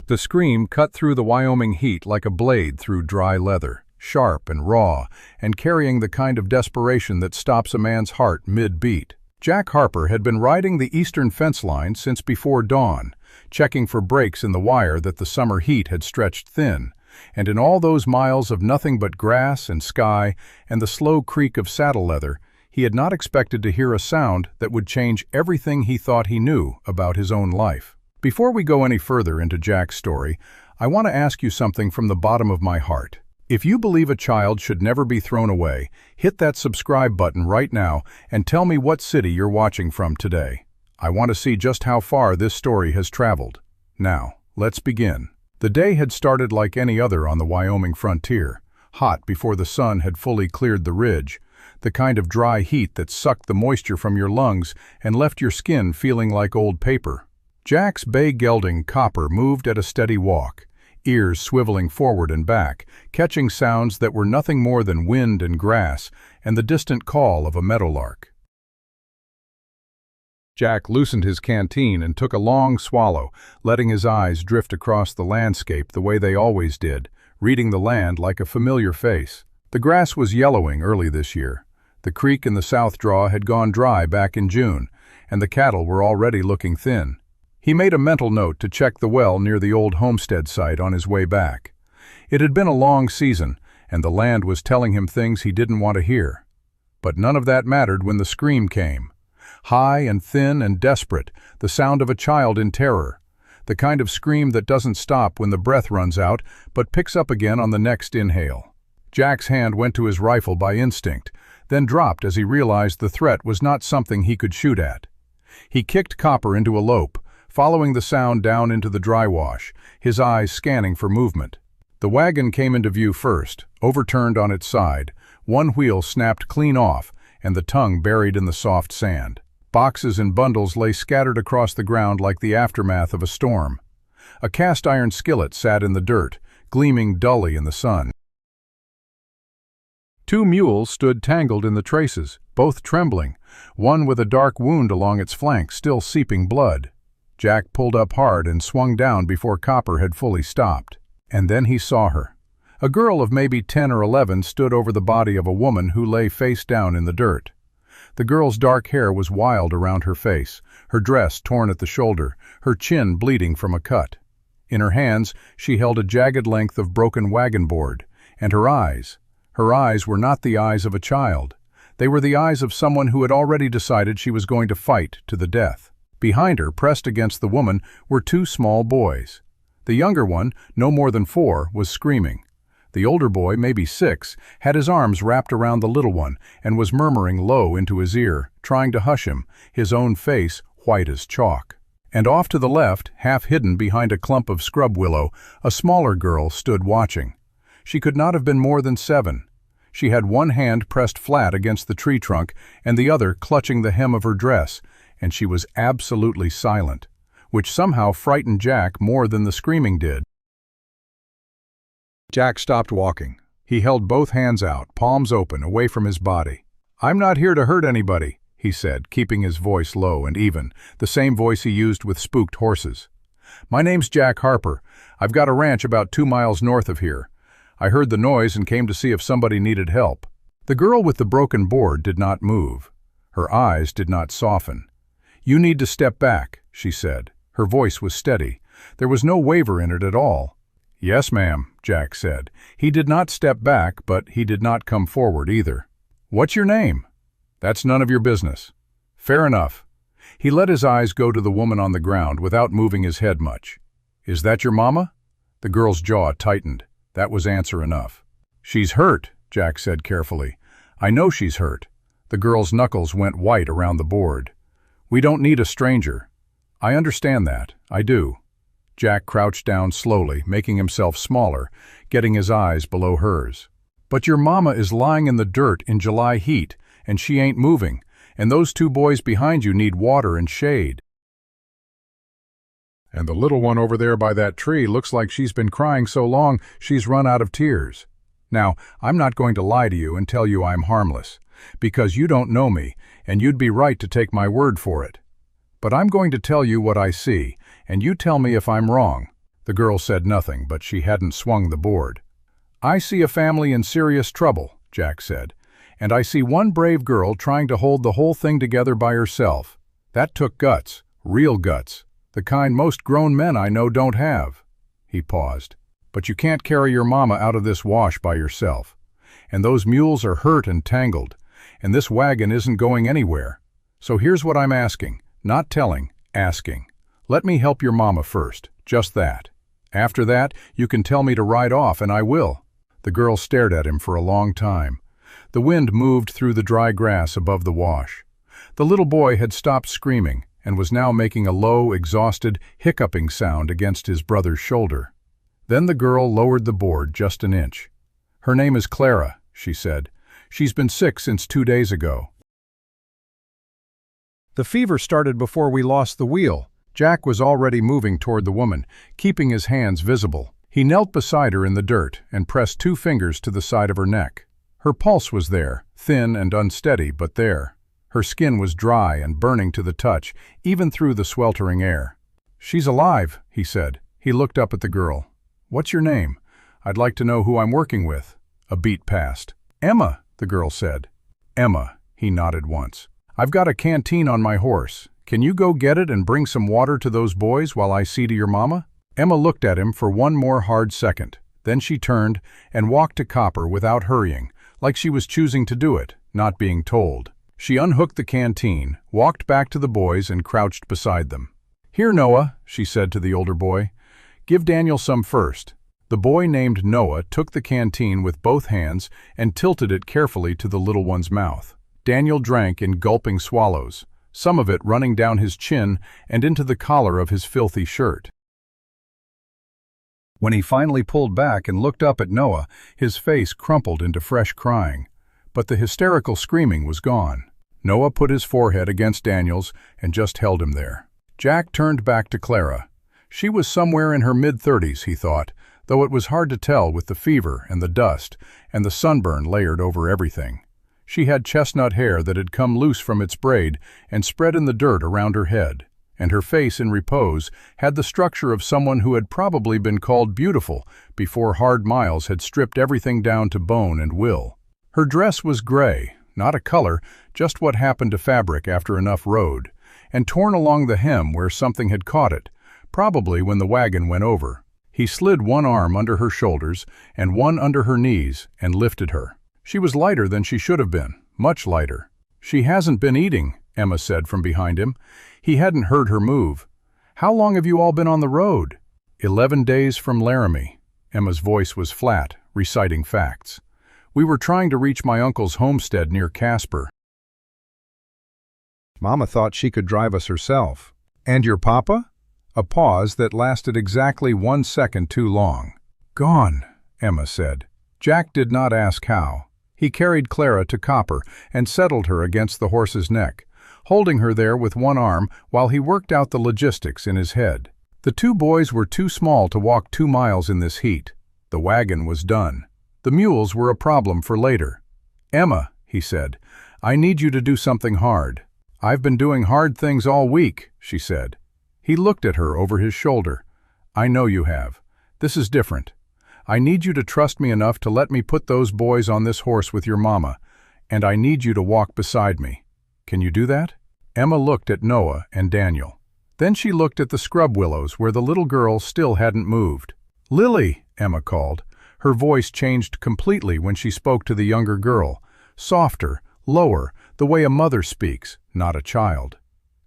The scream cut through the Wyoming heat like a blade through dry leather, sharp and raw, and carrying the kind of desperation that stops a man's heart mid-beat. Jack Harper had been riding the eastern fence line since before dawn, checking for breaks in the wire that the summer heat had stretched thin, and in all those miles of nothing but grass and sky and the slow creak of saddle leather, he had not expected to hear a sound that would change everything he thought he knew about his own life. Before we go any further into Jack's story, I want to ask you something from the bottom of my heart. If you believe a child should never be thrown away, hit that subscribe button right now and tell me what city you're watching from today. I want to see just how far this story has traveled. Now, let's begin. The day had started like any other on the Wyoming frontier, hot before the sun had fully cleared the ridge, the kind of dry heat that sucked the moisture from your lungs and left your skin feeling like old paper. Jack's bay gelding Copper moved at a steady walk, ears swiveling forward and back, catching sounds that were nothing more than wind and grass and the distant call of a meadowlark. Jack loosened his canteen and took a long swallow, letting his eyes drift across the landscape the way they always did, reading the land like a familiar face. The grass was yellowing early this year. The creek in the south draw had gone dry back in June, and the cattle were already looking thin. He made a mental note to check the well near the old homestead site on his way back. It had been a long season, and the land was telling him things he didn't want to hear. But none of that mattered when the scream came. High and thin and desperate, the sound of a child in terror. The kind of scream that doesn't stop when the breath runs out, but picks up again on the next inhale. Jack's hand went to his rifle by instinct, then dropped as he realized the threat was not something he could shoot at. He kicked Copper into a lope, following the sound down into the dry wash, his eyes scanning for movement. The wagon came into view first, overturned on its side, one wheel snapped clean off, and the tongue buried in the soft sand. Boxes and bundles lay scattered across the ground like the aftermath of a storm. A cast-iron skillet sat in the dirt, gleaming dully in the sun. Two mules stood tangled in the traces, both trembling, one with a dark wound along its flank still seeping blood. Jack pulled up hard and swung down before Copper had fully stopped. And then he saw her. A girl of maybe 10 or 11 stood over the body of a woman who lay face down in the dirt. The girl's dark hair was wild around her face, her dress torn at the shoulder, her chin bleeding from a cut. In her hands, she held a jagged length of broken wagon board, and her eyes were not the eyes of a child. They were the eyes of someone who had already decided she was going to fight to the death. Behind her, pressed against the woman, were two small boys. The younger one, no more than 4, was screaming. The older boy, maybe 6, had his arms wrapped around the little one and was murmuring low into his ear, trying to hush him, his own face white as chalk. And off to the left, half hidden behind a clump of scrub willow, a smaller girl stood watching. She could not have been more than 7. She had one hand pressed flat against the tree trunk and the other clutching the hem of her dress, and she was absolutely silent, which somehow frightened Jack more than the screaming did. Jack stopped walking. He held both hands out, palms open, away from his body. "I'm not here to hurt anybody," he said, keeping his voice low and even, the same voice he used with spooked horses. "My name's Jack Harper. I've got a ranch about 2 miles north of here. I heard the noise and came to see if somebody needed help." The girl with the broken board did not move. Her eyes did not soften. "You need to step back," she said. Her voice was steady. There was no waver in it at all. "Yes, ma'am," Jack said. He did not step back, but he did not come forward either. "What's your name?" "That's none of your business." "Fair enough." He let his eyes go to the woman on the ground without moving his head much. "Is that your mama?" The girl's jaw tightened. That was answer enough. "She's hurt," Jack said carefully. "I know she's hurt." The girl's knuckles went white around the board. "We don't need a stranger." "I understand that. I do." Jack crouched down slowly, making himself smaller, getting his eyes below hers. "But your mama is lying in the dirt in July heat, and she ain't moving, and those 2 boys behind you need water and shade. And the little one over there by that tree looks like she's been crying so long she's run out of tears. Now, I'm not going to lie to you and tell you I'm harmless, because you don't know me, and you'd be right to take my word for it. But I'm going to tell you what I see, and you tell me if I'm wrong. The girl said nothing, but she hadn't swung the board. "I see a family in serious trouble," Jack said, "and I see one brave girl trying to hold the whole thing together by herself. That took guts, real guts, the kind most grown men I know don't have." He paused. "But you can't carry your mama out of this wash by yourself. And those mules are hurt and tangled, and this wagon isn't going anywhere. So here's what I'm asking, not telling, asking. Let me help your mama first, just that. After that, you can tell me to ride off, and I will." The girl stared at him for a long time. The wind moved through the dry grass above the wash. The little boy had stopped screaming and was now making a low, exhausted, hiccuping sound against his brother's shoulder. Then the girl lowered the board just an inch. "Her name is Clara," she said. "She's been sick since 2 days ago." The fever started before we lost the wheel. Jack was already moving toward the woman, keeping his hands visible. He knelt beside her in the dirt and pressed 2 fingers to the side of her neck. Her pulse was there, thin and unsteady, but there. Her skin was dry and burning to the touch, even through the sweltering air. "She's alive," he said. He looked up at the girl. "What's your name? I'd like to know who I'm working with." A beat passed. "Emma," the girl said. "Emma," he nodded once. "I've got a canteen on my horse. Can you go get it and bring some water to those boys while I see to your mama?" Emma looked at him for one more hard second. Then she turned and walked to Copper without hurrying, like she was choosing to do it, not being told. She unhooked the canteen, walked back to the boys, and crouched beside them. "Here, Noah," she said to the older boy. "Give Daniel some first." The boy named Noah took the canteen with both hands and tilted it carefully to the little one's mouth. Daniel drank in gulping swallows, some of it running down his chin and into the collar of his filthy shirt. When he finally pulled back and looked up at Noah, his face crumpled into fresh crying. But the hysterical screaming was gone. Noah put his forehead against Daniel's and just held him there. Jack turned back to Clara. She was somewhere in her mid-30s, he thought, though it was hard to tell with the fever and the dust and the sunburn layered over everything. She had chestnut hair that had come loose from its braid and spread in the dirt around her head, and her face in repose had the structure of someone who had probably been called beautiful before hard miles had stripped everything down to bone and will. Her dress was gray, not a color, just what happened to fabric after enough rode, and torn along the hem where something had caught it, probably when the wagon went over. He slid one arm under her shoulders and one under her knees and lifted her. She was lighter than she should have been, much lighter. "She hasn't been eating," Emma said from behind him. He hadn't heard her move. "How long have you all been on the road?" 11 days from Laramie." Emma's voice was flat, reciting facts. "We were trying to reach my uncle's homestead near Casper. Mama thought she could drive us herself." "And your papa?" A pause that lasted exactly 1 second too long. "Gone," Emma said. Jack did not ask how. He carried Clara to Copper and settled her against the horse's neck, holding her there with one arm while he worked out the logistics in his head. The 2 boys were too small to walk 2 miles in this heat. The wagon was done. The mules were a problem for later. "Emma," he said, "I need you to do something hard." "I've been doing hard things all week," she said. He looked at her over his shoulder. "I know you have. This is different. I need you to trust me enough to let me put those boys on this horse with your mama, and I need you to walk beside me. Can you do that?" Emma looked at Noah and Daniel. Then she looked at the scrub willows where the little girl still hadn't moved. "Lily," Emma called. Her voice changed completely when she spoke to the younger girl, softer, lower, the way a mother speaks, not a child.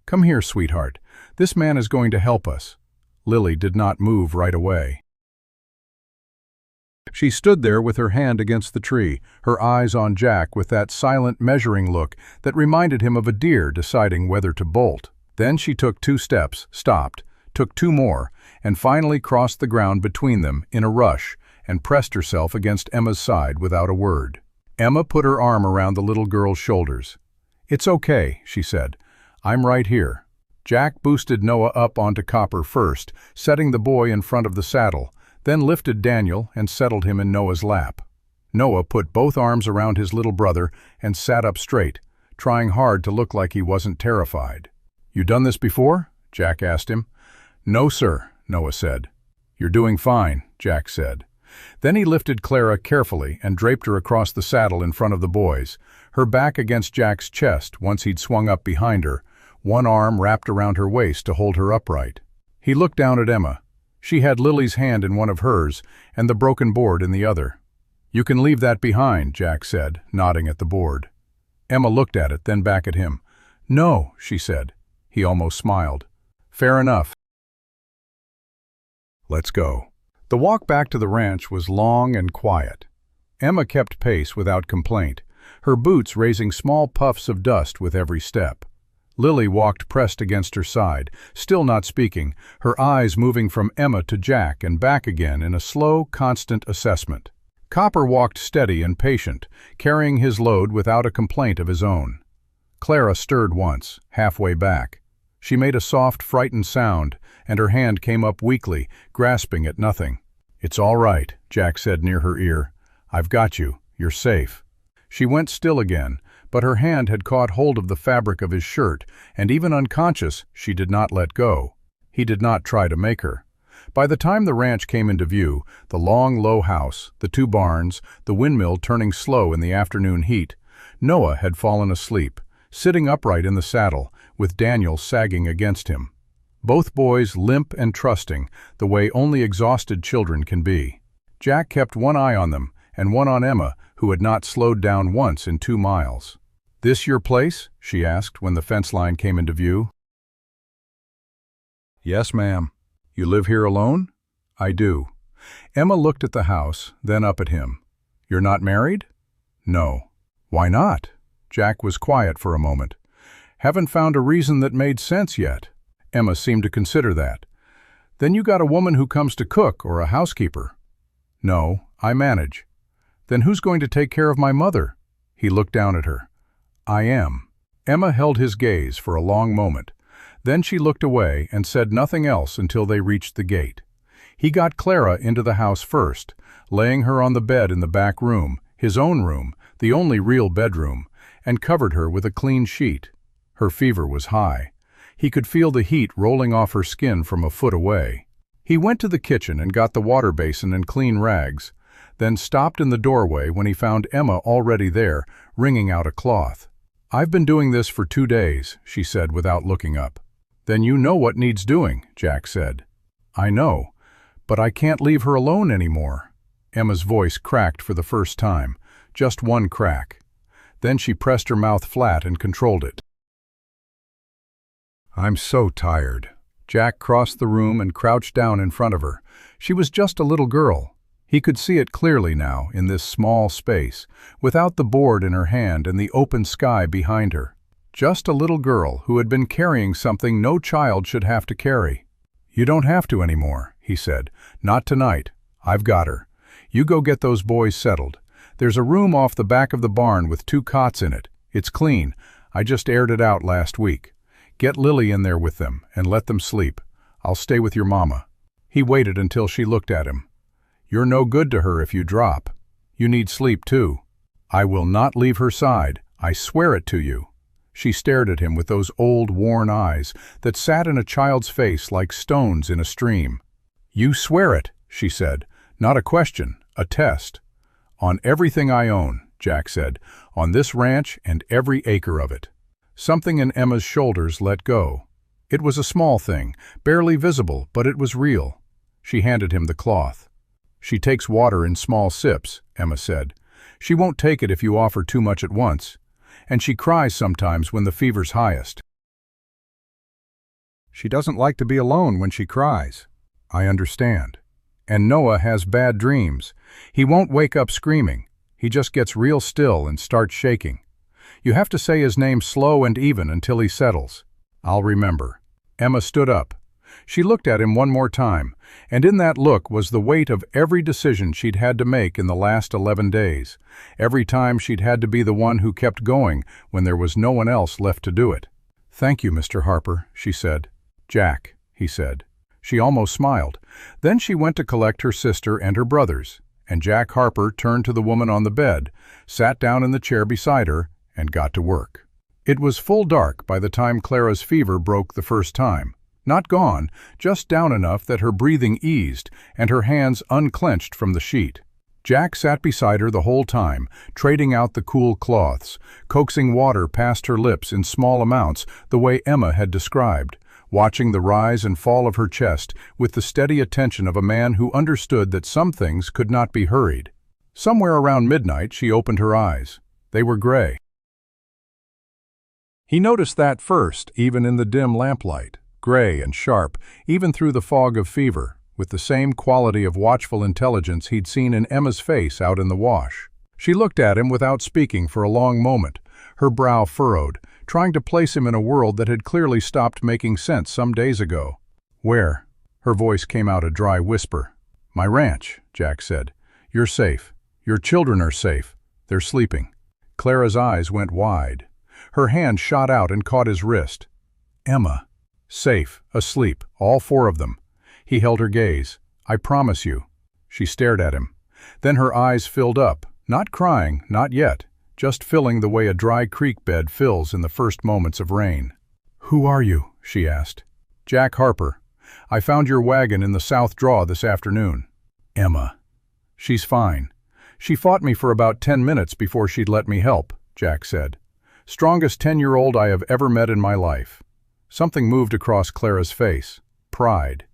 "Come here, sweetheart. This man is going to help us." Lily did not move right away. She stood there with her hand against the tree, her eyes on Jack with that silent measuring look that reminded him of a deer deciding whether to bolt. Then she took 2 steps, stopped, took 2 more, and finally crossed the ground between them in a rush and pressed herself against Emma's side without a word. Emma put her arm around the little girl's shoulders. "It's okay," she said. "I'm right here." Jack boosted Noah up onto Copper first, setting the boy in front of the saddle, then lifted Daniel and settled him in Noah's lap. Noah put both arms around his little brother and sat up straight, trying hard to look like he wasn't terrified. "You done this before?" Jack asked him. "No, sir," Noah said. "You're doing fine," Jack said. Then he lifted Clara carefully and draped her across the saddle in front of the boys, her back against Jack's chest once he'd swung up behind her, one arm wrapped around her waist to hold her upright. He looked down at Emma. She had Lily's hand in one of hers and the broken board in the other. "You can leave that behind," Jack said, nodding at the board. Emma looked at it, then back at him. "No," she said. He almost smiled. "Fair enough. Let's go." The walk back to the ranch was long and quiet. Emma kept pace without complaint, her boots raising small puffs of dust with every step. Lily walked pressed against her side, still not speaking, her eyes moving from Emma to Jack and back again in a slow, constant assessment. Copper walked steady and patient, carrying his load without a complaint of his own. Clara stirred once, halfway back. She made a soft, frightened sound, and her hand came up weakly, grasping at nothing. "It's all right," Jack said near her ear. "I've got you. You're safe." She went still again, but her hand had caught hold of the fabric of his shirt, and even unconscious, she did not let go. He did not try to make her. By the time the ranch came into view, the long, low house, the two barns, the windmill turning slow in the afternoon heat, Noah had fallen asleep, sitting upright in the saddle, with Daniel sagging against him. Both boys limp and trusting, the way only exhausted children can be. Jack kept one eye on them, and one on Emma, who had not slowed down once in 2 miles. "This your place?" she asked when the fence line came into view. "Yes, ma'am." "You live here alone?" "I do." Emma looked at the house, then up at him. "You're not married?" "No." "Why not?" Jack was quiet for a moment. "Haven't found a reason that made sense yet." Emma seemed to consider that. "Then you got a woman who comes to cook or a housekeeper?" "No, I manage." "Then who's going to take care of my mother?" He looked down at her. "I am." Emma held his gaze for a long moment. Then she looked away and said nothing else until they reached the gate. He got Clara into the house first, laying her on the bed in the back room, his own room, the only real bedroom, and covered her with a clean sheet. Her fever was high. He could feel the heat rolling off her skin from a foot away. He went to the kitchen and got the water basin and clean rags, then stopped in the doorway when he found Emma already there, wringing out a cloth. "I've been doing this for 2 days," she said without looking up. "Then you know what needs doing," Jack said. "I know, but I can't leave her alone anymore." Emma's voice cracked for the first time, just one crack. Then she pressed her mouth flat and controlled it. "I'm so tired." Jack crossed the room and crouched down in front of her. She was just a little girl. He could see it clearly now, in this small space, without the board in her hand and the open sky behind her. Just a little girl who had been carrying something no child should have to carry. "You don't have to anymore," he said. "Not tonight. I've got her. You go get those boys settled. There's a room off the back of the barn with 2 cots in it. It's clean. I just aired it out last week. Get Lily in there with them and let them sleep. I'll stay with your mama." He waited until she looked at him. "You're no good to her if you drop. You need sleep too." "I will not leave her side. I swear it to you." She stared at him with those old, worn eyes that sat in a child's face like stones in a stream. "You swear it," she said. "Not a question, a test." "On everything I own," Jack said, "on this ranch and every acre of it." Something in Emma's shoulders let go. It was a small thing, barely visible, but it was real. She handed him the cloth. "She takes water in small sips," Emma said. "She won't take it if you offer too much at once. And she cries sometimes when the fever's highest." "She doesn't like to be alone when she cries." "I understand. And Noah has bad dreams. He won't wake up screaming. He just gets real still and starts shaking. You have to say his name slow and even until he settles." "I'll remember." Emma stood up. She looked at him one more time, and in that look was the weight of every decision she'd had to make in the last 11 days, every time she'd had to be the one who kept going when there was no one else left to do it. "Thank you, Mr. Harper," she said. "Jack," he said. She almost smiled. Then she went to collect her sister and her brothers, and Jack Harper turned to the woman on the bed, sat down in the chair beside her, and got to work. It was full dark by the time Clara's fever broke the first time. Not gone, just down enough that her breathing eased and her hands unclenched from the sheet. Jack sat beside her the whole time, trading out the cool cloths, coaxing water past her lips in small amounts the way Emma had described, watching the rise and fall of her chest with the steady attention of a man who understood that some things could not be hurried. Somewhere around midnight she opened her eyes. They were gray. He noticed that first, even in the dim lamplight, gray and sharp, even through the fog of fever, with the same quality of watchful intelligence he'd seen in Emma's face out in the wash. She looked at him without speaking for a long moment, her brow furrowed, trying to place him in a world that had clearly stopped making sense some days ago. "Where?" Her voice came out a dry whisper. "My ranch," Jack said. "You're safe. Your children are safe. They're sleeping." Clara's eyes went wide. Her hand shot out and caught his wrist. "Emma." "Safe, asleep, all 4 of them." He held her gaze. "I promise you." She stared at him. Then her eyes filled up, not crying, not yet, just filling the way a dry creek bed fills in the first moments of rain. "Who are you?" she asked. "Jack Harper. I found your wagon in the south draw this afternoon." "Emma." "She's fine. She fought me for about 10 minutes before she'd let me help," Jack said. "Strongest 10-year-old I have ever met in my life." Something moved across Clara's face. Pride.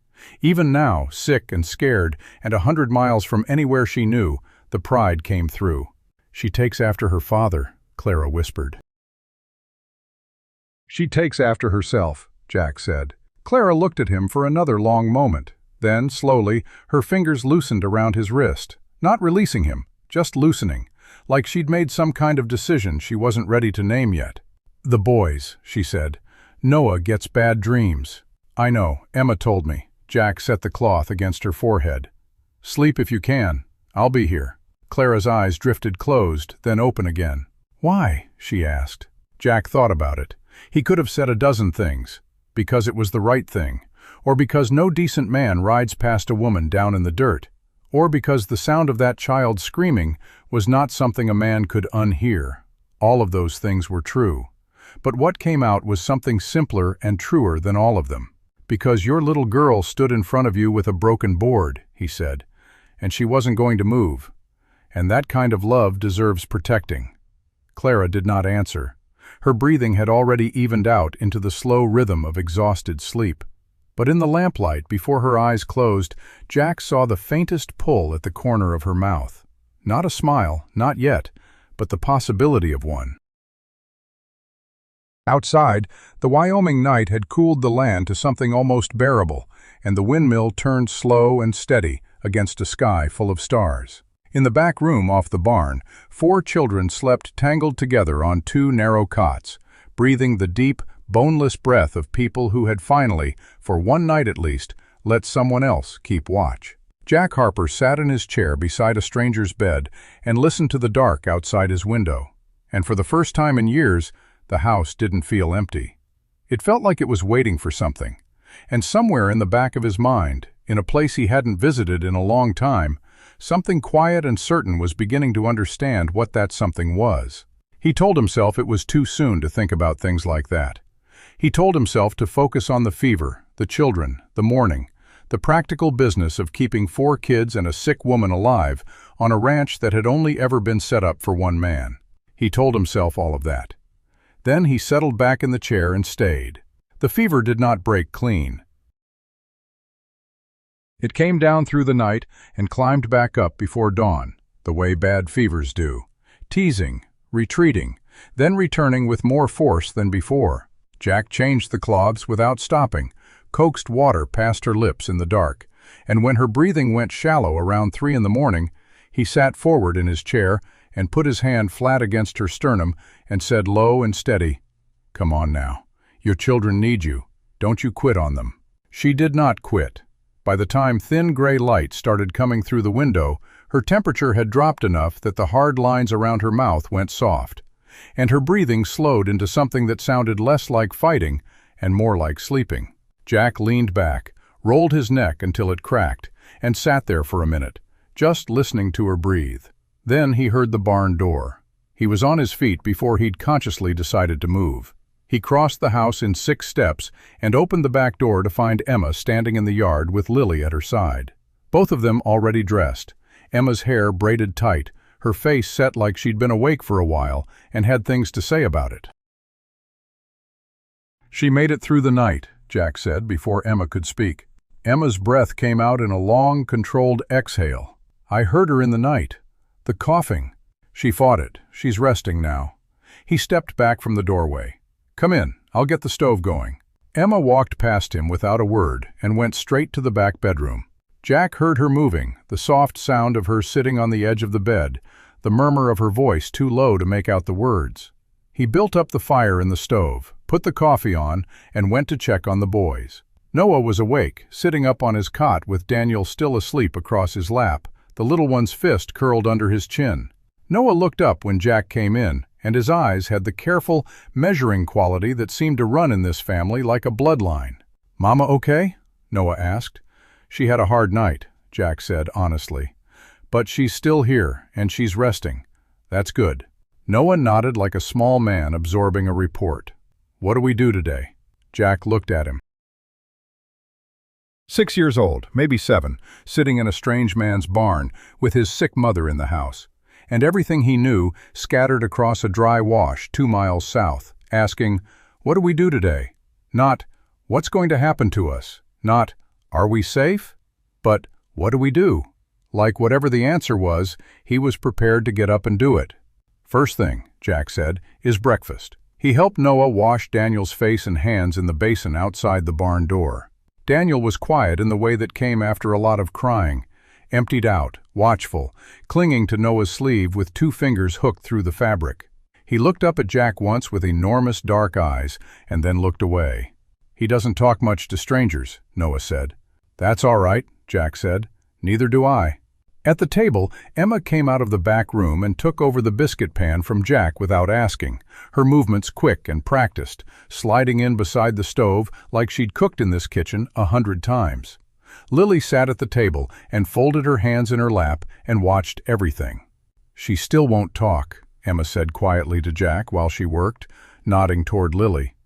Even now, sick and scared, and 100 miles from anywhere she knew, the pride came through. "She takes after her father," Clara whispered. "She takes after herself," Jack said. Clara looked at him for another long moment. Then, slowly, her fingers loosened around his wrist, not releasing him, just loosening, like she'd made some kind of decision she wasn't ready to name yet. "The boys," she said. "Noah gets bad dreams." "I know, Emma told me." Jack set the cloth against her forehead. "Sleep if you can. I'll be here." Clara's eyes drifted closed, then open again. "Why?" she asked. Jack thought about it. He could have said a dozen things. Because it was the right thing. Or because no decent man rides past a woman down in the dirt. Or because the sound of that child screaming was not something a man could unhear. All of those things were true. But what came out was something simpler and truer than all of them. "Because your little girl stood in front of you with a broken board," he said, "and she wasn't going to move. And that kind of love deserves protecting." Clara did not answer. Her breathing had already evened out into the slow rhythm of exhausted sleep. But in the lamplight, before her eyes closed, Jack saw the faintest pull at the corner of her mouth. Not a smile, not yet, but the possibility of one. Outside, the Wyoming night had cooled the land to something almost bearable, and the windmill turned slow and steady against a sky full of stars. In the back room off the barn, 4 children slept tangled together on 2 narrow cots, breathing the deep, boneless breath of people who had finally, for one night at least, let someone else keep watch. Jack Harper sat in his chair beside a stranger's bed and listened to the dark outside his window. And for the first time in years, the house didn't feel empty. It felt like it was waiting for something. And somewhere in the back of his mind, in a place he hadn't visited in a long time, something quiet and certain was beginning to understand what that something was. He told himself it was too soon to think about things like that. He told himself to focus on the fever, the children, the mourning, the practical business of keeping 4 kids and a sick woman alive on a ranch that had only ever been set up for one man. He told himself all of that. Then he settled back in the chair and stayed. The fever did not break clean. It came down through the night and climbed back up before dawn, the way bad fevers do, teasing, retreating, then returning with more force than before. Jack changed the cloths without stopping, coaxed water past her lips in the dark, and when her breathing went shallow around 3 in the morning, he sat forward in his chair and put his hand flat against her sternum and said low and steady, "Come on now. Your children need you. Don't you quit on them." She did not quit. By the time thin gray light started coming through the window, her temperature had dropped enough that the hard lines around her mouth went soft, and her breathing slowed into something that sounded less like fighting and more like sleeping. Jack leaned back, rolled his neck until it cracked, and sat there for a minute, just listening to her breathe. Then he heard the barn door. He was on his feet before he'd consciously decided to move. He crossed the house in 6 steps and opened the back door to find Emma standing in the yard with Lily at her side. Both of them already dressed, Emma's hair braided tight, her face set like she'd been awake for a while and had things to say about it. "She made it through the night," Jack said before Emma could speak. Emma's breath came out in a long, controlled exhale. "I heard her in the night. The coughing. She fought it. She's resting now." He stepped back from the doorway. "Come in, I'll get the stove going." Emma walked past him without a word and went straight to the back bedroom. Jack heard her moving, the soft sound of her sitting on the edge of the bed, the murmur of her voice too low to make out the words. He built up the fire in the stove, put the coffee on, and went to check on the boys. Noah was awake, sitting up on his cot with Daniel still asleep across his lap, the little one's fist curled under his chin. Noah looked up when Jack came in, and his eyes had the careful, measuring quality that seemed to run in this family like a bloodline. "Mama okay?" Noah asked. "She had a hard night," Jack said honestly. "But she's still here, and she's resting. That's good." Noah nodded like a small man absorbing a report. "What do we do today?" Jack looked at him. 6 years old, maybe 7, sitting in a strange man's barn with his sick mother in the house, and everything he knew scattered across a dry wash 2 miles south, asking, "What do we do today?" Not, "What's going to happen to us?" Not, "Are we safe?" But, "What do we do?" Like whatever the answer was, he was prepared to get up and do it. "First thing," Jack said, "is breakfast." He helped Noah wash Daniel's face and hands in the basin outside the barn door. Daniel was quiet in the way that came after a lot of crying, emptied out, watchful, clinging to Noah's sleeve with 2 fingers hooked through the fabric. He looked up at Jack once with enormous dark eyes and then looked away. "He doesn't talk much to strangers," Noah said. "That's all right," Jack said. "Neither do I." At the table, Emma came out of the back room and took over the biscuit pan from Jack without asking, her movements quick and practiced, sliding in beside the stove like she'd cooked in this kitchen 100 times. Lily sat at the table and folded her hands in her lap and watched everything. "She still won't talk," Emma said quietly to Jack while she worked, nodding toward Lily.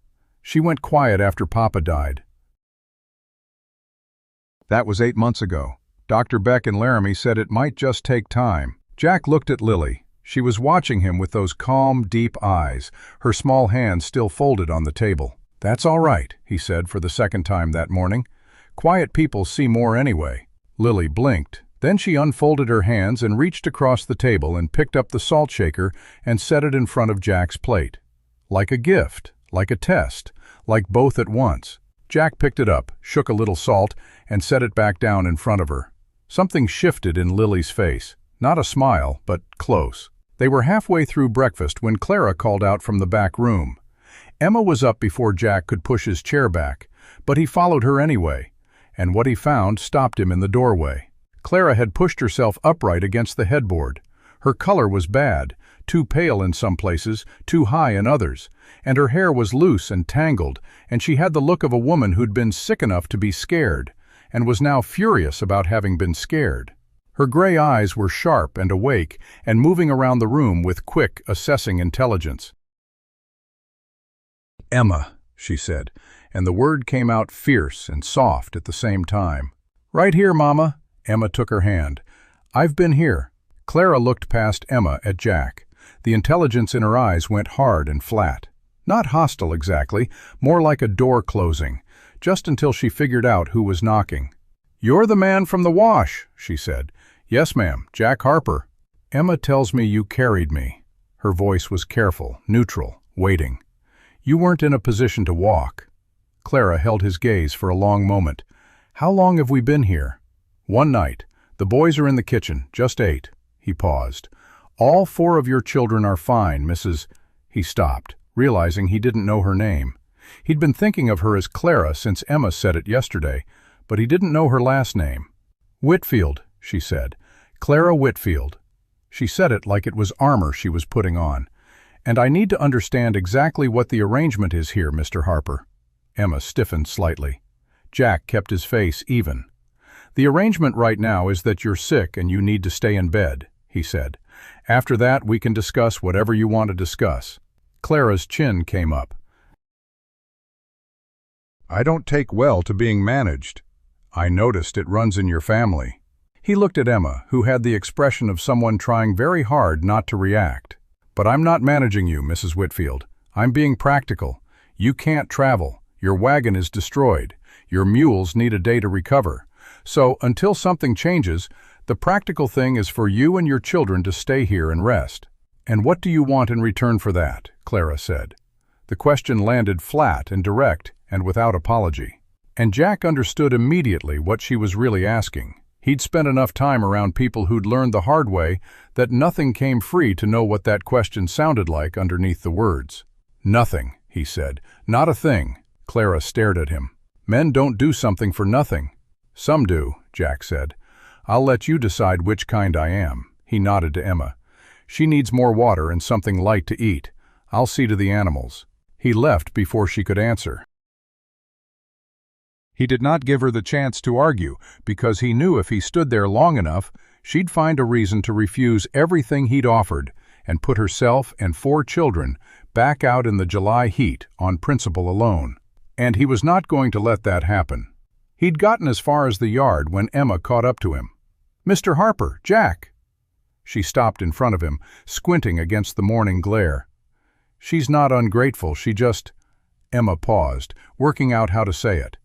"She went quiet after Papa died." That was 8 months ago. Dr. Beck and Laramie said it might just take time. Jack looked at Lily. She was watching him with those calm, deep eyes, her small hands still folded on the table. "That's all right," he said for the second time that morning. "Quiet people see more anyway." Lily blinked. Then she unfolded her hands and reached across the table and picked up the salt shaker and set it in front of Jack's plate. Like a gift, like a test, like both at once. Jack picked it up, shook a little salt, and set it back down in front of her. Something shifted in Lily's face. Not a smile, but close. They were halfway through breakfast when Clara called out from the back room. Emma was up before Jack could push his chair back, but he followed her anyway, and what he found stopped him in the doorway. Clara had pushed herself upright against the headboard. Her color was bad, too pale in some places, too high in others, and her hair was loose and tangled, and she had the look of a woman who'd been sick enough to be scared, and was now furious about having been scared. Her gray eyes were sharp and awake and moving around the room with quick, assessing intelligence. "Emma," she said, and the word came out fierce and soft at the same time. "Right here, Mama." Emma took her hand. "I've been here." Clara looked past Emma at Jack. The intelligence in her eyes went hard and flat. Not hostile exactly, more like a door closing, just until she figured out who was knocking. "You're the man from the wash," she said. "Yes, ma'am, Jack Harper." "Emma tells me you carried me." Her voice was careful, neutral, waiting. "You weren't in a position to walk." Clara held his gaze for a long moment. "How long have we been here?" "1 night. The boys are in the kitchen, just ate." He paused. "All 4 of your children are fine, Mrs. He stopped, realizing he didn't know her name. He'd been thinking of her as Clara since Emma said it yesterday, but he didn't know her last name. "Whitfield," she said. "Clara Whitfield." She said it like it was armor she was putting on. "And I need to understand exactly what the arrangement is here, Mr. Harper." Emma stiffened slightly. Jack kept his face even. "The arrangement right now is that you're sick and you need to stay in bed," he said. "After that, we can discuss whatever you want to discuss." Clara's chin came up. I don't take well to being managed. I noticed it runs in your family." He looked at Emma, who had the expression of someone trying very hard not to react. "But I'm not managing you, Mrs. Whitfield. I'm being practical. You can't travel. Your wagon is destroyed. Your mules need a day to recover. So, until something changes, the practical thing is for you and your children to stay here and rest." "And what do you want in return for that?" Clara said. The question landed flat and direct and without apology. And Jack understood immediately what she was really asking. He'd spent enough time around people who'd learned the hard way that nothing came free to know what that question sounded like underneath the words. "Nothing," he said. "Not a thing." Clara stared at him. "Men don't do something for nothing." "Some do," Jack said. "I'll let you decide which kind I am." He nodded to Emma. "She needs more water and something light to eat. I'll see to the animals." He left before she could answer. He did not give her the chance to argue, because he knew if he stood there long enough, she'd find a reason to refuse everything he'd offered and put herself and 4 children back out in the July heat on principle alone. And he was not going to let that happen. He'd gotten as far as the yard when Emma caught up to him. "Mr. Harper, Jack!" She stopped in front of him, squinting against the morning glare. "She's not ungrateful, she just—" Emma paused, working out how to say it.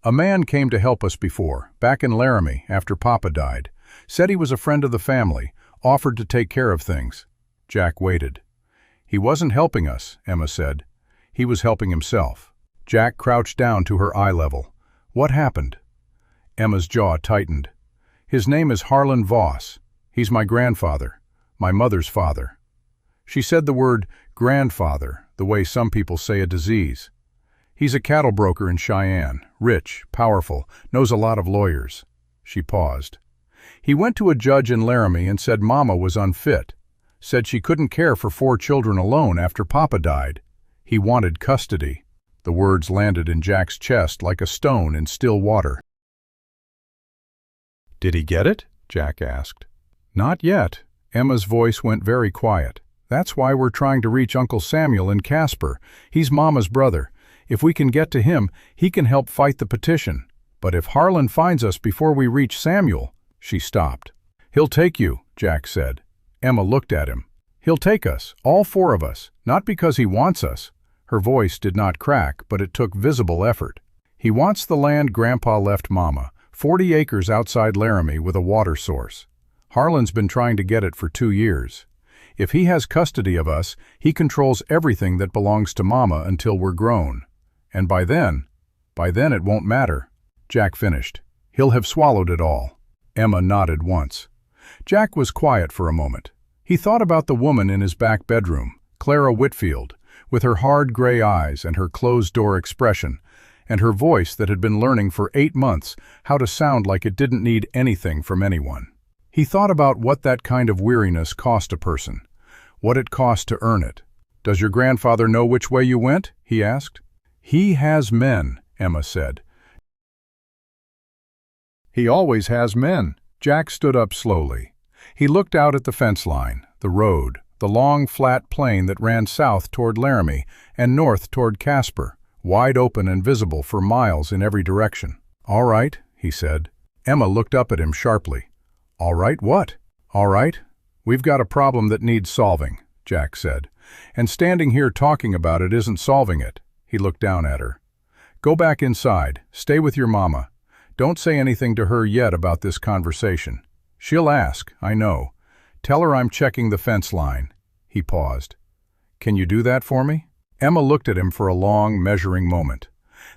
"A man came to help us before, back in Laramie, after Papa died. Said he was a friend of the family, offered to take care of things." Jack waited. "He wasn't helping us," Emma said. "He was helping himself." Jack crouched down to her eye level. "What happened?" Emma's jaw tightened. "His name is Harlon Voss. He's my grandfather, my mother's father." She said the word grandfather, the way some people say a disease. "He's a cattle broker in Cheyenne, rich, powerful, knows a lot of lawyers." She paused. "He went to a judge in Laramie and said Mama was unfit. Said she couldn't care for 4 children alone after Papa died. He wanted custody." The words landed in Jack's chest like a stone in still water. "Did he get it?" Jack asked. "Not yet." Emma's voice went very quiet. "That's why we're trying to reach Uncle Samuel in Casper. He's Mama's brother. If we can get to him, he can help fight the petition. But if Harlan finds us before we reach Samuel—" She stopped. "He'll take you," Jack said. Emma looked at him. "He'll take us, all 4 of us, not because he wants us." Her voice did not crack, but it took visible effort. "He wants the land Grandpa left Mama, 40 acres outside Laramie with a water source. Harlan's been trying to get it for 2 years. If he has custody of us, he controls everything that belongs to Mama until we're grown. And by then it won't matter." Jack finished. "He'll have swallowed it all." Emma nodded once. Jack was quiet for a moment. He thought about the woman in his back bedroom, Clara Whitfield, with her hard gray eyes and her closed-door expression, and her voice that had been learning for 8 months how to sound like it didn't need anything from anyone. He thought about what that kind of weariness cost a person, what it cost to earn it. "Does your grandfather know which way you went?" he asked. "He has men," Emma said. "He always has men." Jack stood up slowly. He looked out at the fence line, the road, the long flat plain that ran south toward Laramie and north toward Casper, wide open and visible for miles in every direction. "All right," he said. Emma looked up at him sharply. "All right, what?" "All right. We've got a problem that needs solving," Jack said. "And standing here talking about it isn't solving it." He looked down at her. "Go back inside. Stay with your mama. Don't say anything to her yet about this conversation. She'll ask, I know. Tell her I'm checking the fence line." He paused. "Can you do that for me?" Emma looked at him for a long, measuring moment.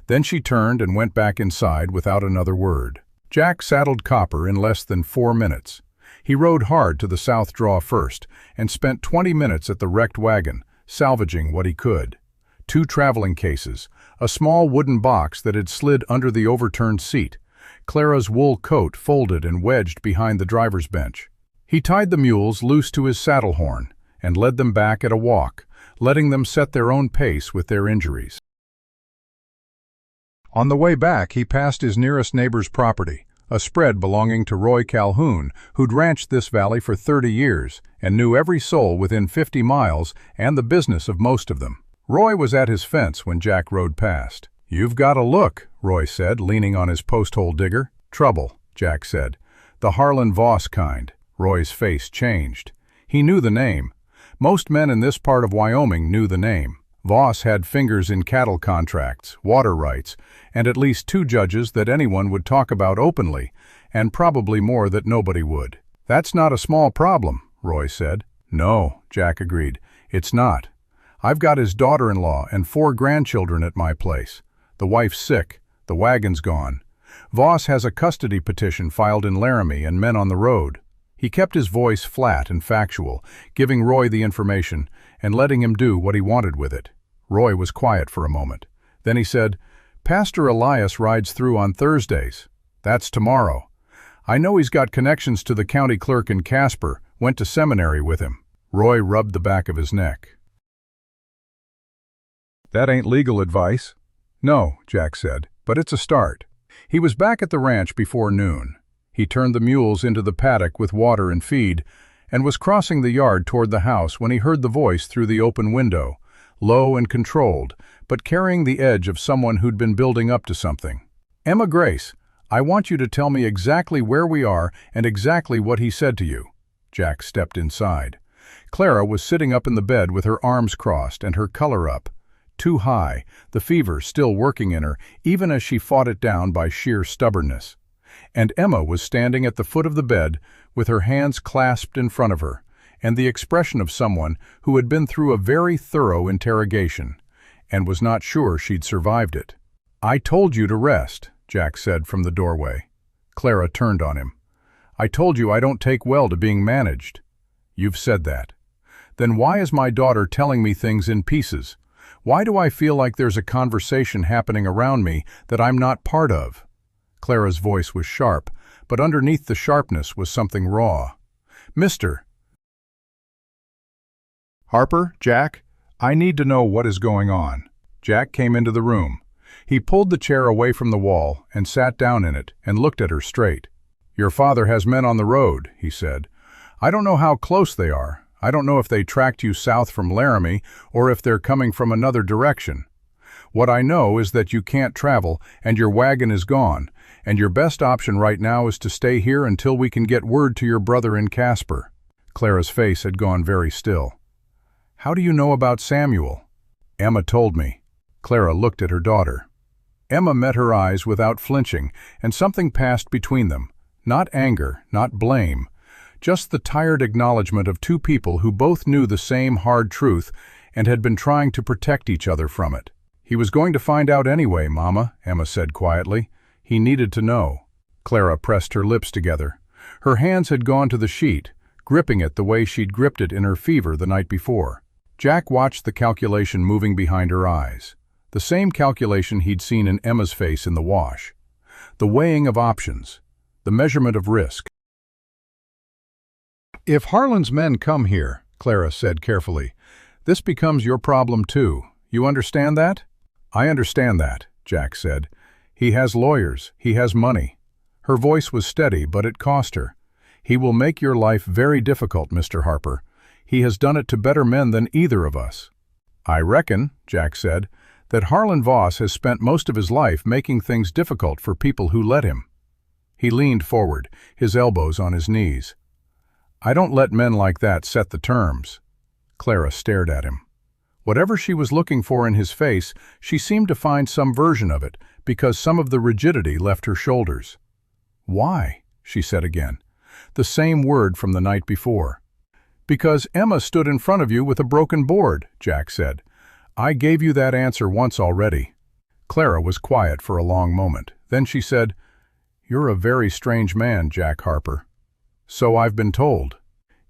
Then she turned and went back inside without another word. Jack saddled Copper in less than 4 minutes. He rode hard to the south draw first and spent 20 minutes at the wrecked wagon, salvaging what he could. 2 traveling cases, a small wooden box that had slid under the overturned seat, Clara's wool coat folded and wedged behind the driver's bench. He tied the mules loose to his saddle horn and led them back at a walk, letting them set their own pace with their injuries. On the way back, he passed his nearest neighbor's property, a spread belonging to Roy Calhoun, who'd ranched this valley for 30 years and knew every soul within 50 miles and the business of most of them. Roy was at his fence when Jack rode past. "You've got to look," Roy said, leaning on his post-hole digger. "Trouble," Jack said. "The Harlon Voss kind." Roy's face changed. He knew the name. Most men in this part of Wyoming knew the name. Voss had fingers in cattle contracts, water rights, and at least 2 judges that anyone would talk about openly, and probably more that nobody would. "That's not a small problem," Roy said. "No," Jack agreed. "It's not. I've got his daughter-in-law and 4 grandchildren at my place. The wife's sick. The wagon's gone. Voss has a custody petition filed in Laramie and men on the road." He kept his voice flat and factual, giving Roy the information and letting him do what he wanted with it. Roy was quiet for a moment. Then he said, "Pastor Elias rides through on Thursdays. That's tomorrow. I know he's got connections to the county clerk in Casper, went to seminary with him." Roy rubbed the back of his neck. "That ain't legal advice." "No," Jack said, "but it's a start." He was back at the ranch before noon. He turned the mules into the paddock with water and feed, and was crossing the yard toward the house when he heard the voice through the open window, low and controlled, but carrying the edge of someone who'd been building up to something. "Emma Grace, I want you to tell me exactly where we are and exactly what he said to you." Jack stepped inside. Clara was sitting up in the bed with her arms crossed and her color up. Too high, the fever still working in her, even as she fought it down by sheer stubbornness. And Emma was standing at the foot of the bed with her hands clasped in front of her, and the expression of someone who had been through a very thorough interrogation, and was not sure she'd survived it. "I told you to rest," Jack said from the doorway. Clara turned on him. "I told you I don't take well to being managed." "You've said that." "Then why is my daughter telling me things in pieces? Why do I feel like there's a conversation happening around me that I'm not part of?" Clara's voice was sharp, but underneath the sharpness was something raw. "Mr. Harper, Jack, I need to know what is going on." Jack came into the room. He pulled the chair away from the wall and sat down in it and looked at her straight. "Your father has men on the road," he said. "I don't know how close they are. I don't know if they tracked you south from Laramie or if they're coming from another direction. What I know is that you can't travel and your wagon is gone, and your best option right now is to stay here until we can get word to your brother in Casper." Clara's face had gone very still. "How do you know about Samuel?" "Emma told me." Clara looked at her daughter. Emma met her eyes without flinching, and something passed between them. Not anger, not blame, just the tired acknowledgement of 2 people who both knew the same hard truth and had been trying to protect each other from it. "He was going to find out anyway, Mama," Emma said quietly. "He needed to know." Clara pressed her lips together. Her hands had gone to the sheet, gripping it the way she'd gripped it in her fever the night before. Jack watched the calculation moving behind her eyes. The same calculation he'd seen in Emma's face in the wash. The weighing of options. The measurement of risk. "If Harlan's men come here," Clara said carefully, "this becomes your problem too. You understand that?" "I understand that," Jack said. "He has lawyers. He has money." Her voice was steady, but it cost her. "He will make your life very difficult, Mr. Harper. He has done it to better men than either of us." "I reckon," Jack said, "that Harlon Voss has spent most of his life making things difficult for people who let him." He leaned forward, his elbows on his knees. "I don't let men like that set the terms." Clara stared at him. Whatever she was looking for in his face, she seemed to find some version of it, because some of the rigidity left her shoulders. "Why?" she said again. The same word from the night before. "Because Emma stood in front of you with a broken board," Jack said. "I gave you that answer once already." Clara was quiet for a long moment. Then she said, "You're a very strange man, Jack Harper." "So I've been told."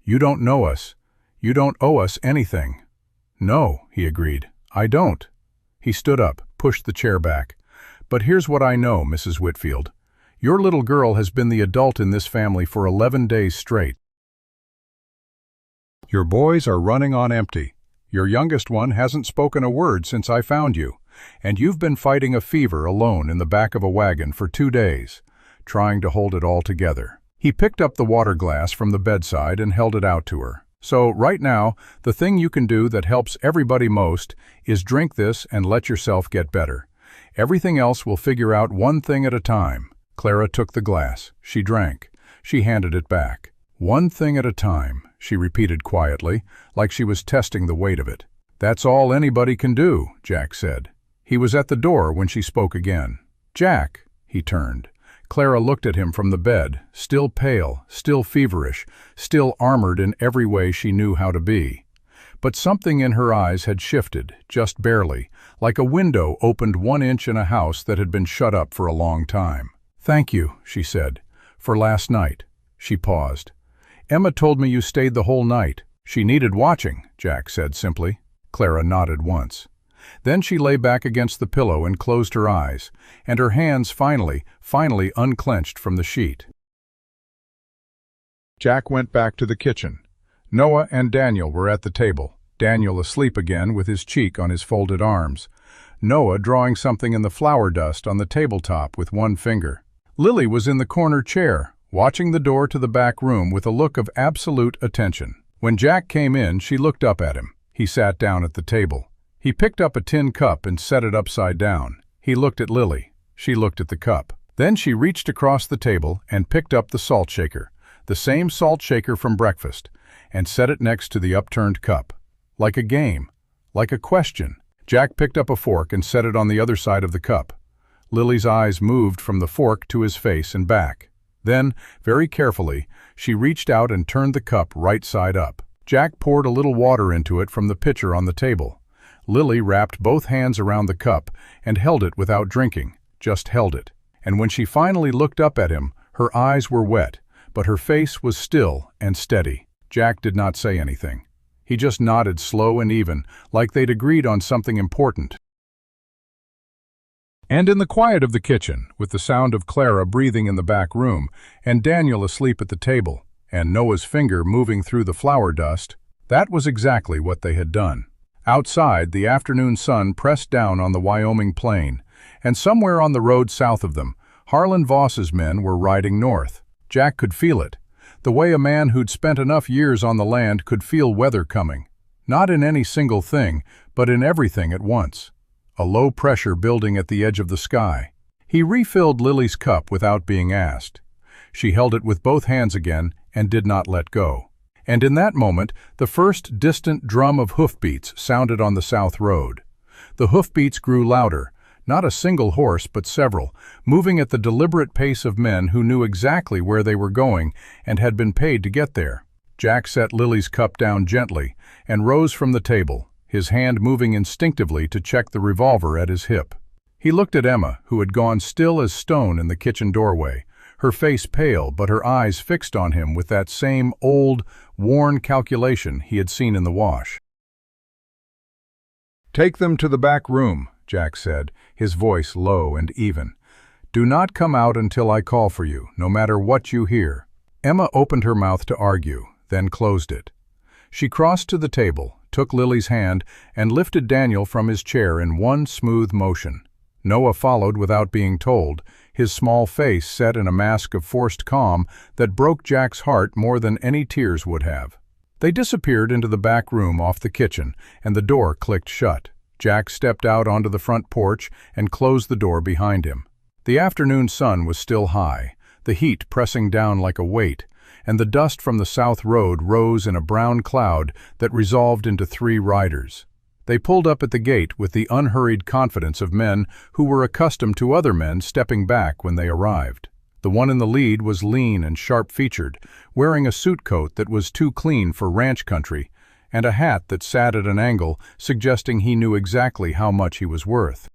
"You don't know us. You don't owe us anything." "No," he agreed. "I don't." He stood up, pushed the chair back. "But here's what I know, Mrs. Whitfield. Your little girl has been the adult in this family for 11 days straight. Your boys are running on empty. Your youngest one hasn't spoken a word since I found you, and you've been fighting a fever alone in the back of a wagon for 2 days, trying to hold it all together." He picked up the water glass from the bedside and held it out to her. "So right now, the thing you can do that helps everybody most is drink this and let yourself get better. Everything else we'll figure out one thing at a time." Clara took the glass. She drank. She handed it back. "One thing at a time," she repeated quietly, like she was testing the weight of it. "That's all anybody can do," Jack said. He was at the door when she spoke again. "Jack," he turned. Clara looked at him from the bed, still pale, still feverish, still armored in every way she knew how to be. But something in her eyes had shifted, just barely, like a window opened 1 inch in a house that had been shut up for a long time. "Thank you," she said, "for last night." She paused. "Emma told me you stayed the whole night." "She needed watching," Jack said simply. Clara nodded once. Then she lay back against the pillow and closed her eyes, and her hands finally unclenched from the sheet. Jack went back to the kitchen. Noah and Daniel were at the table, Daniel asleep again with his cheek on his folded arms. Noah drawing something in the flour dust on the tabletop with one finger. Lily was in the corner chair, watching the door to the back room with a look of absolute attention. When Jack came in, she looked up at him. He sat down at the table. He picked up a tin cup and set it upside down. He looked at Lily. She looked at the cup. Then she reached across the table and picked up the salt shaker, the same salt shaker from breakfast, and set it next to the upturned cup. Like a game, like a question. Jack picked up a fork and set it on the other side of the cup. Lily's eyes moved from the fork to his face and back. Then, very carefully, she reached out and turned the cup right side up. Jack poured a little water into it from the pitcher on the table. Lily wrapped both hands around the cup and held it without drinking, just held it. And when she finally looked up at him, her eyes were wet, but her face was still and steady. Jack did not say anything. He just nodded slow and even, like they'd agreed on something important. And in the quiet of the kitchen, with the sound of Clara breathing in the back room, and Daniel asleep at the table, and Noah's finger moving through the flour dust, that was exactly what they had done. Outside, the afternoon sun pressed down on the Wyoming plain, and somewhere on the road south of them, Harlon Voss's men were riding north. Jack could feel it, the way a man who'd spent enough years on the land could feel weather coming. Not in any single thing, but in everything at once. A low pressure building at the edge of the sky. He refilled Lily's cup without being asked. She held it with both hands again and did not let go. And in that moment, the first distant drum of hoofbeats sounded on the south road. The hoofbeats grew louder, not a single horse but several, moving at the deliberate pace of men who knew exactly where they were going and had been paid to get there. Jack set Lily's cup down gently and rose from the table, his hand moving instinctively to check the revolver at his hip. He looked at Emma, who had gone still as stone in the kitchen doorway, her face pale but her eyes fixed on him with that same old, worn calculation he had seen in the wash. "Take them to the back room," Jack said, his voice low and even. "Do not come out until I call for you, no matter what you hear." Emma opened her mouth to argue, then closed it. She crossed to the table, took Lily's hand, and lifted Daniel from his chair in one smooth motion. Noah followed without being told, his small face set in a mask of forced calm that broke Jack's heart more than any tears would have. They disappeared into the back room off the kitchen, and the door clicked shut. Jack stepped out onto the front porch and closed the door behind him. The afternoon sun was still high, the heat pressing down like a weight, and the dust from the south road rose in a brown cloud that resolved into 3 riders. They pulled up at the gate with the unhurried confidence of men who were accustomed to other men stepping back when they arrived. The one in the lead was lean and sharp-featured, wearing a suit coat that was too clean for ranch country, and a hat that sat at an angle, suggesting he knew exactly how much he was worth.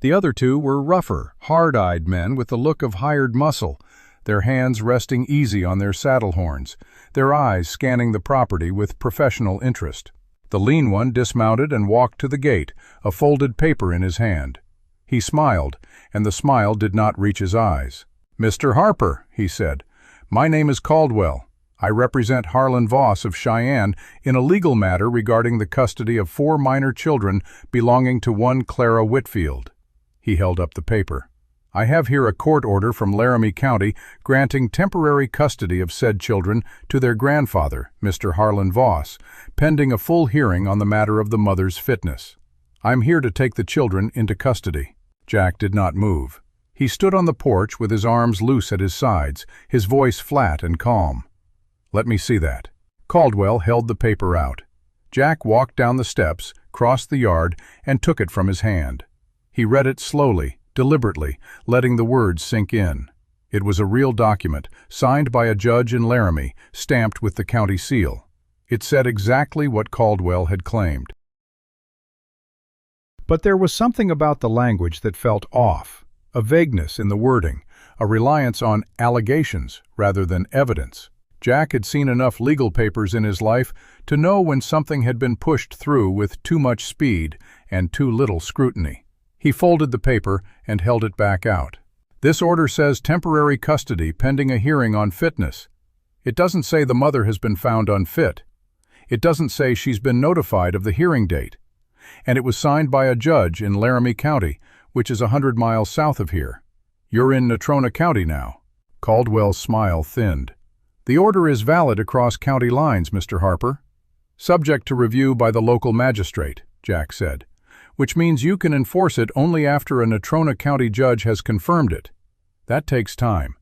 The other 2 were rougher, hard-eyed men with the look of hired muscle, their hands resting easy on their saddle horns, their eyes scanning the property with professional interest. The lean one dismounted and walked to the gate, a folded paper in his hand. He smiled, and the smile did not reach his eyes. "Mr. Harper," he said, "my name is Caldwell. I represent Harlon Voss of Cheyenne in a legal matter regarding the custody of 4 minor children belonging to one Clara Whitfield." He held up the paper. "I have here a court order from Laramie County granting temporary custody of said children to their grandfather, Mr. Harlon Voss, pending a full hearing on the matter of the mother's fitness. I'm here to take the children into custody." Jack did not move. He stood on the porch with his arms loose at his sides, his voice flat and calm. "Let me see that." Caldwell held the paper out. Jack walked down the steps, crossed the yard, and took it from his hand. He read it slowly, deliberately, letting the words sink in. It was a real document, signed by a judge in Laramie, stamped with the county seal. It said exactly what Caldwell had claimed. But there was something about the language that felt off, a vagueness in the wording, a reliance on allegations rather than evidence. Jack had seen enough legal papers in his life to know when something had been pushed through with too much speed and too little scrutiny. He folded the paper and held it back out. "This order says temporary custody pending a hearing on fitness. It doesn't say the mother has been found unfit. It doesn't say she's been notified of the hearing date. And it was signed by a judge in Laramie County, which is 100 miles south of here. You're in Natrona County now." Caldwell's smile thinned. "The order is valid across county lines, Mr. Harper. Subject to review by the local magistrate," Jack said, "which means you can enforce it only after a Natrona County judge has confirmed it. That takes time.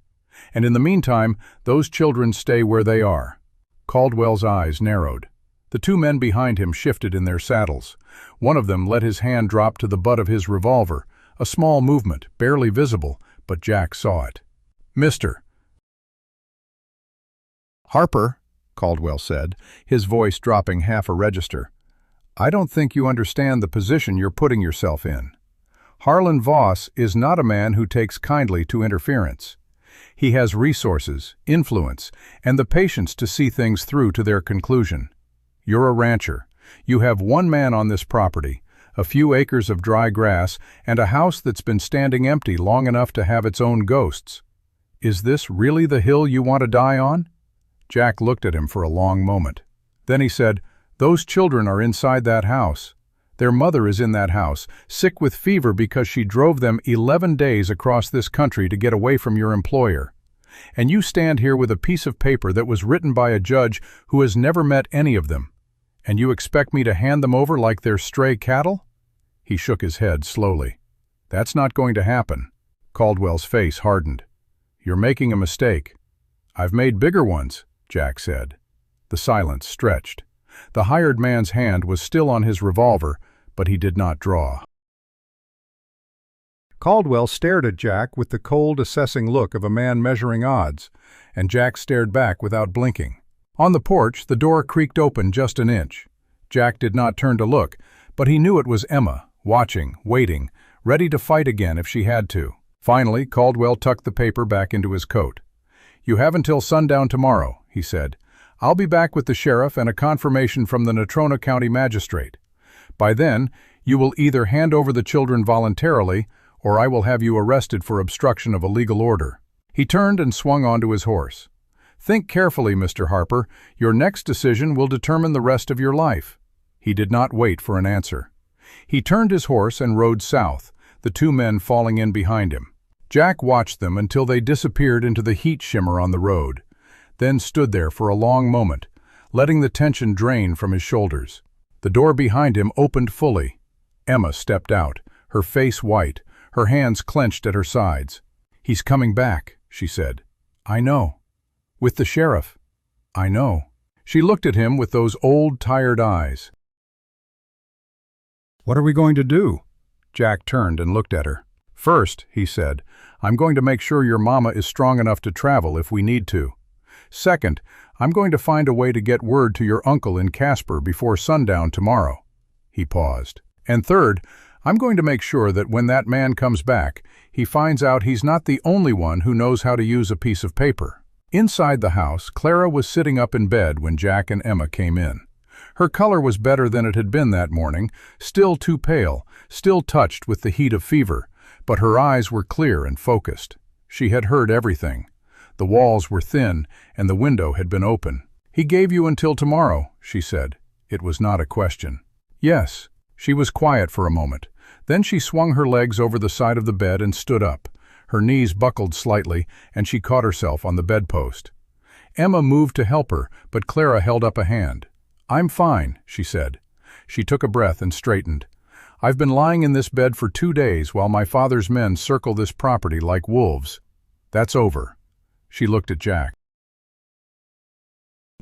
And in the meantime, those children stay where they are." Caldwell's eyes narrowed. The two men behind him shifted in their saddles. One of them let his hand drop to the butt of his revolver, a small movement, barely visible, but Jack saw it. "Mr. Harper," Caldwell said, his voice dropping half a register, "I don't think you understand the position you're putting yourself in. Harlon Voss is not a man who takes kindly to interference. He has resources, influence, and the patience to see things through to their conclusion. You're a rancher. You have one man on this property, a few acres of dry grass, and a house that's been standing empty long enough to have its own ghosts. Is this really the hill you want to die on?" Jack looked at him for a long moment. Then he said, "Those children are inside that house. Their mother is in that house, sick with fever because she drove them 11 days across this country to get away from your employer. And you stand here with a piece of paper that was written by a judge who has never met any of them. And you expect me to hand them over like they're stray cattle?" He shook his head slowly. "That's not going to happen." Caldwell's face hardened. "You're making a mistake." "I've made bigger ones," Jack said. The silence stretched. The hired man's hand was still on his revolver, but he did not draw. Caldwell stared at Jack with the cold, assessing look of a man measuring odds, and Jack stared back without blinking. On the porch, the door creaked open just an inch. Jack did not turn to look, but he knew it was Emma, watching, waiting, ready to fight again if she had to. Finally, Caldwell tucked the paper back into his coat. "You have until sundown tomorrow," he said. "I'll be back with the sheriff and a confirmation from the Natrona County magistrate. By then, you will either hand over the children voluntarily, or I will have you arrested for obstruction of a legal order." He turned and swung onto his horse. "Think carefully, Mr. Harper. Your next decision will determine the rest of your life." He did not wait for an answer. He turned his horse and rode south, the two men falling in behind him. Jack watched them until they disappeared into the heat shimmer on the road, then stood there for a long moment, letting the tension drain from his shoulders. The door behind him opened fully. Emma stepped out, her face white, her hands clenched at her sides. "He's coming back," she said. "I know. With the sheriff. I know." She looked at him with those old, tired eyes. "What are we going to do?" Jack turned and looked at her. "First," he said, "I'm going to make sure your mama is strong enough to travel if we need to. Second, I'm going to find a way to get word to your uncle in Casper before sundown tomorrow." He paused. "And third, I'm going to make sure that when that man comes back, he finds out he's not the only one who knows how to use a piece of paper." Inside the house, Clara was sitting up in bed when Jack and Emma came in. Her color was better than it had been that morning, still too pale, still touched with the heat of fever, but her eyes were clear and focused. She had heard everything. The walls were thin, and the window had been open. "He gave you until tomorrow," she said. It was not a question. "Yes." She was quiet for a moment. Then she swung her legs over the side of the bed and stood up. Her knees buckled slightly, and she caught herself on the bedpost. Emma moved to help her, but Clara held up a hand. "I'm fine," she said. She took a breath and straightened. I've been lying in this bed for 2 days while my father's men circle this property like wolves. That's over." She looked at Jack.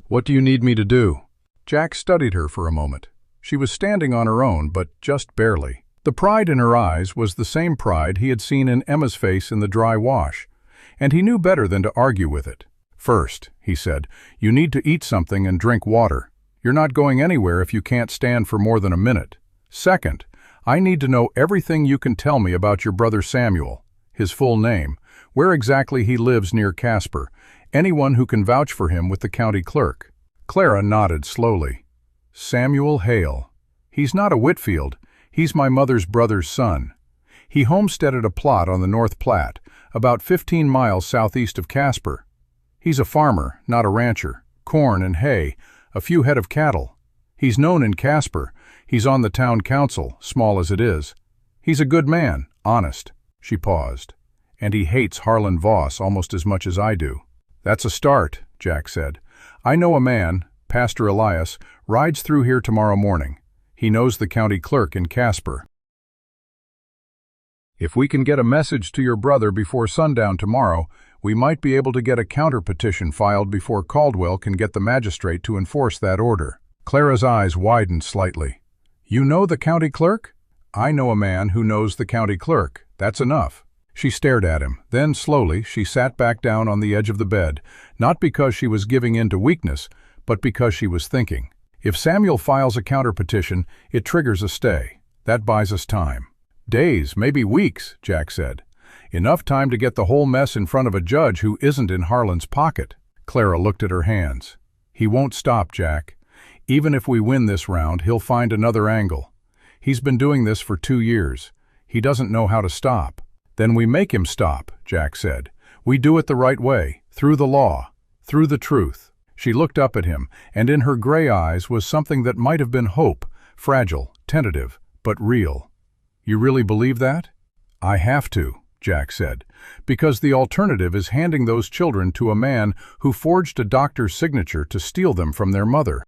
"What do you need me to do?" Jack studied her for a moment. She was standing on her own, but just barely. The pride in her eyes was the same pride he had seen in Emma's face in the dry wash, and he knew better than to argue with it. "First," he said, "you need to eat something and drink water. You're not going anywhere if you can't stand for more than a minute. Second, I need to know everything you can tell me about your brother Samuel, his full name, where exactly he lives near Casper, anyone who can vouch for him with the county clerk." Clara nodded slowly. "Samuel Hale. He's not a Whitfield. He's my mother's brother's son. He homesteaded a plot on the North Platte, about 15 miles southeast of Casper. He's a farmer, not a rancher. Corn and hay, a few head of cattle. He's known in Casper. He's on the town council, small as it is. He's a good man, honest." She paused. "And he hates Harlon Voss almost as much as I do." "That's a start," Jack said. "I know a man, Pastor Elias, rides through here tomorrow morning. He knows the county clerk in Casper. If we can get a message to your brother before sundown tomorrow, we might be able to get a counter-petition filed before Caldwell can get the magistrate to enforce that order." Clara's eyes widened slightly. "You know the county clerk?" "I know a man who knows the county clerk. That's enough." She stared at him. Then, slowly, she sat back down on the edge of the bed, not because she was giving in to weakness, but because she was thinking. If Samuel files a counter-petition, it triggers a stay. That buys us time. "Days, maybe weeks," Jack said. "Enough time to get the whole mess in front of a judge who isn't in Harlan's pocket." Clara looked at her hands. "He won't stop, Jack. Even if we win this round, he'll find another angle. He's been doing this for 2 years. He doesn't know how to stop." "Then we make him stop," Jack said. "We do it the right way, through the law, through the truth." She looked up at him, and in her gray eyes was something that might have been hope, fragile, tentative, but real. "You really believe that?" "I have to," Jack said, "because the alternative is handing those children to a man who forged a doctor's signature to steal them from their mother.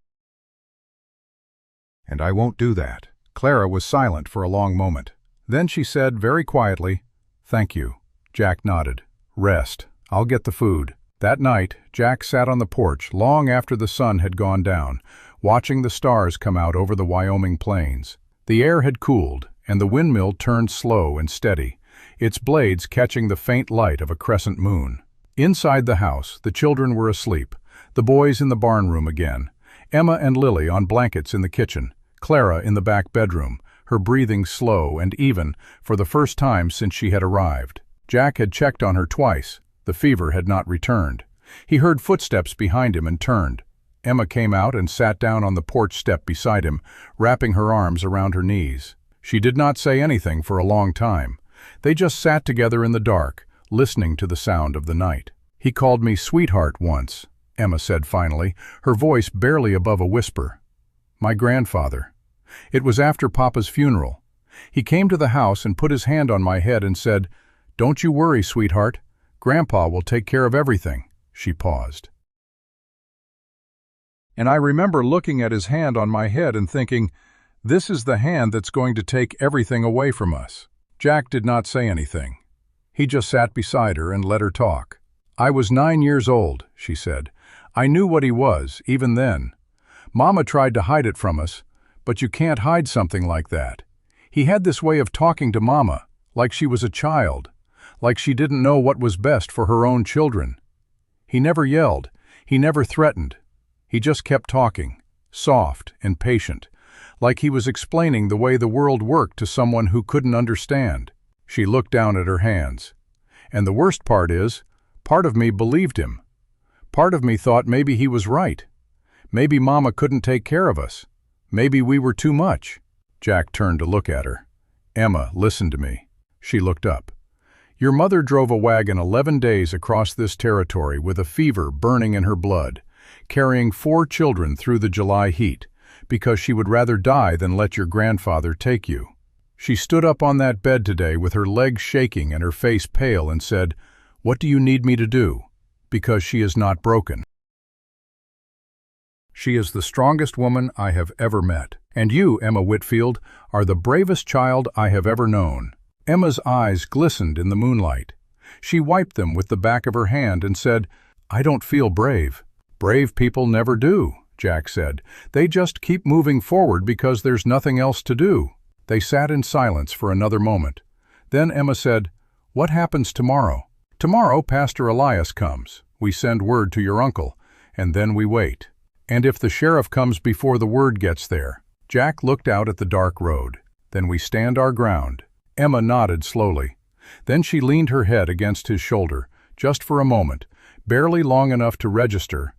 And I won't do that." Clara was silent for a long moment. Then she said very quietly, "Thank you." Jack nodded. "Rest. I'll get the food." That night, Jack sat on the porch long after the sun had gone down, watching the stars come out over the Wyoming plains. The air had cooled, and the windmill turned slow and steady, its blades catching the faint light of a crescent moon. Inside the house, the children were asleep, the boys in the barn room again, Emma and Lily on blankets in the kitchen, Clara in the back bedroom, her breathing slow and even for the first time since she had arrived. Jack had checked on her twice. The fever had not returned. He heard footsteps behind him and turned. Emma came out and sat down on the porch step beside him, wrapping her arms around her knees. She did not say anything for a long time. They just sat together in the dark, listening to the sound of the night. "He called me sweetheart once," Emma said finally, her voice barely above a whisper. "My grandfather. It was after Papa's funeral. He came to the house and put his hand on my head and said, 'Don't you worry, sweetheart. Grandpa will take care of everything.'" She paused. "And I remember looking at his hand on my head and thinking, this is the hand that's going to take everything away from us." Jack did not say anything. He just sat beside her and let her talk. "I was 9 years old," she said. "I knew what he was, even then. Mama tried to hide it from us, but you can't hide something like that. He had this way of talking to Mama, like she was a child, like she didn't know what was best for her own children. He never yelled, he never threatened. He just kept talking, soft and patient, like he was explaining the way the world worked to someone who couldn't understand." She looked down at her hands. "And the worst part is, part of me believed him. Part of me thought maybe he was right. Maybe Mama couldn't take care of us. Maybe we were too much." Jack turned to look at her. "Emma, listen to me." She looked up. "Your mother drove a wagon 11 days across this territory with a fever burning in her blood, carrying 4 children through the July heat, because she would rather die than let your grandfather take you. She stood up on that bed today with her legs shaking and her face pale and said, 'What do you need me to do?' Because she is not broken. She is the strongest woman I have ever met." And you, Emma Whitfield, are the bravest child I have ever known." Emma's eyes glistened in the moonlight. She wiped them with the back of her hand and said, "I don't feel brave." "Brave people never do," Jack said. "They just keep moving forward because there's nothing else to do." They sat in silence for another moment. Then Emma said, "What happens tomorrow?" "Tomorrow Pastor Elias comes. We send word to your uncle, and then we wait. And if the sheriff comes before the word gets there." Jack looked out at the dark road. "Then we stand our ground." Emma nodded slowly. Then she leaned her head against his shoulder, just for a moment, barely long enough to register,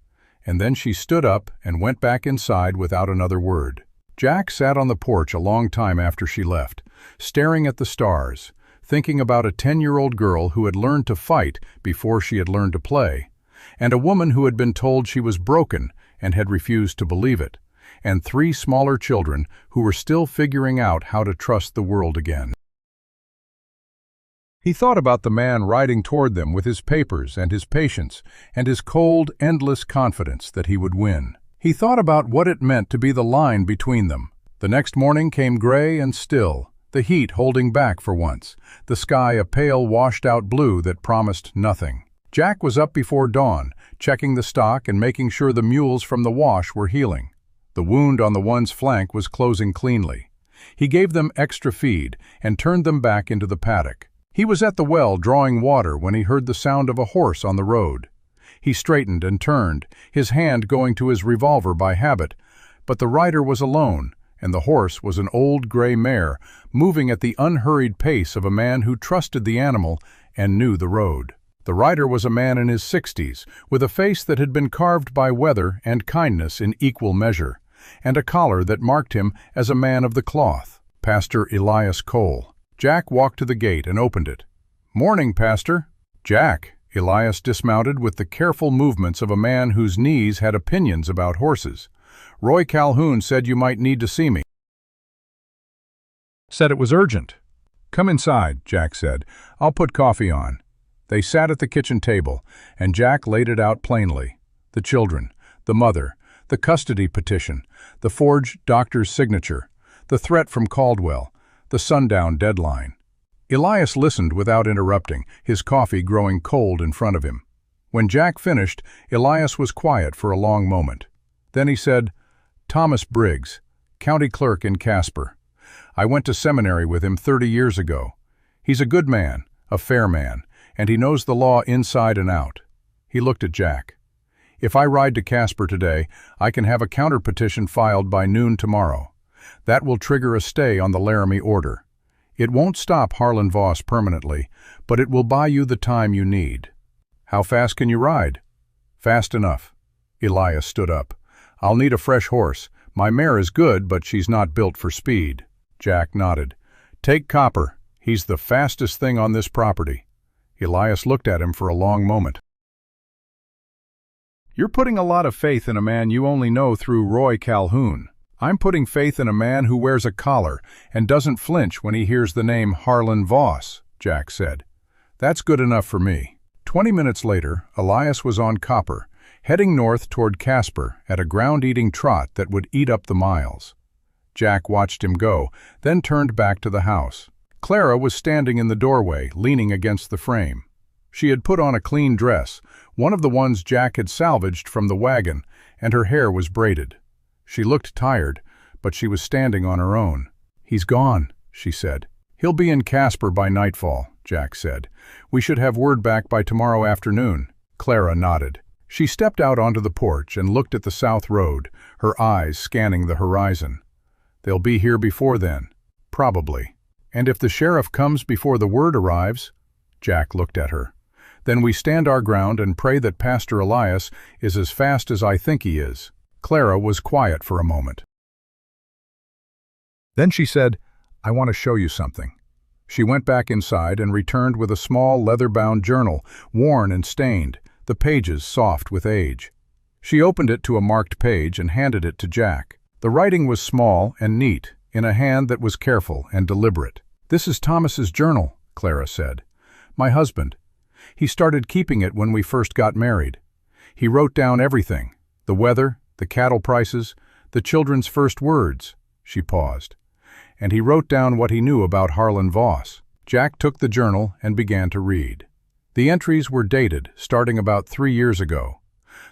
and then she stood up and went back inside without another word. Jack sat on the porch a long time after she left, staring at the stars, thinking about a 10-year-old girl who had learned to fight before she had learned to play, and a woman who had been told she was broken and had refused to believe it, and 3 smaller children who were still figuring out how to trust the world again. He thought about the man riding toward them with his papers and his patience and his cold, endless confidence that he would win. He thought about what it meant to be the line between them. The next morning came gray and still, the heat holding back for once, the sky a pale washed-out blue that promised nothing. Jack was up before dawn, checking the stock and making sure the mules from the wash were healing. The wound on the one's flank was closing cleanly. He gave them extra feed and turned them back into the paddock. He was at the well drawing water when he heard the sound of a horse on the road. He straightened and turned, his hand going to his revolver by habit, but the rider was alone, and the horse was an old gray mare, moving at the unhurried pace of a man who trusted the animal and knew the road. The rider was a man in his 60s, with a face that had been carved by weather and kindness in equal measure, and a collar that marked him as a man of the cloth. Pastor Elias Cole. Jack walked to the gate and opened it. "Morning, Pastor." "Jack." Elias dismounted with the careful movements of a man whose knees had opinions about horses. "Roy Calhoun said you might need to see me. Said it was urgent." "Come inside," Jack said. "I'll put coffee on." They sat at the kitchen table, and Jack laid it out plainly. The children, the mother, the custody petition, the forged doctor's signature, the threat from Caldwell, the sundown deadline. Elias listened without interrupting, his coffee growing cold in front of him. When Jack finished, Elias was quiet for a long moment. Then he said, "Thomas Briggs, county clerk in Casper. I went to seminary with him 30 years ago. He's a good man, a fair man, and he knows the law inside and out." He looked at Jack. "If I ride to Casper today, I can have a counter-petition filed by noon tomorrow. That will trigger a stay on the Laramie order. It won't stop Harlon Voss permanently, but it will buy you the time you need." "How fast can you ride?" "Fast enough." Elias stood up. "I'll need a fresh horse. My mare is good, but she's not built for speed." Jack nodded. "Take Copper. He's the fastest thing on this property." Elias looked at him for a long moment. "You're putting a lot of faith in a man you only know through Roy Calhoun. I'm putting faith in a man who wears a collar and doesn't flinch when he hears the name Harlon Voss," Jack said. "That's good enough for me." 20 minutes later, Elias was on Copper, heading north toward Casper at a ground-eating trot that would eat up the miles. Jack watched him go, then turned back to the house. Clara was standing in the doorway, leaning against the frame. She had put on a clean dress, one of the ones Jack had salvaged from the wagon, and her hair was braided. She looked tired, but she was standing on her own. "He's gone," she said. "He'll be in Casper by nightfall," Jack said. "We should have word back by tomorrow afternoon." Clara nodded. She stepped out onto the porch and looked at the south road, her eyes scanning the horizon. "They'll be here before then." "Probably." "And if the sheriff comes before the word arrives?" Jack looked at her. "Then we stand our ground and pray that Pastor Elias is as fast as I think he is." Clara was quiet for a moment. Then she said, "I want to show you something." She went back inside and returned with a small leather-bound journal, worn and stained, the pages soft with age. She opened it to a marked page and handed it to Jack. The writing was small and neat, in a hand that was careful and deliberate. "This is Thomas's journal," Clara said. "My husband. He started keeping it when we first got married. He wrote down everything, the weather, the cattle prices, the children's first words. She paused. And he wrote down what he knew about Harlon Voss. Jack took the journal and began to read. The entries were dated, starting about 3 years ago.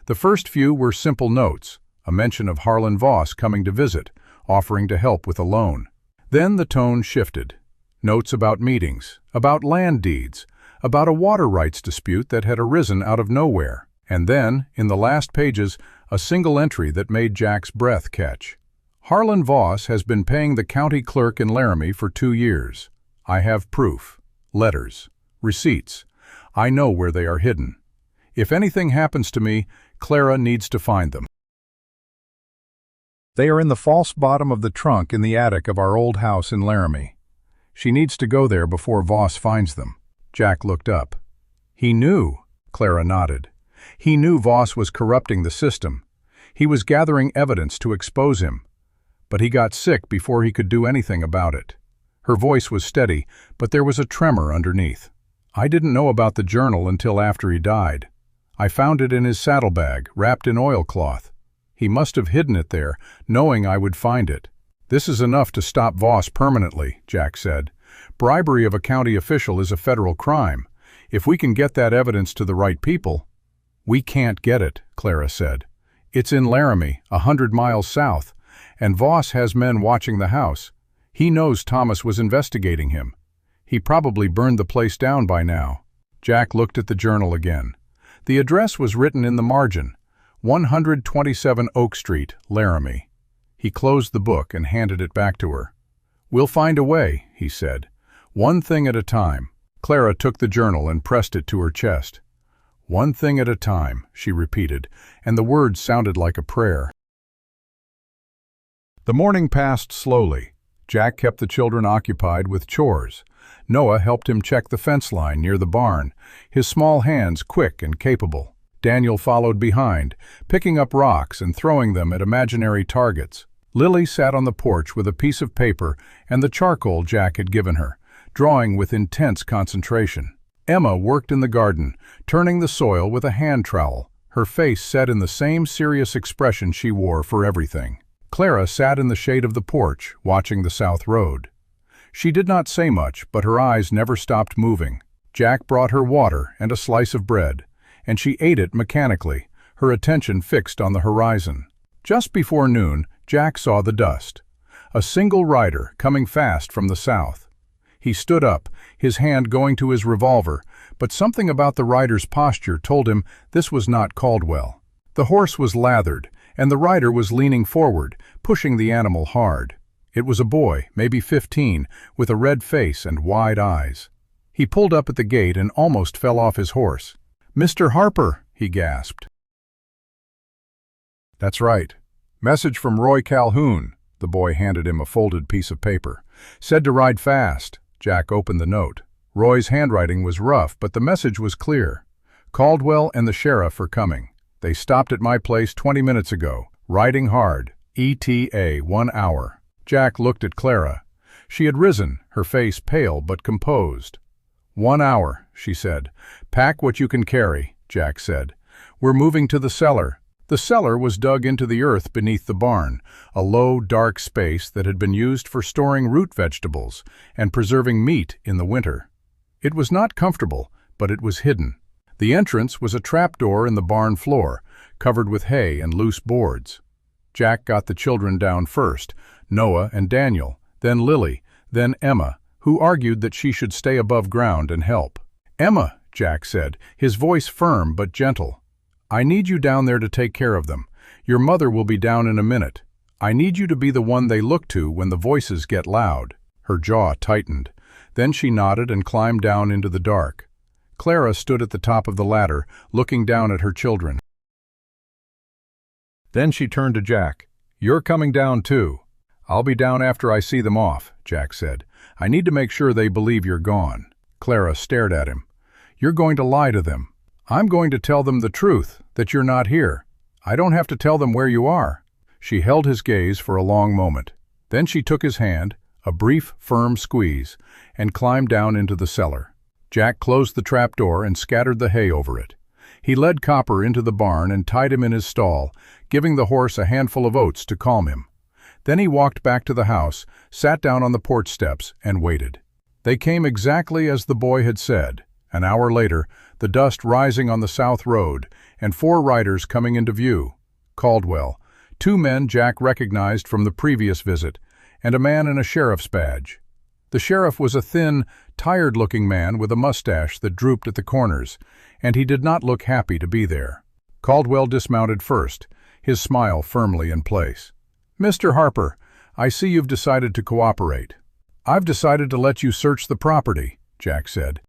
The first few were simple notes, a mention of Harlon Voss coming to visit, offering to help with a loan. Then the tone shifted. Notes about meetings, about land deeds, about a water rights dispute that had arisen out of nowhere. And then, in the last pages, a single entry that made Jack's breath catch. Harlon Voss has been paying the county clerk in Laramie for 2 years. I have proof, letters, receipts. I know where they are hidden. If anything happens to me, Clara needs to find them. They are in the false bottom of the trunk in the attic of our old house in Laramie. She needs to go there before Voss finds them. Jack looked up. He knew, Clara nodded. He knew Voss was corrupting the system. He was gathering evidence to expose him. But he got sick before he could do anything about it. Her voice was steady, but there was a tremor underneath. I didn't know about the journal until after he died. I found it in his saddlebag, wrapped in oilcloth. He must have hidden it there, knowing I would find it. This is enough to stop Voss permanently, Jack said. Bribery of a county official is a federal crime. If we can get that evidence to the right people— We can't get it, Clara said. It's in Laramie, 100 miles south, and Voss has men watching the house. He knows Thomas was investigating him. He probably burned the place down by now. Jack looked at the journal again. The address was written in the margin, 127 Oak Street, Laramie. He closed the book and handed it back to her. We'll find a way, he said. One thing at a time. Clara took the journal and pressed it to her chest. One thing at a time, she repeated, and the words sounded like a prayer. The morning passed slowly. Jack kept the children occupied with chores. Noah helped him check the fence line near the barn, his small hands quick and capable. Daniel followed behind, picking up rocks and throwing them at imaginary targets. Lily sat on the porch with a piece of paper and the charcoal Jack had given her, drawing with intense concentration. Emma worked in the garden, turning the soil with a hand trowel, her face set in the same serious expression she wore for everything. Clara sat in the shade of the porch, watching the south road. She did not say much, but her eyes never stopped moving. Jack brought her water and a slice of bread, and she ate it mechanically, her attention fixed on the horizon. Just before noon, Jack saw the dust. A single rider coming fast from the south. He stood up, his hand going to his revolver, but something about the rider's posture told him this was not Caldwell. The horse was lathered, and the rider was leaning forward, pushing the animal hard. It was a boy, maybe 15, with a red face and wide eyes. He pulled up at the gate and almost fell off his horse. "Mr. Harper," he gasped. "That's right. Message from Roy Calhoun." The boy handed him a folded piece of paper. "Said to ride fast." Jack opened the note. Roy's handwriting was rough, but the message was clear. "Caldwell and the sheriff are coming. They stopped at my place 20 minutes ago. Riding hard. ETA 1 hour. Jack looked at Clara. She had risen, her face pale but composed. 1 hour, she said. "Pack what you can carry," Jack said. "We're moving to the cellar." The cellar was dug into the earth beneath the barn, a low, dark space that had been used for storing root vegetables and preserving meat in the winter. It was not comfortable, but it was hidden. The entrance was a trapdoor in the barn floor, covered with hay and loose boards. Jack got the children down first, Noah and Daniel, then Lily, then Emma, who argued that she should stay above ground and help. "Emma," Jack said, his voice firm but gentle, "I need you down there to take care of them. Your mother will be down in a minute. I need you to be the one they look to when the voices get loud." Her jaw tightened. Then she nodded and climbed down into the dark. Clara stood at the top of the ladder, looking down at her children. Then she turned to Jack. "You're coming down too." "I'll be down after I see them off," Jack said. "I need to make sure they believe you're gone." Clara stared at him. "You're going to lie to them." "I'm going to tell them the truth, that you're not here. I don't have to tell them where you are." She held his gaze for a long moment. Then she took his hand, a brief, firm squeeze, and climbed down into the cellar. Jack closed the trapdoor and scattered the hay over it. He led Copper into the barn and tied him in his stall, giving the horse a handful of oats to calm him. Then he walked back to the house, sat down on the porch steps, and waited. They came exactly as the boy had said. An hour later, the dust rising on the south road, and 4 riders coming into view. Caldwell, 2 men Jack recognized from the previous visit, and a man in a sheriff's badge. The sheriff was a thin, tired-looking man with a mustache that drooped at the corners, and he did not look happy to be there. Caldwell dismounted first, his smile firmly in place. "Mr. Harper, I see you've decided to cooperate." "I've decided to let you search the property," Jack said.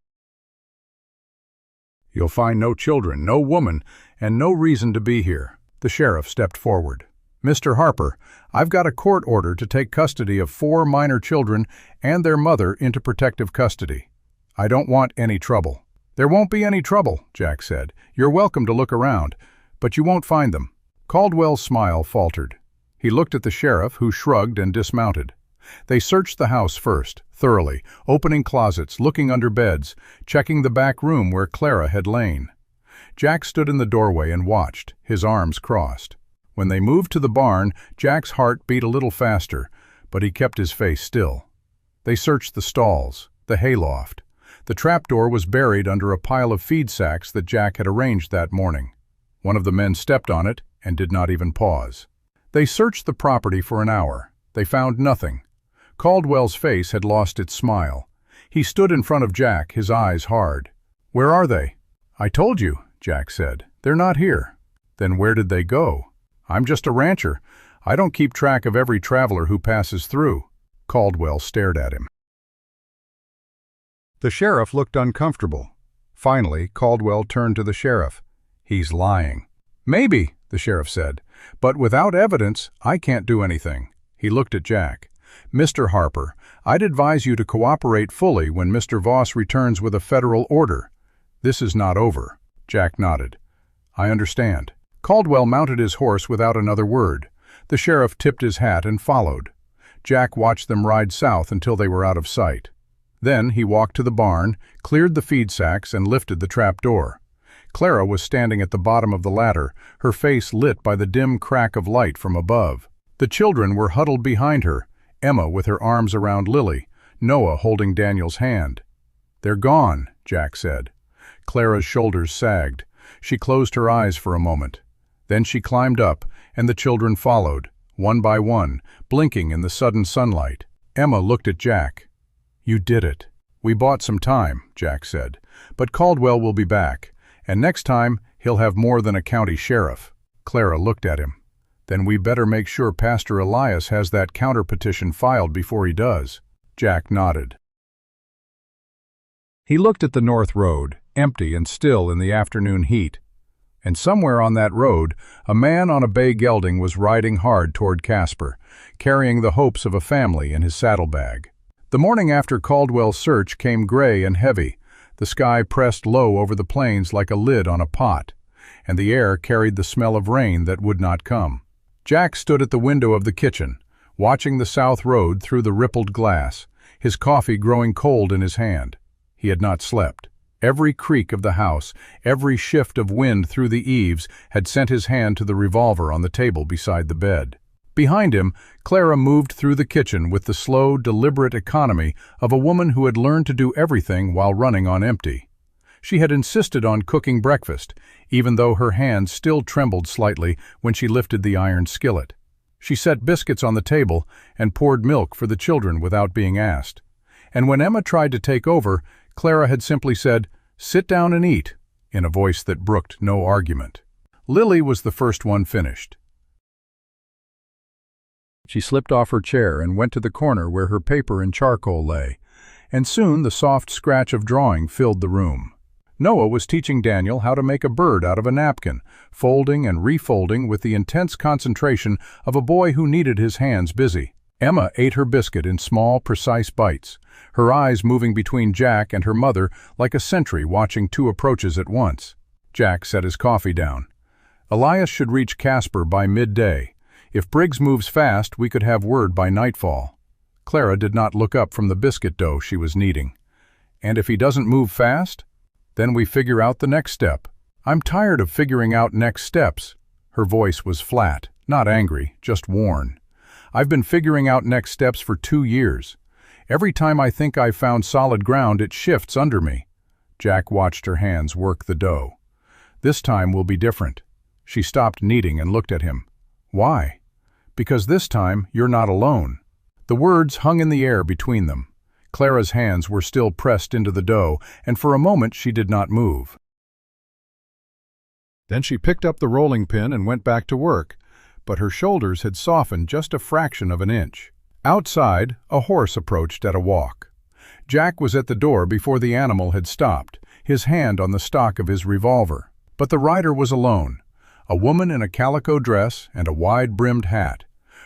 "You'll find no children, no woman, and no reason to be here." The sheriff stepped forward. "Mr. Harper, I've got a court order to take custody of 4 minor children and their mother into protective custody. I don't want any trouble." "There won't be any trouble," Jack said. "You're welcome to look around, but you won't find them." Caldwell's smile faltered. He looked at the sheriff, who shrugged and dismounted. They searched the house first, thoroughly, opening closets, looking under beds, checking the back room where Clara had lain. Jack stood in the doorway and watched, his arms crossed. When they moved to the barn, Jack's heart beat a little faster, but he kept his face still. They searched the stalls, the hayloft. The trapdoor was buried under a pile of feed sacks that Jack had arranged that morning. One of the men stepped on it and did not even pause. They searched the property for an hour. They found nothing. Caldwell's face had lost its smile. He stood in front of Jack, his eyes hard. "Where are they?" "I told you," Jack said. "They're not here." "Then where did they go?" "I'm just a rancher. I don't keep track of every traveler who passes through." Caldwell stared at him. The sheriff looked uncomfortable. Finally, Caldwell turned to the sheriff. "He's lying." "Maybe," the sheriff said, "but without evidence, I can't do anything." He looked at Jack. "Mr. Harper, I'd advise you to cooperate fully when Mr. Voss returns with a federal order. This is not over." Jack nodded. "I understand." Caldwell mounted his horse without another word. The sheriff tipped his hat and followed. Jack watched them ride south until they were out of sight. Then he walked to the barn, cleared the feed sacks, and lifted the trap door. Clara was standing at the bottom of the ladder, her face lit by the dim crack of light from above. The children were huddled behind her, Emma with her arms around Lily, Noah holding Daniel's hand. "They're gone," Jack said. Clara's shoulders sagged. She closed her eyes for a moment. Then she climbed up, and the children followed, one by one, blinking in the sudden sunlight. Emma looked at Jack. "You did it." "We bought some time," Jack said. "But Caldwell will be back, and next time he'll have more than a county sheriff." Clara looked at him. "Then we better make sure Pastor Elias has that counter-petition filed before he does." Jack nodded. He looked at the north road, empty and still in the afternoon heat. And somewhere on that road, a man on a bay gelding was riding hard toward Casper, carrying the hopes of a family in his saddlebag. The morning after Caldwell's search came gray and heavy. The sky pressed low over the plains like a lid on a pot, and the air carried the smell of rain that would not come. Jack stood at the window of the kitchen, watching the south road through the rippled glass, his coffee growing cold in his hand. He had not slept. Every creak of the house, every shift of wind through the eaves had sent his hand to the revolver on the table beside the bed. Behind him, Clara moved through the kitchen with the slow, deliberate economy of a woman who had learned to do everything while running on empty. She had insisted on cooking breakfast, even though her hands still trembled slightly when she lifted the iron skillet. She set biscuits on the table and poured milk for the children without being asked. And when Emma tried to take over, Clara had simply said, "Sit down and eat," in a voice that brooked no argument. Lily was the first one finished. She slipped off her chair and went to the corner where her paper and charcoal lay, and soon the soft scratch of drawing filled the room. Noah was teaching Daniel how to make a bird out of a napkin, folding and refolding with the intense concentration of a boy who needed his hands busy. Emma ate her biscuit in small, precise bites, her eyes moving between Jack and her mother like a sentry watching 2 approaches at once. Jack set his coffee down. "Elias should reach Casper by midday. If Briggs moves fast, we could have word by nightfall." Clara did not look up from the biscuit dough she was kneading. "And if he doesn't move fast? Then we figure out the next step." "I'm tired of figuring out next steps." Her voice was flat, not angry, just worn. I've been figuring out next steps for 2 years. Every time I think I've found solid ground, it shifts under me." Jack watched her hands work the dough. "This time will be different." She stopped kneading and looked at him. "Why?" "Because this time you're not alone." The words hung in the air between them. Clara's hands were still pressed into the dough, and for a moment she did not move. Then she picked up the rolling pin and went back to work, but her shoulders had softened just a fraction of an inch. Outside, a horse approached at a walk. Jack was at the door before the animal had stopped, his hand on the stock of his revolver. But the rider was alone, a woman in a calico dress and a wide-brimmed hat,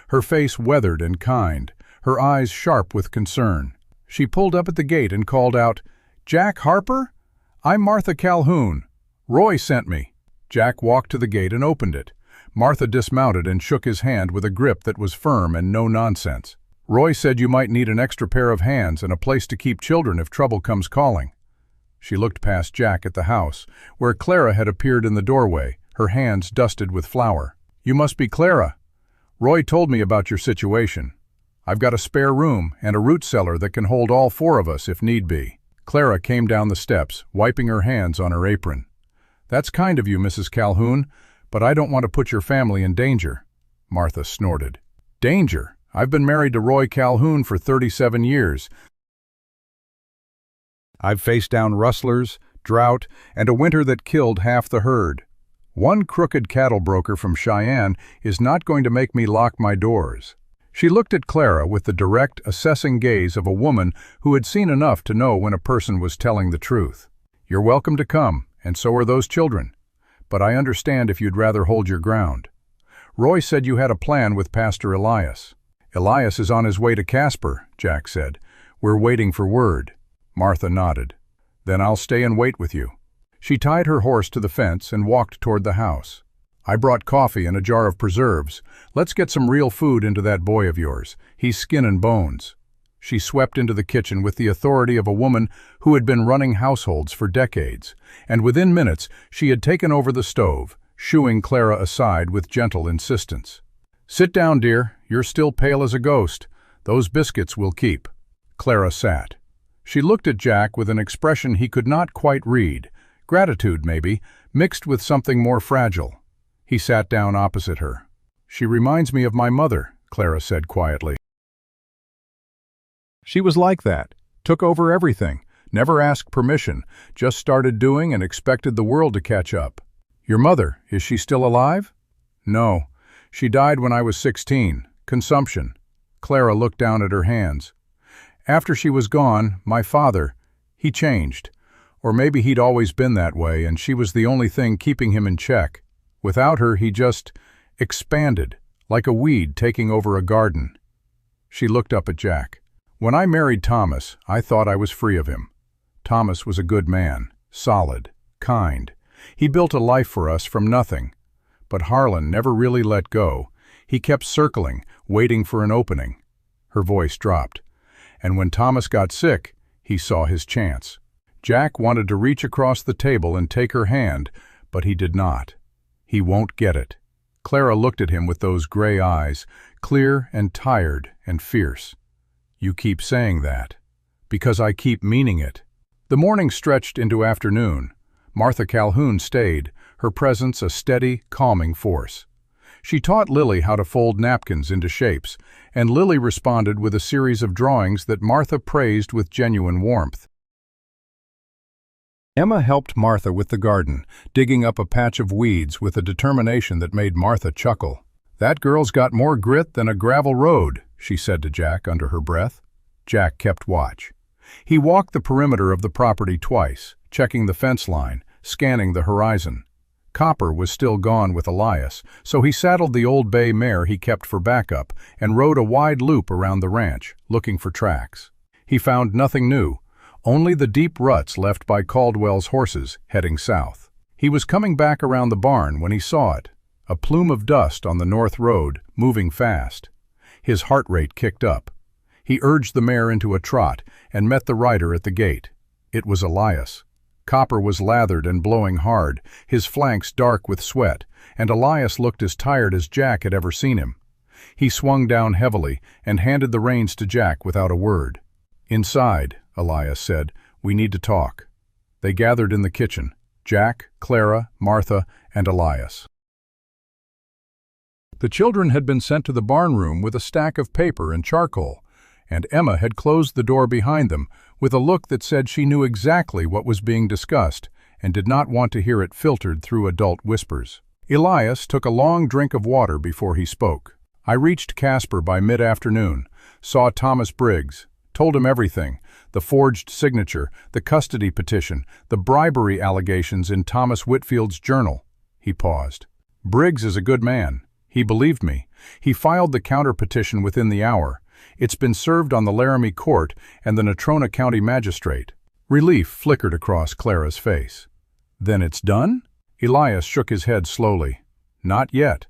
her face weathered and kind, her eyes sharp with concern. She pulled up at the gate and called out, "Jack Harper? I'm Martha Calhoun. Roy sent me." Jack walked to the gate and opened it. Martha dismounted and shook his hand with a grip that was firm and no nonsense. "Roy said you might need an extra pair of hands and a place to keep children if trouble comes calling." She looked past Jack at the house, where Clara had appeared in the doorway, her hands dusted with flour. "You must be Clara. Roy told me about your situation. I've got a spare room and a root cellar that can hold all 4 of us if need be." Clara came down the steps, wiping her hands on her apron. "That's kind of you, Mrs. Calhoun, but I don't want to put your family in danger." Martha snorted. "Danger? I've been married to Roy Calhoun for 37 years. I've faced down rustlers, drought, and a winter that killed half the herd. One crooked cattle broker from Cheyenne is not going to make me lock my doors." She looked at Clara with the direct, assessing gaze of a woman who had seen enough to know when a person was telling the truth. "You're welcome to come, and so are those children. But I understand if you'd rather hold your ground. Roy said you had a plan with Pastor Elias." "Elias is on his way to Casper," Jack said. "We're waiting for word." Martha nodded. "Then I'll stay and wait with you." She tied her horse to the fence and walked toward the house. "I brought coffee and a jar of preserves. Let's get some real food into that boy of yours. He's skin and bones." She swept into the kitchen with the authority of a woman who had been running households for decades, and within minutes she had taken over the stove, shooing Clara aside with gentle insistence. "Sit down, dear. You're still pale as a ghost. Those biscuits will keep." Clara sat. She looked at Jack with an expression he could not quite read, gratitude maybe, mixed with something more fragile. He sat down opposite her. "She reminds me of my mother," Clara said quietly. "She was like that, took over everything, never asked permission, just started doing and expected the world to catch up." "Your mother, is she still alive?" "No. She died when I was 16, consumption." Clara looked down at her hands. "After she was gone, my father, he changed. Or maybe he'd always been that way, and she was the only thing keeping him in check. Without her, he just expanded, like a weed taking over a garden." She looked up at Jack. "When I married Thomas, I thought I was free of him. Thomas was a good man, solid, kind. He built a life for us from nothing. But Harlon never really let go. He kept circling, waiting for an opening." Her voice dropped. "And when Thomas got sick, he saw his chance." Jack wanted to reach across the table and take her hand, but he did not. "He won't get it." Clara looked at him with those gray eyes, clear and tired and fierce. "You keep saying that." "Because I keep meaning it." The morning stretched into afternoon. Martha Calhoun stayed, her presence a steady, calming force. She taught Lily how to fold napkins into shapes, and Lily responded with a series of drawings that Martha praised with genuine warmth. Emma helped Martha with the garden, digging up a patch of weeds with a determination that made Martha chuckle. "That girl's got more grit than a gravel road," she said to Jack under her breath. Jack kept watch. He walked the perimeter of the property twice, checking the fence line, scanning the horizon. Copper was still gone with Elias, so he saddled the old bay mare he kept for backup and rode a wide loop around the ranch, looking for tracks. He found nothing new, only the deep ruts left by Caldwell's horses heading south. He was coming back around the barn when he saw it, a plume of dust on the north road, moving fast. His heart rate kicked up. He urged the mare into a trot and met the rider at the gate. It was Elias. Copper was lathered and blowing hard, his flanks dark with sweat, and Elias looked as tired as Jack had ever seen him. He swung down heavily and handed the reins to Jack without a word. "Inside," Elias said. "We need to talk." They gathered in the kitchen: Jack, Clara, Martha, and Elias. The children had been sent to the barn room with a stack of paper and charcoal, and Emma had closed the door behind them with a look that said she knew exactly what was being discussed and did not want to hear it filtered through adult whispers. Elias took a long drink of water before he spoke. "I reached Casper by mid-afternoon, saw Thomas Briggs, told him everything: the forged signature, the custody petition, the bribery allegations in Thomas Whitfield's journal." He paused. "Briggs is a good man. He believed me. He filed the counter-petition within the hour. It's been served on the Laramie court and the Natrona County magistrate." Relief flickered across Clara's face. "Then it's done?" Elias shook his head slowly. "Not yet.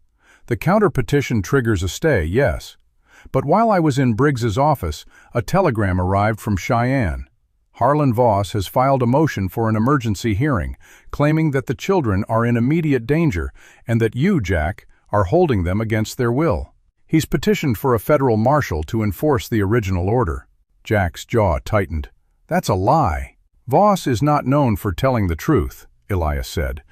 The counter-petition triggers a stay, yes. But while I was in Briggs's office, a telegram arrived from Cheyenne. Harlon Voss has filed a motion for an emergency hearing, claiming that the children are in immediate danger and that you, Jack, are holding them against their will. He's petitioned for a federal marshal to enforce the original order." Jack's jaw tightened. "That's a lie." "Voss is not known for telling the truth," Elias said.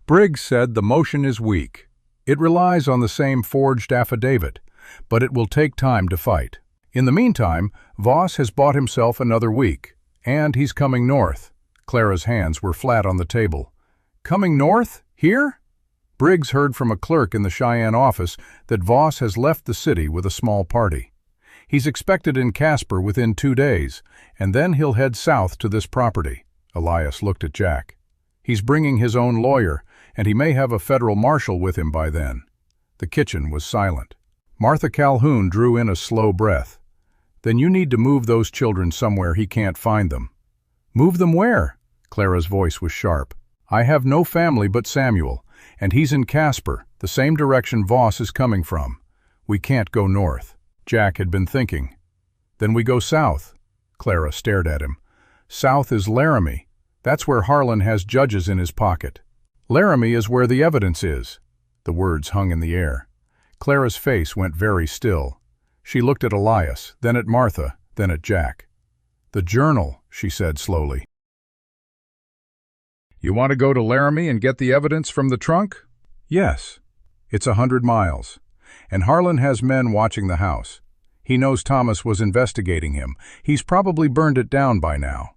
"Briggs said the motion is weak. It relies on the same forged affidavit, but it will take time to fight. In the meantime, Voss has bought himself another week, and he's coming north." Clara's hands were flat on the table. "Coming north? Here?" Briggs heard from a clerk in the Cheyenne office that Voss has left the city with a small party. "He's expected in Casper within 2 days, and then he'll head south to this property." Elias looked at Jack. "He's bringing his own lawyer, and he may have a federal marshal with him by then." The kitchen was silent. Martha Calhoun drew in a slow breath. "Then you need to move those children somewhere he can't find them." "Move them where?" Clara's voice was sharp. "I have no family but Samuel, and he's in Casper, the same direction Voss is coming from. We can't go north." Jack had been thinking. "Then we go south." Clara stared at him. "South is Laramie. That's where Harlon has judges in his pocket." "Laramie is where the evidence is." The words hung in the air. Clara's face went very still. She looked at Elias, then at Martha, then at Jack. "The journal," she said slowly. "You want to go to Laramie and get the evidence from the trunk?" "Yes. It's 100 miles. And Harlon has men watching the house. He knows Thomas was investigating him. He's probably burned it down by now."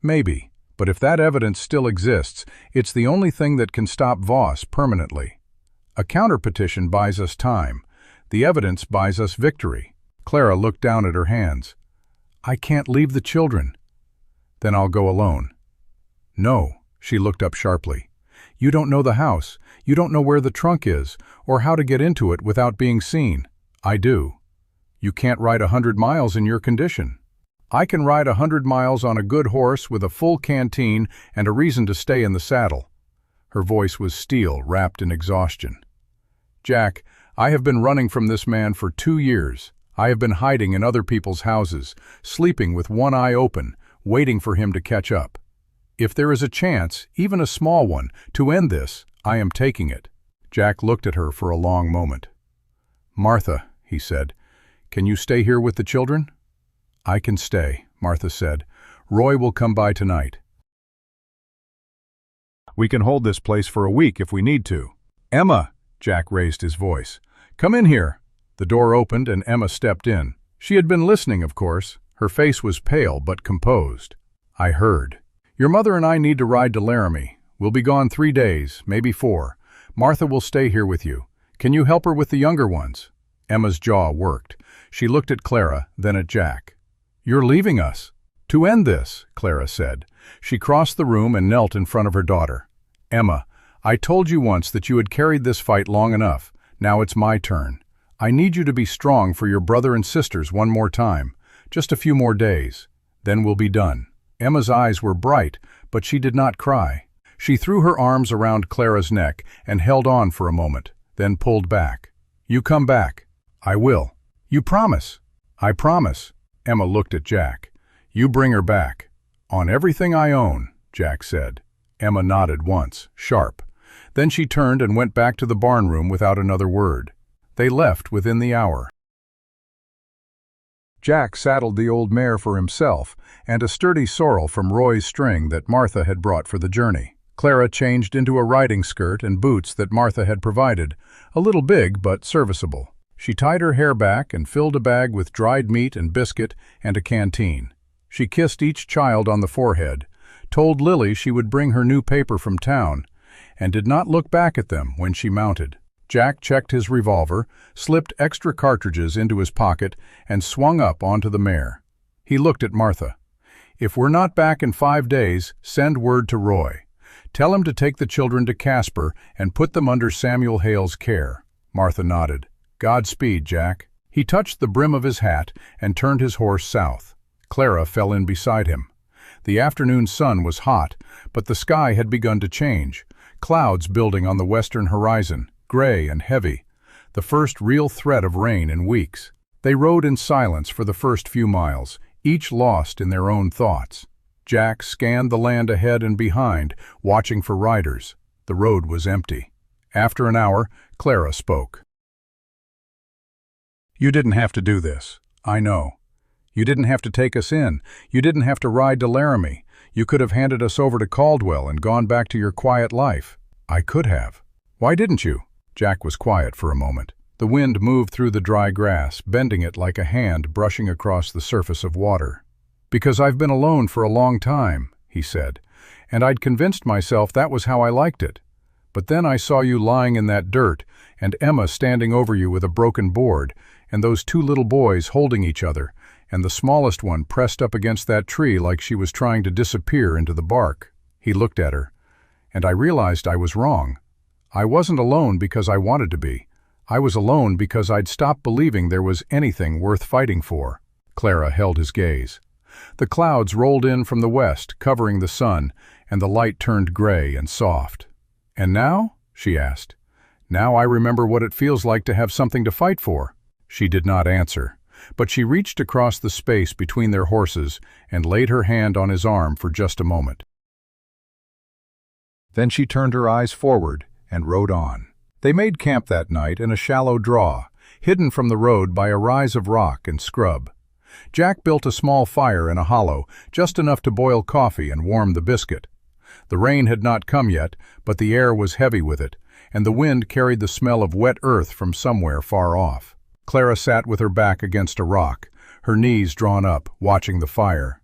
"Maybe. But if that evidence still exists, it's the only thing that can stop Voss permanently. A counter-petition buys us time. The evidence buys us victory." Clara looked down at her hands. "I can't leave the children." "Then I'll go alone." "No." She looked up sharply. "You don't know the house. You don't know where the trunk is, or how to get into it without being seen." "I do." "You can't ride 100 miles in your condition." "I can ride 100 miles on a good horse with a full canteen and a reason to stay in the saddle." Her voice was steel, wrapped in exhaustion. "Jack, I have been running from this man for 2 years. I have been hiding in other people's houses, sleeping with one eye open, waiting for him to catch up. If there is a chance, even a small one, to end this, I am taking it." Jack looked at her for a long moment. "Martha," he said, "can you stay here with the children?" "I can stay," Martha said. "Roy will come by tonight. We can hold this place for a week if we need to." "Emma!" Jack raised his voice. "Come in here." The door opened and Emma stepped in. She had been listening, of course. Her face was pale but composed. "I heard. Your mother and I need to ride to Laramie. We'll be gone 3 days, maybe 4. Martha will stay here with you. Can you help her with the younger ones?" Emma's jaw worked. She looked at Clara, then at Jack. "You're leaving us?" "To end this," Clara said. She crossed the room and knelt in front of her daughter. "Emma, I told you once that you had carried this fight long enough. Now it's my turn. I need you to be strong for your brother and sisters one more time. Just a few more days. Then we'll be done." Emma's eyes were bright, but she did not cry. She threw her arms around Clara's neck and held on for a moment, then pulled back. "You come back." "I will." "You promise?" "I promise." Emma looked at Jack. "You bring her back." "On everything I own," Jack said. Emma nodded once, sharp. Then she turned and went back to the barn room without another word. They left within the hour. Jack saddled the old mare for himself and a sturdy sorrel from Roy's string that Martha had brought for the journey. Clara changed into a riding skirt and boots that Martha had provided, a little big but serviceable. She tied her hair back and filled a bag with dried meat and biscuit and a canteen. She kissed each child on the forehead, told Lily she would bring her new paper from town, and did not look back at them when she mounted. Jack checked his revolver, slipped extra cartridges into his pocket, and swung up onto the mare. He looked at Martha. "If we're not back in 5 days, send word to Roy. Tell him to take the children to Casper and put them under Samuel Hale's care." Martha nodded. "Godspeed, Jack." He touched the brim of his hat and turned his horse south. Clara fell in beside him. The afternoon sun was hot, but the sky had begun to change, clouds building on the western horizon, gray and heavy, the first real threat of rain in weeks. They rode in silence for the first few miles, each lost in their own thoughts. Jack scanned the land ahead and behind, watching for riders. The road was empty. After an hour, Clara spoke. "You didn't have to do this. I know. You didn't have to take us in. You didn't have to ride to Laramie. You could have handed us over to Caldwell and gone back to your quiet life." "I could have. Why didn't you?" Jack was quiet for a moment. The wind moved through the dry grass, bending it like a hand brushing across the surface of water. "Because I've been alone for a long time," he said, "and I'd convinced myself that was how I liked it. But then I saw you lying in that dirt, and Emma standing over you with a broken board, and those 2 little boys holding each other, and the smallest one pressed up against that tree like she was trying to disappear into the bark." He looked at her, and I realized I was wrong. I wasn't alone because I wanted to be. I was alone because I'd stopped believing there was anything worth fighting for. Clara held his gaze. The clouds rolled in from the west, covering the sun, and the light turned gray and soft. "And now?" she asked. "Now I remember what it feels like to have something to fight for." She did not answer, but she reached across the space between their horses and laid her hand on his arm for just a moment. Then she turned her eyes forward and rode on. They made camp that night in a shallow draw, hidden from the road by a rise of rock and scrub. Jack built a small fire in a hollow, just enough to boil coffee and warm the biscuit. The rain had not come yet, but the air was heavy with it, and the wind carried the smell of wet earth from somewhere far off. Clara sat with her back against a rock, her knees drawn up, watching the fire.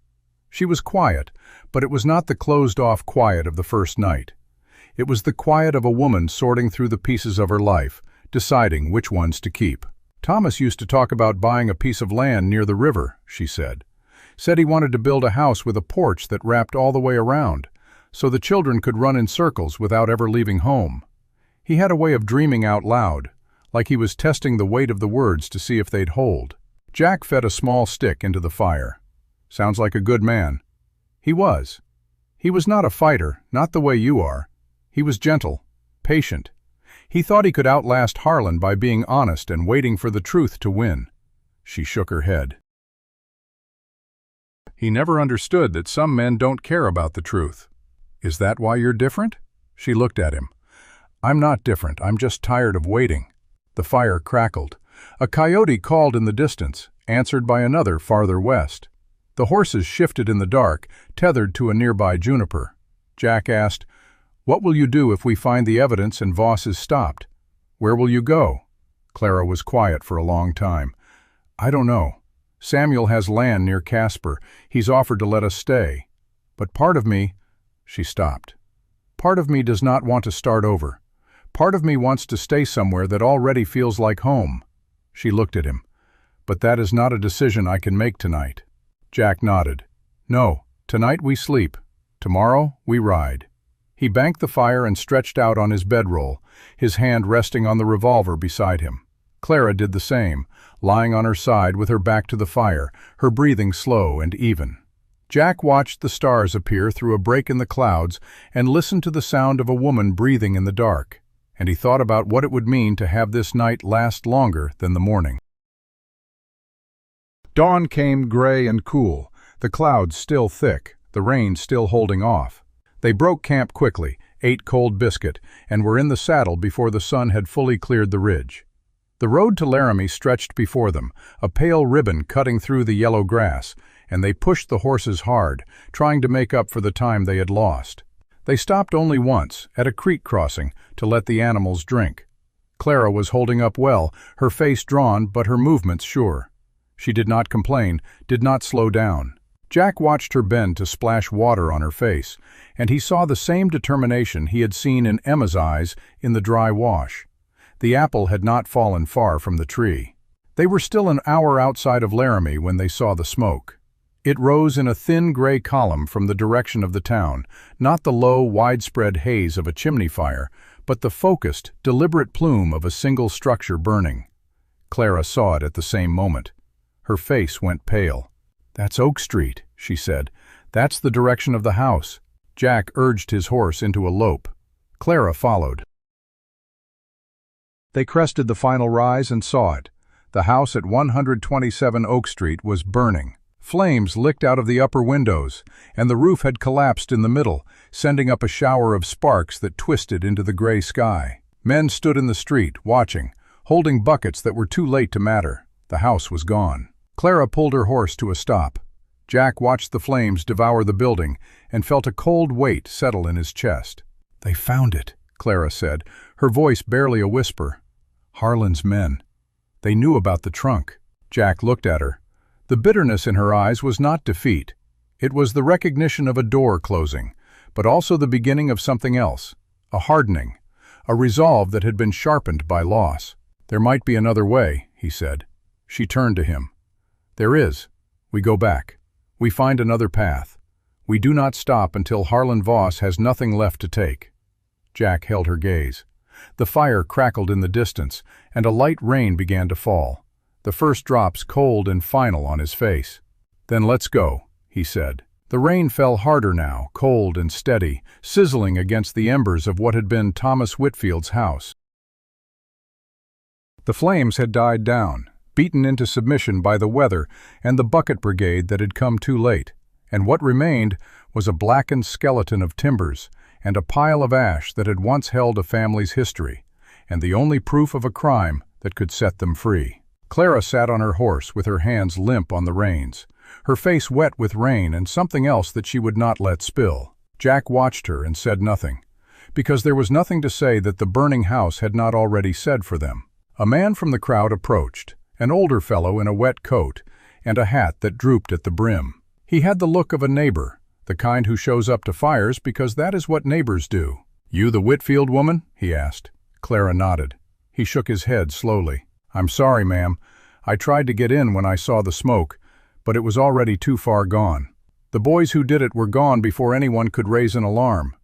She was quiet, but it was not the closed-off quiet of the first night. It was the quiet of a woman sorting through the pieces of her life, deciding which ones to keep. "Thomas used to talk about buying a piece of land near the river," she said. "Said he wanted to build a house with a porch that wrapped all the way around, so the children could run in circles without ever leaving home. He had a way of dreaming out loud, like he was testing the weight of the words to see if they'd hold." Jack fed a small stick into the fire. "Sounds like a good man." He was. He was not a fighter, not the way you are. He was gentle, patient. He thought he could outlast Harlon by being honest and waiting for the truth to win. She shook her head. "He never understood that some men don't care about the truth." "Is that why you're different?" She looked at him. "I'm not different, I'm just tired of waiting." The fire crackled. A coyote called in the distance, answered by another farther west. The horses shifted in the dark, tethered to a nearby juniper. Jack asked, "What will you do if we find the evidence and Voss is stopped? Where will you go?" Clara was quiet for a long time. "I don't know. Samuel has land near Casper. He's offered to let us stay. But part of me—" She stopped. "Part of me does not want to start over. Part of me wants to stay somewhere that already feels like home." She looked at him. "But that is not a decision I can make tonight." Jack nodded. "No, tonight we sleep. Tomorrow we ride." He banked the fire and stretched out on his bedroll, his hand resting on the revolver beside him. Clara did the same, lying on her side with her back to the fire, her breathing slow and even. Jack watched the stars appear through a break in the clouds and listened to the sound of a woman breathing in the dark, and he thought about what it would mean to have this night last longer than the morning. Dawn came gray and cool, the clouds still thick, the rain still holding off. They broke camp quickly, ate cold biscuit, and were in the saddle before the sun had fully cleared the ridge. The road to Laramie stretched before them, a pale ribbon cutting through the yellow grass, and they pushed the horses hard, trying to make up for the time they had lost. They stopped only once, at a creek crossing, to let the animals drink. Clara was holding up well, her face drawn but her movements sure. She did not complain, did not slow down. Jack watched her bend to splash water on her face, and he saw the same determination he had seen in Emma's eyes in the dry wash. The apple had not fallen far from the tree. They were still an hour outside of Laramie when they saw the smoke. It rose in a thin gray column from the direction of the town, not the low, widespread haze of a chimney fire, but the focused, deliberate plume of a single structure burning. Clara saw it at the same moment. Her face went pale. "That's Oak Street," she said. "That's the direction of the house." Jack urged his horse into a lope. Clara followed. They crested the final rise and saw it. The house at 127 Oak Street was burning. Flames licked out of the upper windows, and the roof had collapsed in the middle, sending up a shower of sparks that twisted into the gray sky. Men stood in the street, watching, holding buckets that were too late to matter. The house was gone. Clara pulled her horse to a stop. Jack watched the flames devour the building and felt a cold weight settle in his chest. "They found it," Clara said, her voice barely a whisper. "Harlan's men. They knew about the trunk." Jack looked at her. The bitterness in her eyes was not defeat. It was the recognition of a door closing, but also the beginning of something else, a hardening, a resolve that had been sharpened by loss. "There might be another way," he said. She turned to him. "There is. We go back. We find another path. We do not stop until Harlon Voss has nothing left to take." Jack held her gaze. The fire crackled in the distance, and a light rain began to fall, the first drops cold and final on his face. "Then let's go," he said. The rain fell harder now, cold and steady, sizzling against the embers of what had been Thomas Whitfield's house. The flames had died down, beaten into submission by the weather and the bucket brigade that had come too late, and what remained was a blackened skeleton of timbers and a pile of ash that had once held a family's history, and the only proof of a crime that could set them free. Clara sat on her horse with her hands limp on the reins, her face wet with rain and something else that she would not let spill. Jack watched her and said nothing, because there was nothing to say that the burning house had not already said for them. A man from the crowd approached, an older fellow in a wet coat and a hat that drooped at the brim. He had the look of a neighbor, the kind who shows up to fires because that is what neighbors do. "You the Whitfield woman?" he asked. Clara nodded. He shook his head slowly. "I'm sorry, ma'am. I tried to get in when I saw the smoke, but it was already too far gone. The boys who did it were gone before anyone could raise an alarm."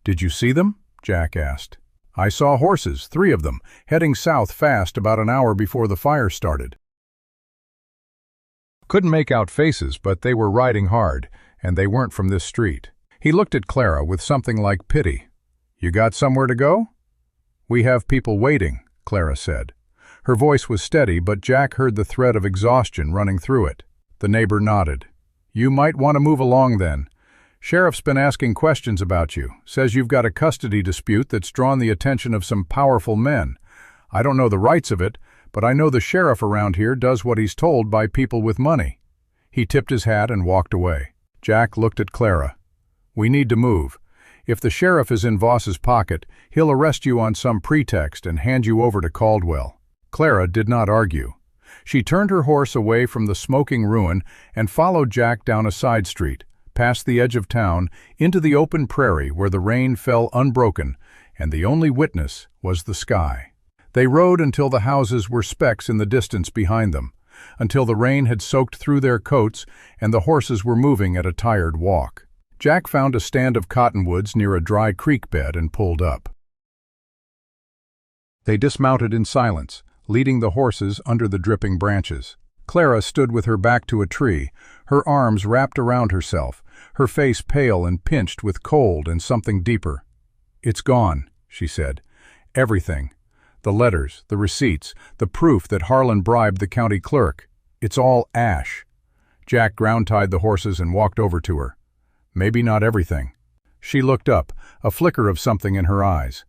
"Did you see them?" Jack asked. "I saw horses, 3 of them, heading south fast about an hour before the fire started. Couldn't make out faces, but they were riding hard, and they weren't from this street." He looked at Clara with something like pity. "You got somewhere to go?" "We have people waiting," Clara said. Her voice was steady, but Jack heard the thread of exhaustion running through it. The neighbor nodded. "You might want to move along then. Sheriff's been asking questions about you. Says you've got a custody dispute that's drawn the attention of some powerful men. I don't know the rights of it, but I know the sheriff around here does what he's told by people with money." He tipped his hat and walked away. Jack looked at Clara. "We need to move. If the sheriff is in Voss's pocket, he'll arrest you on some pretext and hand you over to Caldwell." Clara did not argue. She turned her horse away from the smoking ruin and followed Jack down a side street, past the edge of town, into the open prairie where the rain fell unbroken, and the only witness was the sky. They rode until the houses were specks in the distance behind them, until the rain had soaked through their coats and the horses were moving at a tired walk. Jack found a stand of cottonwoods near a dry creek bed and pulled up. They dismounted in silence, leading the horses under the dripping branches. Clara stood with her back to a tree, her arms wrapped around herself, her face pale and pinched with cold and something deeper. "It's gone," she said. "Everything. The letters, the receipts, the proof that Harlan bribed the county clerk. It's all ash." Jack ground-tied the horses and walked over to her. "Maybe not everything." She looked up, a flicker of something in her eyes.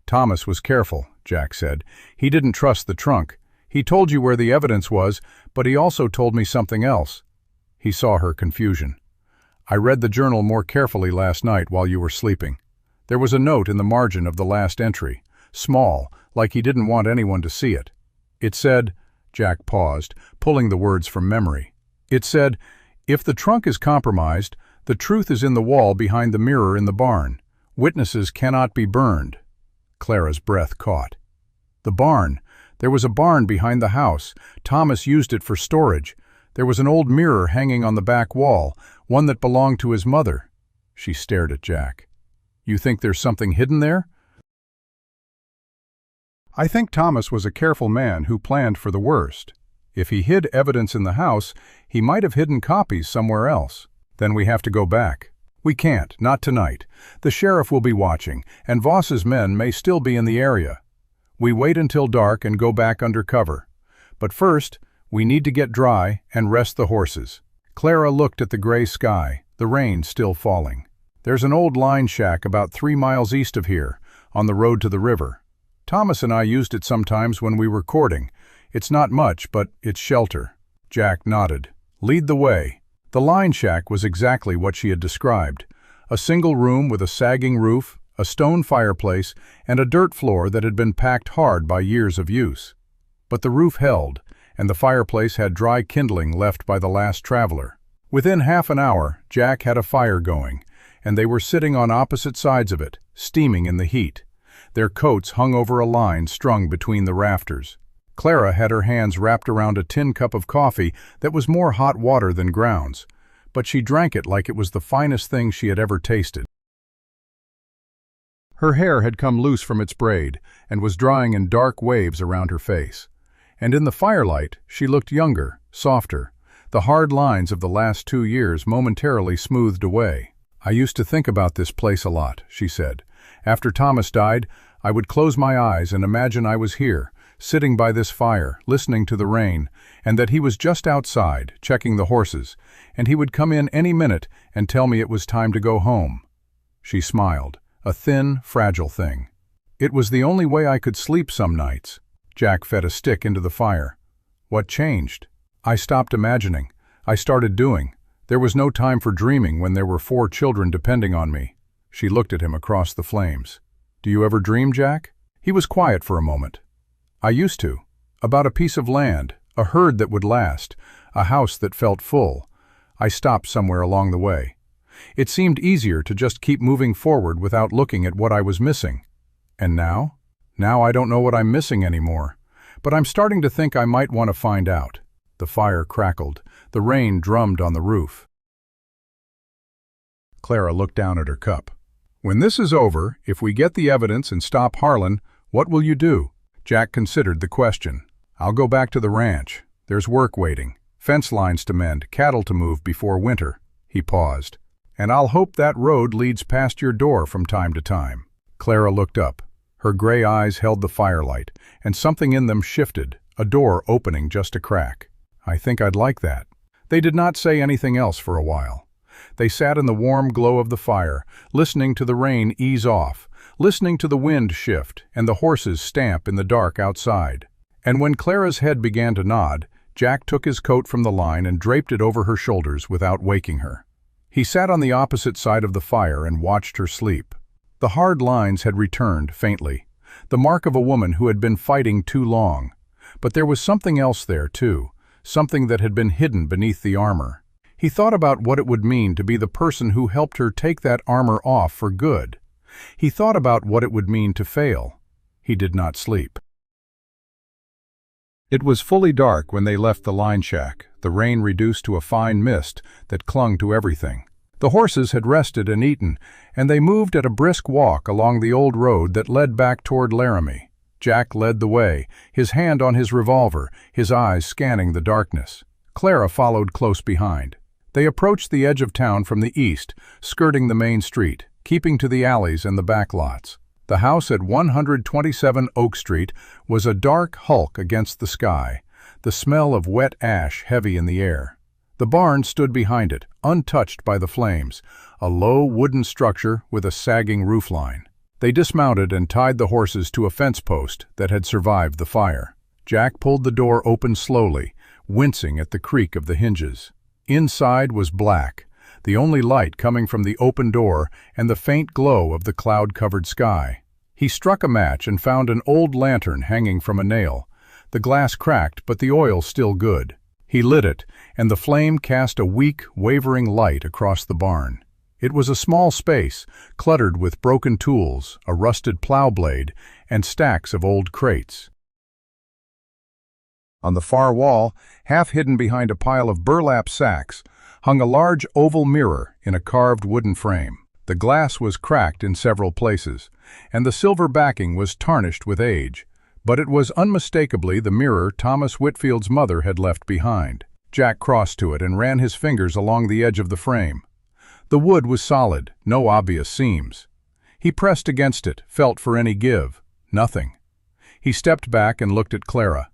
"Thomas was careful," Jack said. "He didn't trust the trunk. He told you where the evidence was, but he also told me something else." He saw her confusion. "I read the journal more carefully last night while you were sleeping. There was a note in the margin of the last entry, small, like he didn't want anyone to see it. It said," Jack paused, pulling the words from memory. "It said, 'If the trunk is compromised, the truth is in the wall behind the mirror in the barn. Witnesses cannot be burned.'" Clara's breath caught. The barn. There was a barn behind the house. Thomas used it for storage. There was an old mirror hanging on the back wall, one that belonged to his mother. She stared at Jack. "You think there's something hidden there?" "I think Thomas was a careful man who planned for the worst. If he hid evidence in the house, he might have hidden copies somewhere else. Then we have to go back." "We can't, not tonight. The sheriff will be watching, and Voss's men may still be in the area. We wait until dark and go back under cover. But first, we need to get dry and rest the horses." Clara looked at the gray sky, the rain still falling. "There's an old line shack about 3 miles east of here, on the road to the river. Thomas and I used it sometimes when we were courting. It's not much, but it's shelter." Jack nodded. "Lead the way." The line shack was exactly what she had described. A single room with a sagging roof, a stone fireplace, and a dirt floor that had been packed hard by years of use. But the roof held, and the fireplace had dry kindling left by the last traveler. Within half an hour, Jack had a fire going, and they were sitting on opposite sides of it, steaming in the heat. Their coats hung over a line strung between the rafters. Clara had her hands wrapped around a tin cup of coffee that was more hot water than grounds, but she drank it like it was the finest thing she had ever tasted. Her hair had come loose from its braid and was drying in dark waves around her face. And in the firelight, she looked younger, softer, the hard lines of the last 2 years momentarily smoothed away. "I used to think about this place a lot," she said. "After Thomas died, I would close my eyes and imagine I was here, sitting by this fire, listening to the rain, and that he was just outside, checking the horses, and he would come in any minute and tell me it was time to go home." She smiled, a thin, fragile thing. "It was the only way I could sleep some nights." Jack fed a stick into the fire. "What changed?" "I stopped imagining. I started doing. There was no time for dreaming when there were 4 children depending on me." She looked at him across the flames. "Do you ever dream, Jack?" He was quiet for a moment. "I used to. About a piece of land, a herd that would last, a house that felt full. I stopped somewhere along the way. It seemed easier to just keep moving forward without looking at what I was missing. And now? Now I don't know what I'm missing anymore. But I'm starting to think I might want to find out." The fire crackled. The rain drummed on the roof. Clara looked down at her cup. "When this is over, if we get the evidence and stop Harlon, what will you do?" Jack considered the question. "I'll go back to the ranch. There's work waiting. Fence lines to mend, cattle to move before winter." He paused. "And I'll hope that road leads past your door from time to time." Clara looked up. Her gray eyes held the firelight, and something in them shifted, a door opening just a crack. "I think I'd like that." They did not say anything else for a while. They sat in the warm glow of the fire, listening to the rain ease off, listening to the wind shift and the horses stamp in the dark outside. And when Clara's head began to nod, Jack took his coat from the line and draped it over her shoulders without waking her. He sat on the opposite side of the fire and watched her sleep. The hard lines had returned faintly, the mark of a woman who had been fighting too long. But there was something else there, too, something that had been hidden beneath the armor. He thought about what it would mean to be the person who helped her take that armor off for good. He thought about what it would mean to fail. He did not sleep. It was fully dark when they left the line shack, the rain reduced to a fine mist that clung to everything. The horses had rested and eaten, and they moved at a brisk walk along the old road that led back toward Laramie. Jack led the way, his hand on his revolver, his eyes scanning the darkness. Clara followed close behind. They approached the edge of town from the east, skirting the main street, keeping to the alleys and the back lots. The house at 127 Oak Street was a dark hulk against the sky, the smell of wet ash heavy in the air. The barn stood behind it, untouched by the flames, a low wooden structure with a sagging roofline. They dismounted and tied the horses to a fence post that had survived the fire. Jack pulled the door open slowly, wincing at the creak of the hinges. Inside was black, the only light coming from the open door and the faint glow of the cloud-covered sky. He struck a match and found an old lantern hanging from a nail. The glass cracked, but the oil still good. He lit it, and the flame cast a weak, wavering light across the barn. It was a small space, cluttered with broken tools, a rusted plow blade, and stacks of old crates. On the far wall, half hidden behind a pile of burlap sacks, hung a large oval mirror in a carved wooden frame. The glass was cracked in several places, and the silver backing was tarnished with age, but it was unmistakably the mirror Thomas Whitfield's mother had left behind. Jack crossed to it and ran his fingers along the edge of the frame. The wood was solid, no obvious seams. He pressed against it, felt for any give. Nothing. He stepped back and looked at Clara.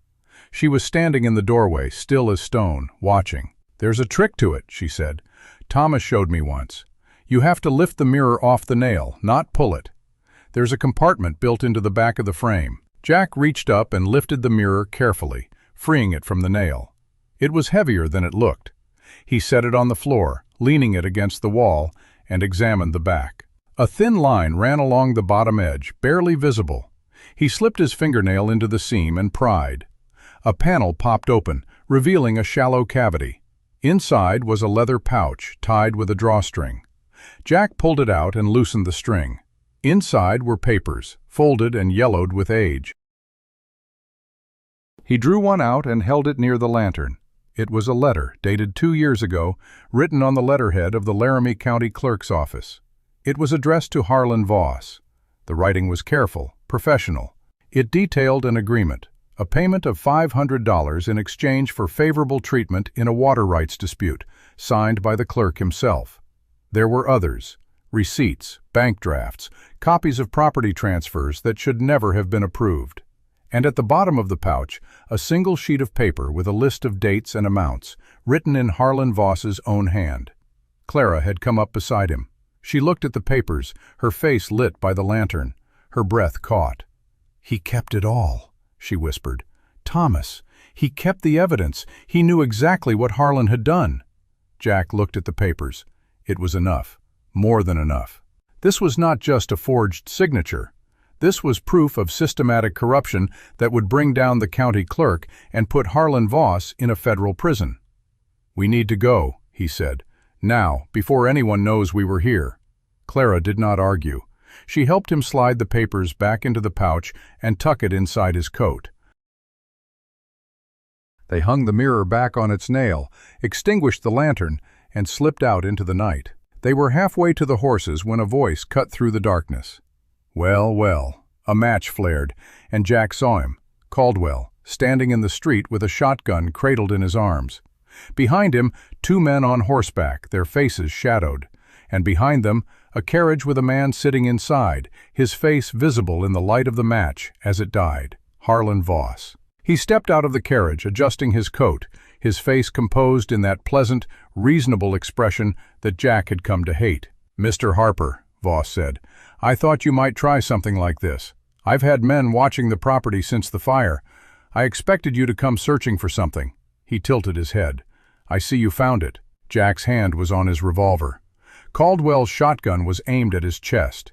She was standing in the doorway, still as stone, watching. "There's a trick to it," she said. "Thomas showed me once. You have to lift the mirror off the nail, not pull it. There's a compartment built into the back of the frame." Jack reached up and lifted the mirror carefully, freeing it from the nail. It was heavier than it looked. He set it on the floor, leaning it against the wall, and examined the back. A thin line ran along the bottom edge, barely visible. He slipped his fingernail into the seam and pried. A panel popped open, revealing a shallow cavity. Inside was a leather pouch tied with a drawstring. Jack pulled it out and loosened the string. Inside were papers, folded and yellowed with age. He drew one out and held it near the lantern. It was a letter, dated 2 years ago, written on the letterhead of the Laramie County Clerk's office. It was addressed to Harlon Voss. The writing was careful, professional. It detailed an agreement, a payment of $500 in exchange for favorable treatment in a water rights dispute, signed by the clerk himself. There were others, receipts, bank drafts, copies of property transfers that should never have been approved. And at the bottom of the pouch, a single sheet of paper with a list of dates and amounts, written in Harlon Voss's own hand. Clara had come up beside him. She looked at the papers, her face lit by the lantern, her breath caught. "He kept it all," she whispered. "Thomas, he kept the evidence. He knew exactly what Harlon had done." Jack looked at the papers. It was enough. More than enough. This was not just a forged signature. This was proof of systematic corruption that would bring down the county clerk and put Harlon Voss in a federal prison. "We need to go," he said. "Now, before anyone knows we were here." Clara did not argue. She helped him slide the papers back into the pouch and tuck it inside his coat. They hung the mirror back on its nail, extinguished the lantern, and slipped out into the night. They were halfway to the horses when a voice cut through the darkness. Well, well. A match flared, and Jack saw him, Caldwell, standing in the street with a shotgun cradled in his arms. Behind him, 2 men on horseback, their faces shadowed, and behind them, a carriage with a man sitting inside, his face visible in the light of the match as it died. Harlon Voss. He stepped out of the carriage, adjusting his coat, his face composed in that pleasant, reasonable expression that Jack had come to hate. "Mr. Harper," Voss said, "I thought you might try something like this. I've had men watching the property since the fire. I expected you to come searching for something." He tilted his head. "I see you found it." Jack's hand was on his revolver. Caldwell's shotgun was aimed at his chest.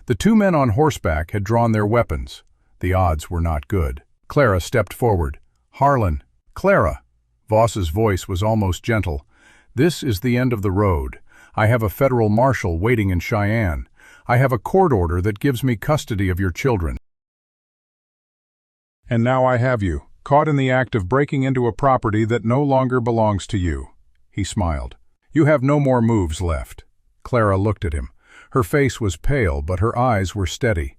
The 2 men on horseback had drawn their weapons. The odds were not good. Clara stepped forward. "Harlon, Clara." Voss's voice was almost gentle. "This is the end of the road. I have a federal marshal waiting in Cheyenne. I have a court order that gives me custody of your children. And now I have you, caught in the act of breaking into a property that no longer belongs to you." He smiled. "You have no more moves left." Clara looked at him. Her face was pale, but her eyes were steady.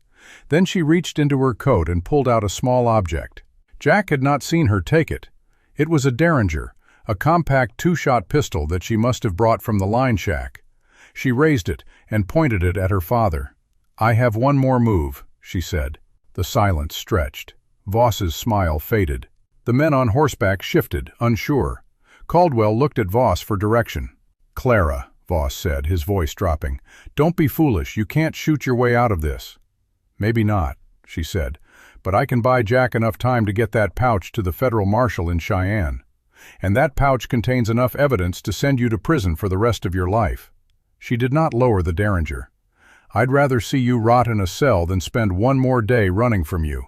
Then she reached into her coat and pulled out a small object. Jack had not seen her take it. It was a Derringer, a compact 2-shot pistol that she must have brought from the line shack. She raised it and pointed it at her father. "I have one more move," she said. The silence stretched. Voss's smile faded. The men on horseback shifted, unsure. Caldwell looked at Voss for direction. "Clara," Voss said, his voice dropping, "don't be foolish. You can't shoot your way out of this." "Maybe not," she said, "but I can buy Jack enough time to get that pouch to the federal marshal in Cheyenne. And that pouch contains enough evidence to send you to prison for the rest of your life." She did not lower the derringer. "I'd rather see you rot in a cell than spend one more day running from you."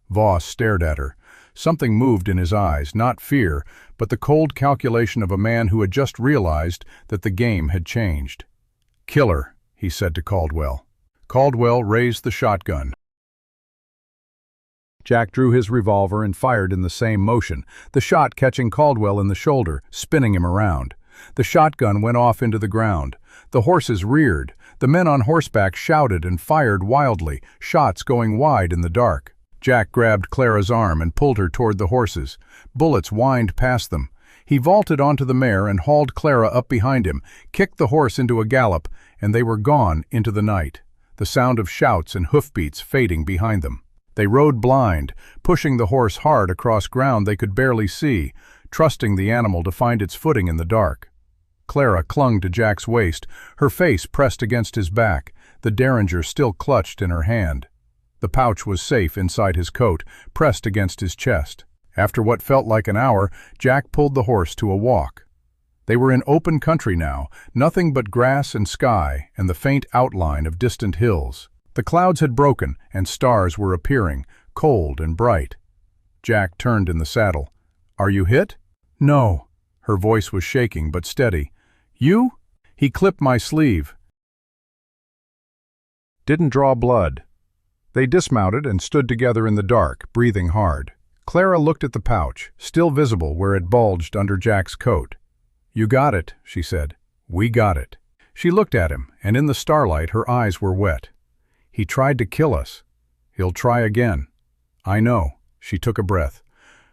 Voss stared at her. Something moved in his eyes, not fear, but the cold calculation of a man who had just realized that the game had changed. "Kill her," he said to Caldwell. Caldwell raised the shotgun. Jack drew his revolver and fired in the same motion, the shot catching Caldwell in the shoulder, spinning him around. The shotgun went off into the ground. The horses reared. The men on horseback shouted and fired wildly, shots going wide in the dark. Jack grabbed Clara's arm and pulled her toward the horses. Bullets whined past them. He vaulted onto the mare and hauled Clara up behind him, kicked the horse into a gallop, and they were gone into the night, the sound of shouts and hoofbeats fading behind them. They rode blind, pushing the horse hard across ground they could barely see, trusting the animal to find its footing in the dark. Clara clung to Jack's waist, her face pressed against his back, the derringer still clutched in her hand. The pouch was safe inside his coat, pressed against his chest. After what felt like an hour, Jack pulled the horse to a walk. They were in open country now, nothing but grass and sky and the faint outline of distant hills. The clouds had broken and stars were appearing, cold and bright. Jack turned in the saddle. "Are you hit?" "No." Her voice was shaking but steady. "You?" "He clipped my sleeve. Didn't draw blood." They dismounted and stood together in the dark, breathing hard. Clara looked at the pouch, still visible where it bulged under Jack's coat. "You got it," she said. "We got it." She looked at him, and in the starlight her eyes were wet. "He tried to kill us. He'll try again." "I know." She took a breath.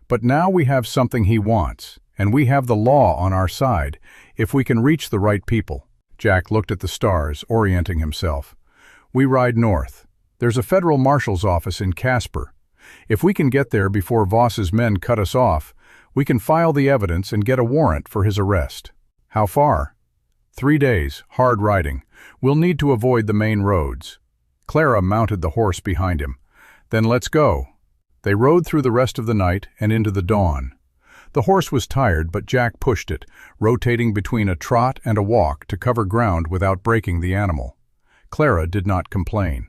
"But now we have something he wants, and we have the law on our side, if we can reach the right people." Jack looked at the stars, orienting himself. "We ride north. There's a federal marshal's office in Casper. If we can get there before Voss's men cut us off, we can file the evidence and get a warrant for his arrest." "How far?" 3 days, hard riding. We'll need to avoid the main roads." Clara mounted the horse behind him. "Then let's go." They rode through the rest of the night and into the dawn. The horse was tired, but Jack pushed it, rotating between a trot and a walk to cover ground without breaking the animal. Clara did not complain.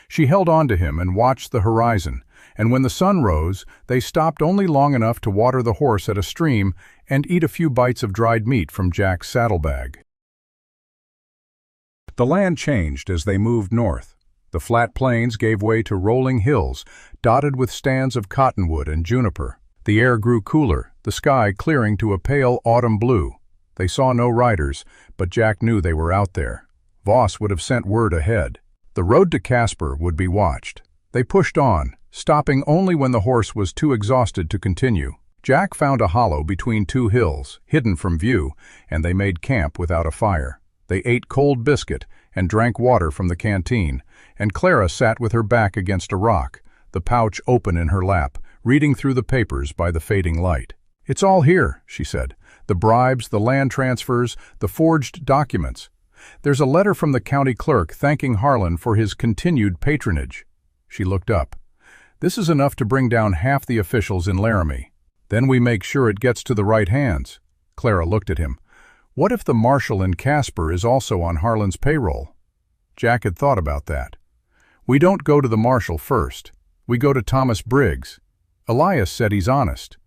She held on to him and watched the horizon, and when the sun rose, they stopped only long enough to water the horse at a stream and eat a few bites of dried meat from Jack's saddlebag. The land changed as they moved north. The flat plains gave way to rolling hills, dotted with stands of cottonwood and juniper. The air grew cooler, the sky clearing to a pale autumn blue. They saw no riders, but Jack knew they were out there. Voss would have sent word ahead. The road to Casper would be watched. They pushed on, stopping only when the horse was too exhausted to continue. Jack found a hollow between 2 hills, hidden from view, and they made camp without a fire. They ate cold biscuit and drank water from the canteen, and Clara sat with her back against a rock, the pouch open in her lap, reading through the papers by the fading light. "It's all here," she said. "The bribes, the land transfers, the forged documents. There's a letter from the county clerk thanking Harlon for his continued patronage." She looked up. "This is enough to bring down half the officials in Laramie. Then we make sure it gets to the right hands." Clara looked at him. "What if the marshal in Casper is also on Harlon's payroll?" Jack had thought about that. "We don't go to the marshal first. We go to Thomas Briggs. Elias said he's honest.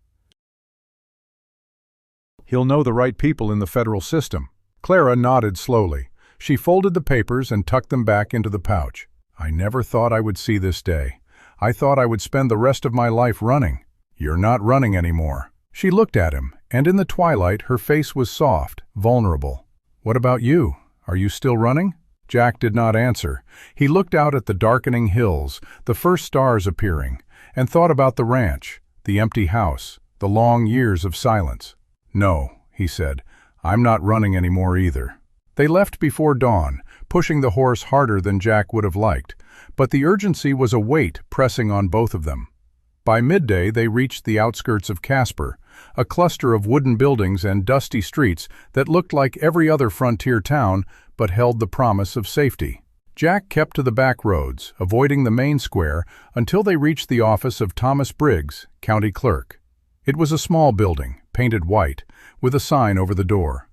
He'll know the right people in the federal system." Clara nodded slowly. She folded the papers and tucked them back into the pouch. "I never thought I would see this day. I thought I would spend the rest of my life running." "You're not running anymore." She looked at him, and in the twilight her face was soft, vulnerable. "What about you? Are you still running?" Jack did not answer. He looked out at the darkening hills, the first stars appearing, and thought about the ranch, the empty house, the long years of silence. "No," he said, "I'm not running anymore either." They left before dawn, pushing the horse harder than Jack would have liked, but the urgency was a weight pressing on both of them. By midday they reached the outskirts of Casper, a cluster of wooden buildings and dusty streets that looked like every other frontier town but held the promise of safety. Jack kept to the back roads, avoiding the main square, until they reached the office of Thomas Briggs, county clerk. It was a small building, painted white, with a sign over the door.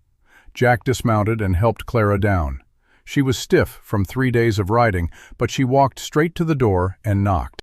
Jack dismounted and helped Clara down. She was stiff from 3 days of riding, but she walked straight to the door and knocked.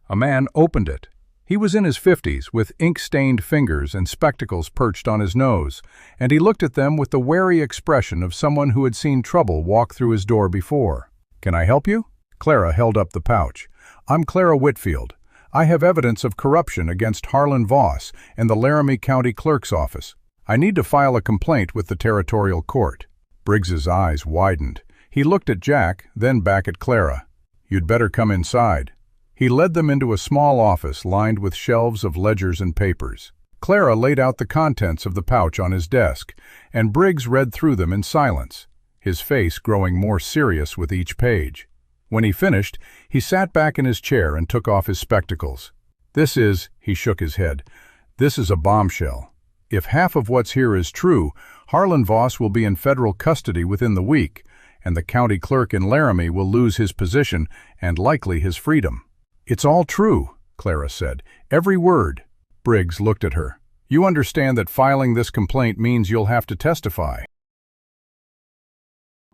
A man opened it. He was in his 50s, with ink-stained fingers and spectacles perched on his nose, and he looked at them with the wary expression of someone who had seen trouble walk through his door before. "Can I help you?" Clara held up the pouch. "I'm Clara Whitfield. I have evidence of corruption against Harlon Voss and the Laramie County Clerk's office. I need to file a complaint with the territorial court." Briggs's eyes widened. He looked at Jack, then back at Clara. "You'd better come inside." He led them into a small office lined with shelves of ledgers and papers. Clara laid out the contents of the pouch on his desk, and Briggs read through them in silence, his face growing more serious with each page. When he finished, he sat back in his chair and took off his spectacles. He shook his head, "This is a bombshell. If half of what's here is true, Harlon Voss will be in federal custody within the week, and the county clerk in Laramie will lose his position and likely his freedom." "It's all true," Clara said. "Every word." Briggs looked at her. "You understand that filing this complaint means you'll have to testify.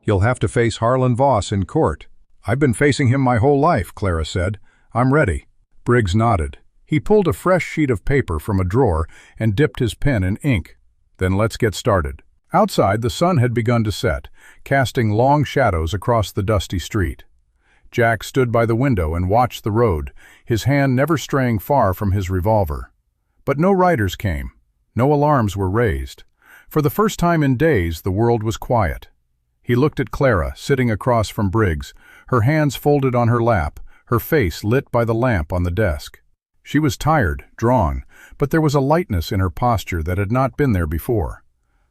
You'll have to face Harlon Voss in court." "I've been facing him my whole life," Clara said. "I'm ready." Briggs nodded. He pulled a fresh sheet of paper from a drawer and dipped his pen in ink. "Then let's get started." Outside, the sun had begun to set, casting long shadows across the dusty street. Jack stood by the window and watched the road, his hand never straying far from his revolver. But no riders came. No alarms were raised. For the first time in days, the world was quiet. He looked at Clara, sitting across from Briggs, her hands folded on her lap, her face lit by the lamp on the desk. She was tired, drawn, but there was a lightness in her posture that had not been there before.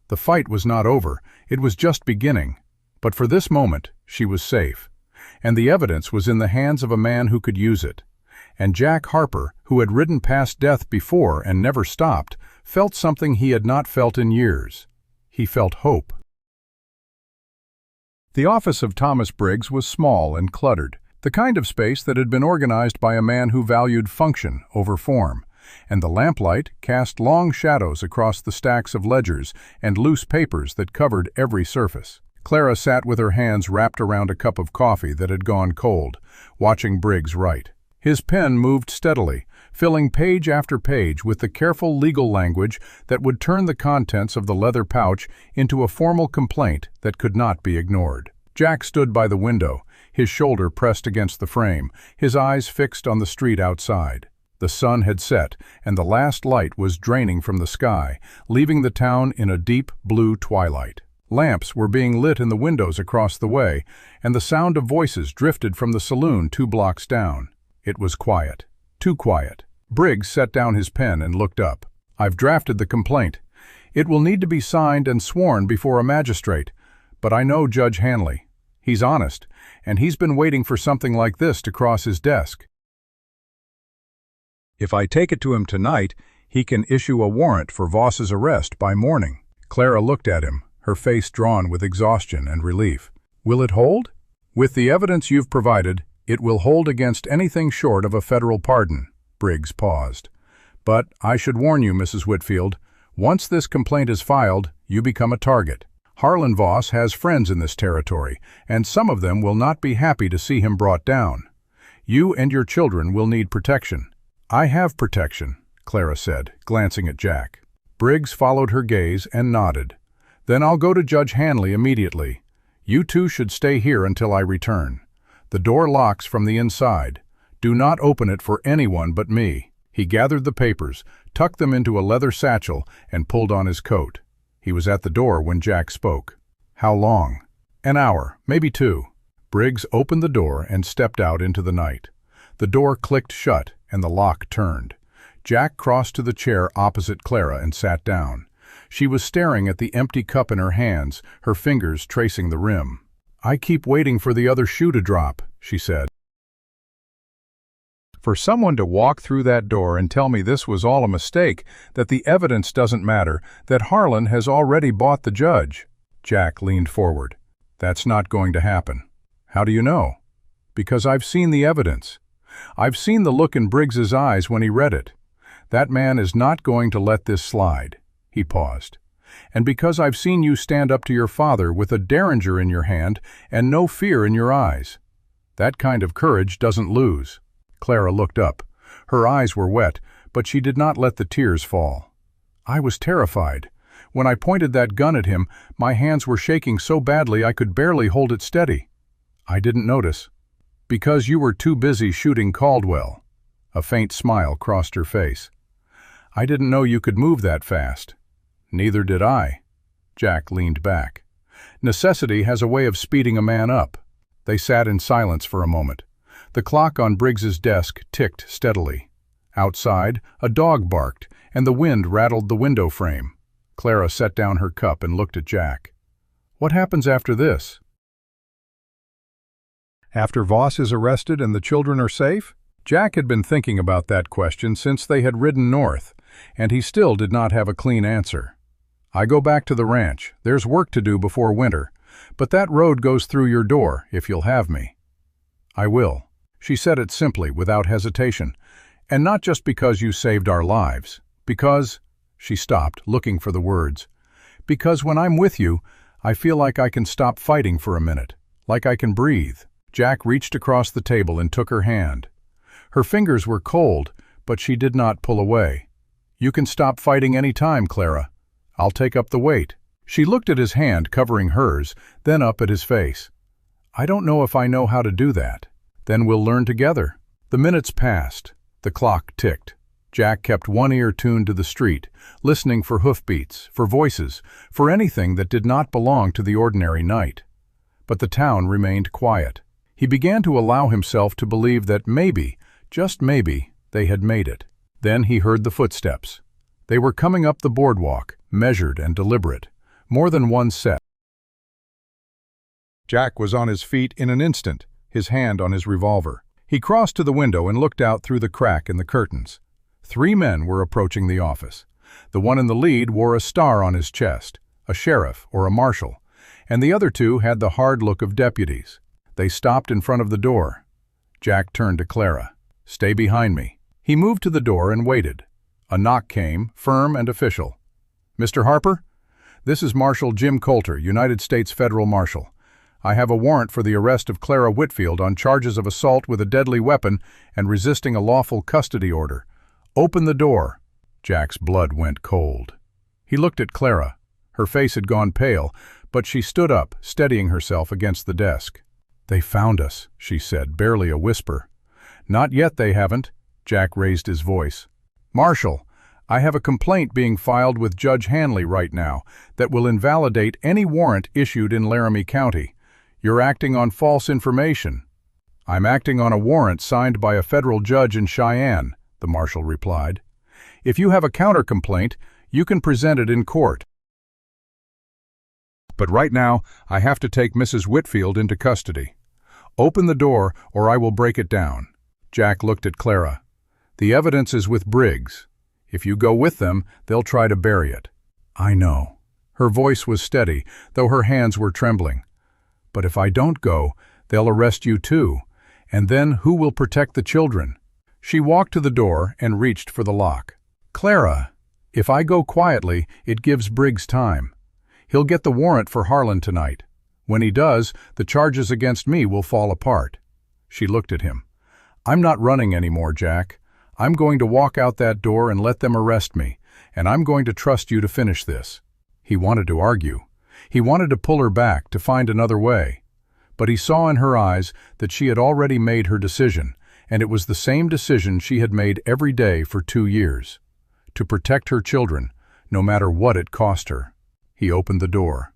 The fight was not over, it was just beginning. But for this moment, she was safe. And the evidence was in the hands of a man who could use it. And Jack Harper, who had ridden past death before and never stopped, felt something he had not felt in years. He felt hope. The office of Thomas Briggs was small and cluttered, the kind of space that had been organized by a man who valued function over form, and the lamplight cast long shadows across the stacks of ledgers and loose papers that covered every surface. Clara sat with her hands wrapped around a cup of coffee that had gone cold, watching Briggs write. His pen moved steadily, filling page after page with the careful legal language that would turn the contents of the leather pouch into a formal complaint that could not be ignored. Jack stood by the window, his shoulder pressed against the frame, his eyes fixed on the street outside. The sun had set, and the last light was draining from the sky, leaving the town in a deep blue twilight. Lamps were being lit in the windows across the way, and the sound of voices drifted from the saloon 2 blocks down. It was quiet. Too quiet. Briggs set down his pen and looked up. "I've drafted the complaint. It will need to be signed and sworn before a magistrate, but I know Judge Hanley. He's honest, and he's been waiting for something like this to cross his desk. If I take it to him tonight, he can issue a warrant for Voss's arrest by morning." Clara looked at him, her face drawn with exhaustion and relief. "Will it hold?" "With the evidence you've provided, it will hold against anything short of a federal pardon." Briggs paused. "But I should warn you, Mrs. Whitfield, once this complaint is filed, you become a target. Harlon Voss has friends in this territory, and some of them will not be happy to see him brought down. You and your children will need protection." "I have protection," Clara said, glancing at Jack. Briggs followed her gaze and nodded. "Then I'll go to Judge Hanley immediately. You two should stay here until I return. The door locks from the inside. Do not open it for anyone but me." He gathered the papers, tucked them into a leather satchel, and pulled on his coat. He was at the door when Jack spoke. "How long?" "An hour, maybe 2. Briggs opened the door and stepped out into the night. The door clicked shut, and the lock turned. Jack crossed to the chair opposite Clara and sat down. She was staring at the empty cup in her hands, her fingers tracing the rim. "I keep waiting for the other shoe to drop," she said. For someone to walk through that door and tell me this was all a mistake, that the evidence doesn't matter, that Harlon has already bought the judge. Jack leaned forward. That's not going to happen. How do you know? Because I've seen the evidence. I've seen the look in Briggs's eyes when he read it. That man is not going to let this slide. He paused. And because I've seen you stand up to your father with a derringer in your hand and no fear in your eyes. That kind of courage doesn't lose. Clara looked up. Her eyes were wet, but she did not let the tears fall. I was terrified. When I pointed that gun at him, my hands were shaking so badly I could barely hold it steady. I didn't notice. Because you were too busy shooting Caldwell. A faint smile crossed her face. I didn't know you could move that fast. Neither did I. Jack leaned back. Necessity has a way of speeding a man up. They sat in silence for a moment. The clock on Briggs's desk ticked steadily. Outside, a dog barked, and the wind rattled the window frame. Clara set down her cup and looked at Jack. What happens after this? After Voss is arrested and the children are safe? Jack had been thinking about that question since they had ridden north, and he still did not have a clean answer. I go back to the ranch. There's work to do before winter, but that road goes through your door, if you'll have me. I will. She said it simply, without hesitation. And not just because you saved our lives. Because, she stopped, looking for the words. Because when I'm with you, I feel like I can stop fighting for a minute. Like I can breathe. Jack reached across the table and took her hand. Her fingers were cold, but she did not pull away. You can stop fighting any time, Clara. I'll take up the weight. She looked at his hand covering hers, then up at his face. I don't know if I know how to do that. Then we'll learn together. The minutes passed. The clock ticked. Jack kept one ear tuned to the street, listening for hoofbeats, for voices, for anything that did not belong to the ordinary night. But the town remained quiet. He began to allow himself to believe that maybe, just maybe, they had made it. Then he heard the footsteps. They were coming up the boardwalk, measured and deliberate, more than one set. Jack was on his feet in an instant, his hand on his revolver. He crossed to the window and looked out through the crack in the curtains. 3 men were approaching the office. The one in the lead wore a star on his chest, a sheriff or a marshal, and the other 2 had the hard look of deputies. They stopped in front of the door. Jack turned to Clara. Stay behind me. He moved to the door and waited. A knock came, firm and official. Mr. Harper? This is Marshal Jim Coulter, United States Federal Marshal. I have a warrant for the arrest of Clara Whitfield on charges of assault with a deadly weapon and resisting a lawful custody order. Open the door. Jack's blood went cold. He looked at Clara. Her face had gone pale, but she stood up, steadying herself against the desk. They found us, she said, barely a whisper. Not yet, they haven't. Jack raised his voice. Marshal, I have a complaint being filed with Judge Hanley right now that will invalidate any warrant issued in Laramie County. You're acting on false information. I'm acting on a warrant signed by a federal judge in Cheyenne, the marshal replied. If you have a counter-complaint, you can present it in court. But right now, I have to take Mrs. Whitfield into custody. Open the door, or I will break it down. Jack looked at Clara. The evidence is with Briggs. If you go with them, they'll try to bury it. I know. Her voice was steady, though her hands were trembling. But if I don't go, they'll arrest you too. And then who will protect the children? She walked to the door and reached for the lock. Clara, if I go quietly, it gives Briggs time. He'll get the warrant for Harlon tonight. When he does, the charges against me will fall apart. She looked at him. I'm not running anymore, Jack. I'm going to walk out that door and let them arrest me, and I'm going to trust you to finish this. He wanted to argue. He wanted to pull her back, to find another way. But he saw in her eyes that she had already made her decision, and it was the same decision she had made every day for 2 years. To protect her children, no matter what it cost her. He opened the door.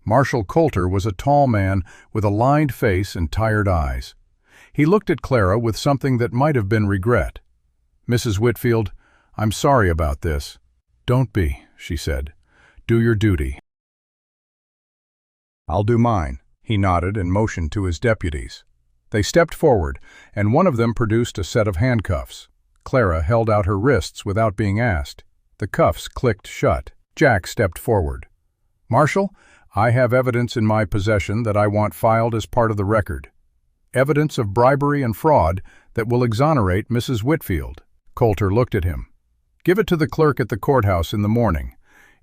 Marshal Coulter was a tall man with a lined face and tired eyes. He looked at Clara with something that might have been regret. Mrs. Whitfield, I'm sorry about this. Don't be, she said. Do your duty. I'll do mine. He nodded and motioned to his deputies. They stepped forward, and one of them produced a set of handcuffs. Clara held out her wrists without being asked. The cuffs clicked shut. Jack stepped forward. "Marshal, I have evidence in my possession that I want filed as part of the record. Evidence of bribery and fraud that will exonerate Mrs. Whitfield." Coulter looked at him. "Give it to the clerk at the courthouse in the morning.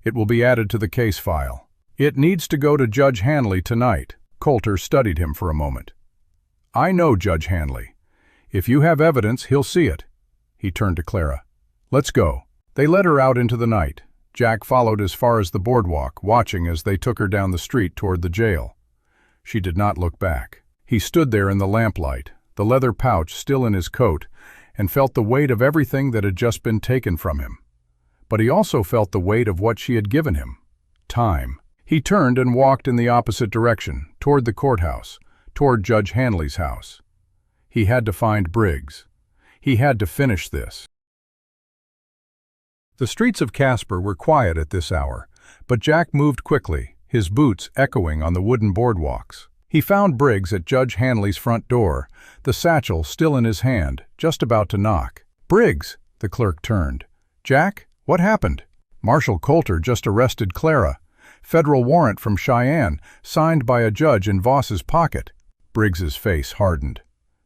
It will be added to the case file." "It needs to go to Judge Hanley tonight." Coulter studied him for a moment. "I know Judge Hanley. If you have evidence, he'll see it." He turned to Clara. "Let's go." They led her out into the night. Jack followed as far as the boardwalk, watching as they took her down the street toward the jail. She did not look back. He stood there in the lamplight, the leather pouch still in his coat, and felt the weight of everything that had just been taken from him. But he also felt the weight of what she had given him: time. He turned and walked in the opposite direction, toward the courthouse, toward Judge Hanley's house. He had to find Briggs. He had to finish this. The streets of Casper were quiet at this hour, but Jack moved quickly, his boots echoing on the wooden boardwalks. He found Briggs at Judge Hanley's front door, the satchel still in his hand, just about to knock. "Briggs!" The clerk turned. "Jack, what happened?" "Marshal Coulter just arrested Clara. Federal warrant from Cheyenne, signed by a judge in Voss's pocket." Briggs's face hardened.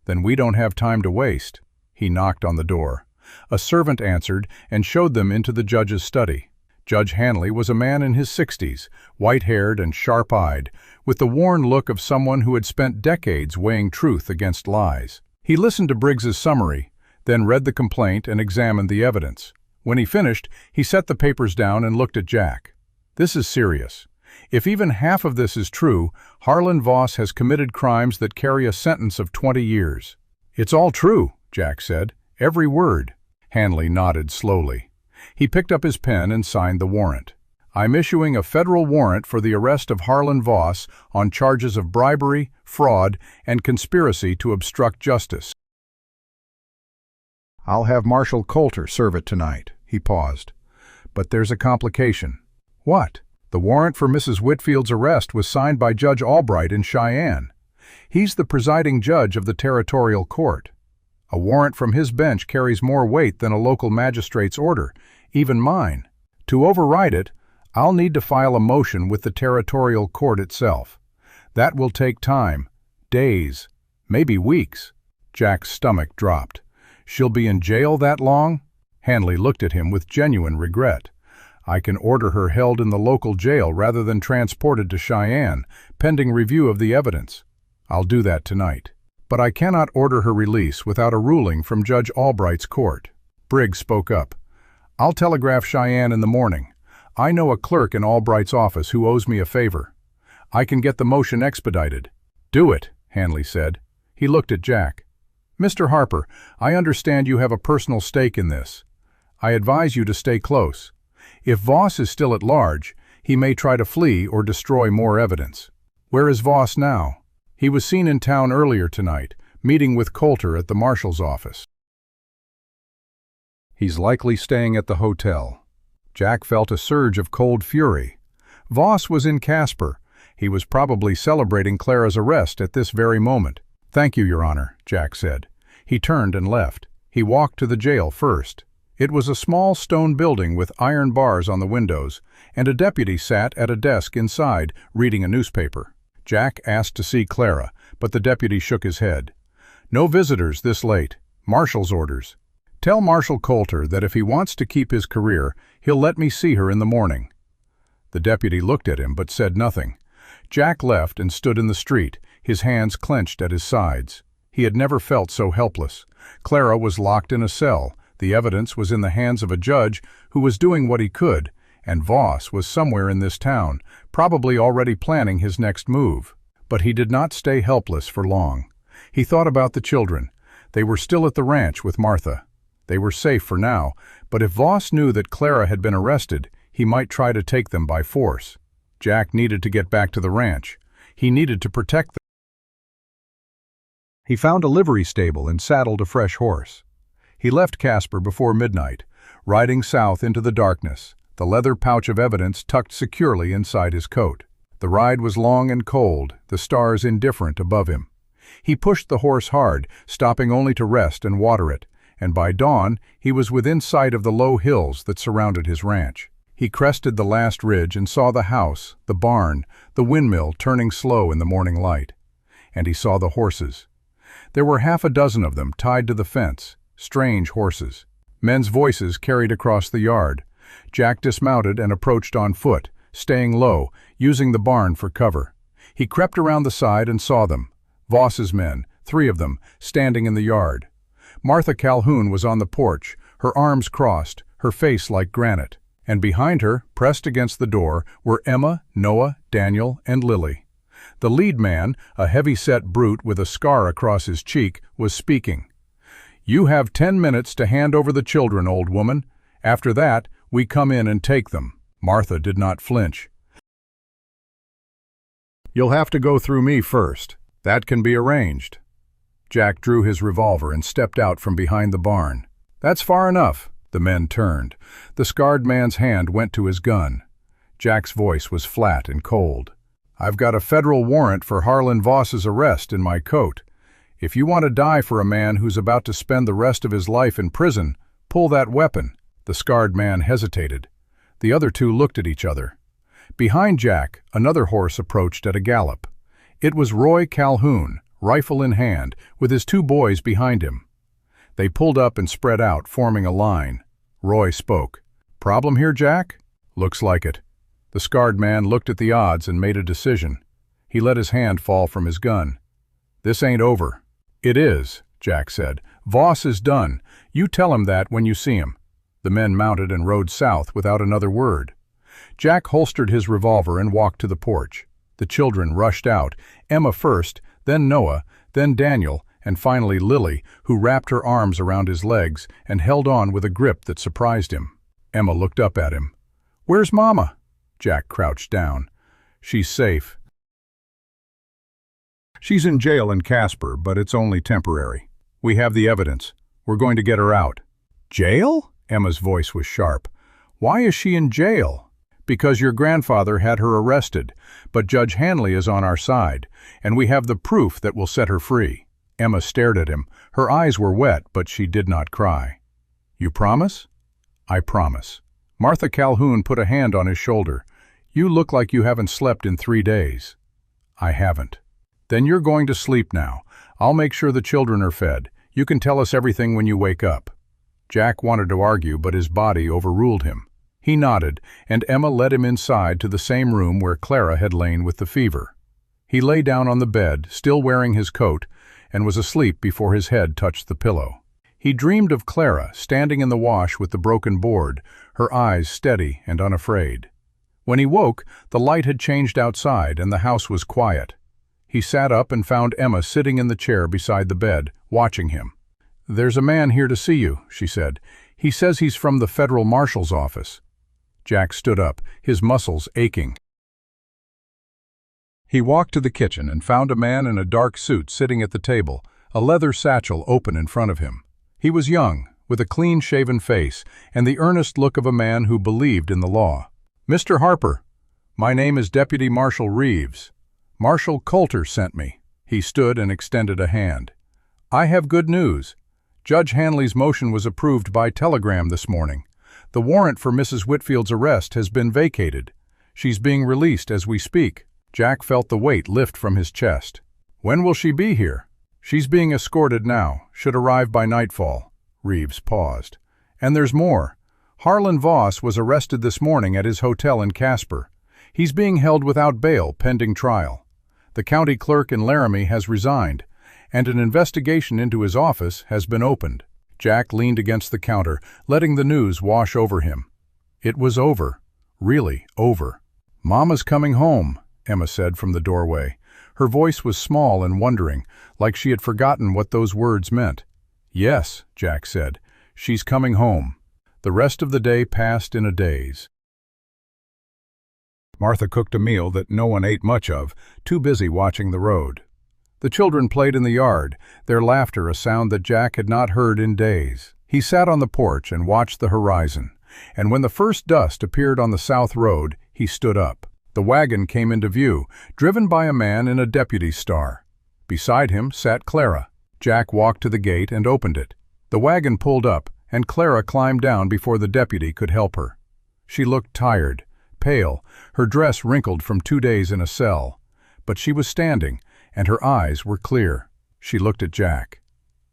"Then we don't have time to waste." He knocked on the door. A servant answered and showed them into the judge's study. Judge Hanley was a man in his 60s, white-haired and sharp-eyed, with the worn look of someone who had spent decades weighing truth against lies. He listened to Briggs's summary, then read the complaint and examined the evidence. When he finished, he set the papers down and looked at Jack. "This is serious. If even half of this is true, Harlon Voss has committed crimes that carry a sentence of 20 years. "It's all true," Jack said. "Every word." Hanley nodded slowly. He picked up his pen and signed the warrant. "I'm issuing a federal warrant for the arrest of Harlon Voss on charges of bribery, fraud, and conspiracy to obstruct justice. I'll have Marshal Coulter serve it tonight." He paused. "But there's a complication." "What?" "The warrant for Mrs. Whitfield's arrest was signed by Judge Albright in Cheyenne. He's the presiding judge of the territorial court. A warrant from his bench carries more weight than a local magistrate's order, even mine. To override it, I'll need to file a motion with the territorial court itself. That will take time, days, maybe weeks." Jack's stomach dropped. "She'll be in jail that long?" Hanley looked at him with genuine regret. "I can order her held in the local jail rather than transported to Cheyenne, pending review of the evidence. I'll do that tonight. But I cannot order her release without a ruling from Judge Albright's court." Briggs spoke up. "I'll telegraph Cheyenne in the morning. I know a clerk in Albright's office who owes me a favor. I can get the motion expedited." "Do it," Hanley said. He looked at Jack. "Mr. Harper, I understand you have a personal stake in this. I advise you to stay close. If Voss is still at large, he may try to flee or destroy more evidence." "Where is Voss now?" "He was seen in town earlier tonight, meeting with Coulter at the marshal's office. He's likely staying at the hotel." Jack felt a surge of cold fury. Voss was in Casper. He was probably celebrating Clara's arrest at this very moment. "Thank you, Your Honor," Jack said. He turned and left. He walked to the jail first. It was a small stone building with iron bars on the windows, and a deputy sat at a desk inside, reading a newspaper. Jack asked to see Clara, but the deputy shook his head. "No visitors this late. Marshal's orders. Tell Marshal Coulter that if he wants to keep his career, he'll let me see her in the morning." The deputy looked at him but said nothing. Jack left and stood in the street, his hands clenched at his sides. He had never felt so helpless. Clara was locked in a cell. The evidence was in the hands of a judge who was doing what he could, and Voss was somewhere in this town, probably already planning his next move. But he did not stay helpless for long. He thought about the children. They were still at the ranch with Martha. They were safe for now, but if Voss knew that Clara had been arrested, he might try to take them by force. Jack needed to get back to the ranch. He needed to protect them. He found a livery stable and saddled a fresh horse. He left Casper before midnight, riding south into the darkness, the leather pouch of evidence tucked securely inside his coat. The ride was long and cold, the stars indifferent above him. He pushed the horse hard, stopping only to rest and water it, and by dawn he was within sight of the low hills that surrounded his ranch. He crested the last ridge and saw the house, the barn, the windmill turning slow in the morning light. And he saw the horses. There were half a dozen of them tied to the fence, strange horses. Men's voices carried across the yard. Jack dismounted and approached on foot, staying low, using the barn for cover. He crept around the side and saw them. Voss's men, 3 of them, standing in the yard. Martha Calhoun was on the porch, her arms crossed, her face like granite. And behind her, pressed against the door, were Emma, Noah, Daniel, and Lily. The lead man, a heavy-set brute with a scar across his cheek, was speaking. "You have 10 minutes to hand over the children, old woman. After that, we come in and take them." Martha did not flinch. "You'll have to go through me first. That can be arranged." Jack drew his revolver and stepped out from behind the barn. "That's far enough." The men turned. The scarred man's hand went to his gun. Jack's voice was flat and cold. "I've got a federal warrant for Harlon Voss's arrest in my coat. If you want to die for a man who's about to spend the rest of his life in prison, pull that weapon." The scarred man hesitated. The other 2 looked at each other. Behind Jack, another horse approached at a gallop. It was Roy Calhoun, rifle in hand, with his 2 boys behind him. They pulled up and spread out, forming a line. Roy spoke. "Problem here, Jack?" "Looks like it." The scarred man looked at the odds and made a decision. He let his hand fall from his gun. "This ain't over." "It is," Jack said. "Voss is done. You tell him that when you see him." The men mounted and rode south without another word. Jack holstered his revolver and walked to the porch. The children rushed out, Emma first, then Noah, then Daniel, and finally Lily, who wrapped her arms around his legs and held on with a grip that surprised him. Emma looked up at him. "Where's Mama?" Jack crouched down. "She's safe. She's in jail in Casper, but it's only temporary. We have the evidence. We're going to get her out." "Jail?" Emma's voice was sharp. "Why is she in jail?" "Because your grandfather had her arrested, but Judge Hanley is on our side, and we have the proof that will set her free." Emma stared at him. Her eyes were wet, but she did not cry. "You promise?" "I promise." Martha Calhoun put a hand on his shoulder. "You look like you haven't slept in 3 days." "I haven't." "Then you're going to sleep now. I'll make sure the children are fed. You can tell us everything when you wake up." Jack wanted to argue, but his body overruled him. He nodded, and Emma led him inside to the same room where Clara had lain with the fever. He lay down on the bed, still wearing his coat, and was asleep before his head touched the pillow. He dreamed of Clara standing in the wash with the broken board, her eyes steady and unafraid. When he woke, the light had changed outside and the house was quiet. He sat up and found Emma sitting in the chair beside the bed, watching him. "There's a man here to see you," she said. "He says he's from the federal marshal's office." Jack stood up, his muscles aching. He walked to the kitchen and found a man in a dark suit sitting at the table, a leather satchel open in front of him. He was young, with a clean-shaven face and the earnest look of a man who believed in the law. "Mr. Harper, my name is Deputy Marshal Reeves. Marshal Coulter sent me." He stood and extended a hand. "I have good news. Judge Hanley's motion was approved by telegram this morning. The warrant for Mrs. Whitfield's arrest has been vacated. She's being released as we speak." Jack felt the weight lift from his chest. "When will she be here?" "She's being escorted now, should arrive by nightfall." Reeves paused. "And there's more. Harlon Voss was arrested this morning at his hotel in Casper. He's being held without bail pending trial. The county clerk in Laramie has resigned, and an investigation into his office has been opened." Jack leaned against the counter, letting the news wash over him. It was over. Really over. "Mama's coming home," Emma said from the doorway. Her voice was small and wondering, like she had forgotten what those words meant. "Yes," Jack said. "She's coming home." The rest of the day passed in a daze. Martha cooked a meal that no one ate much of, too busy watching the road. The children played in the yard, their laughter a sound that Jack had not heard in days. He sat on the porch and watched the horizon, and when the first dust appeared on the south road, he stood up. The wagon came into view, driven by a man in a deputy's star. Beside him sat Clara. Jack walked to the gate and opened it. The wagon pulled up, and Clara climbed down before the deputy could help her. She looked tired, pale, her dress wrinkled from 2 days in a cell. But she was standing, and her eyes were clear. She looked at Jack.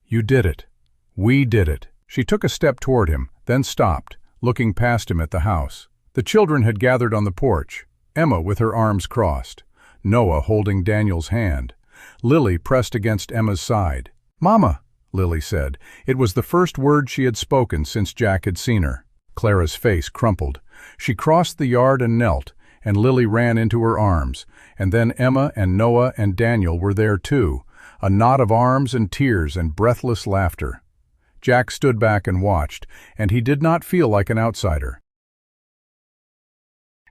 "You did it. We did it." She took a step toward him, then stopped, looking past him at the house. The children had gathered on the porch, Emma with her arms crossed, Noah holding Daniel's hand. Lily pressed against Emma's side. "Mama," Lily said. It was the first word she had spoken since Jack had seen her. Clara's face crumpled. She crossed the yard and knelt, and Lily ran into her arms, and then Emma and Noah and Daniel were there too, a knot of arms and tears and breathless laughter. Jack stood back and watched, and he did not feel like an outsider.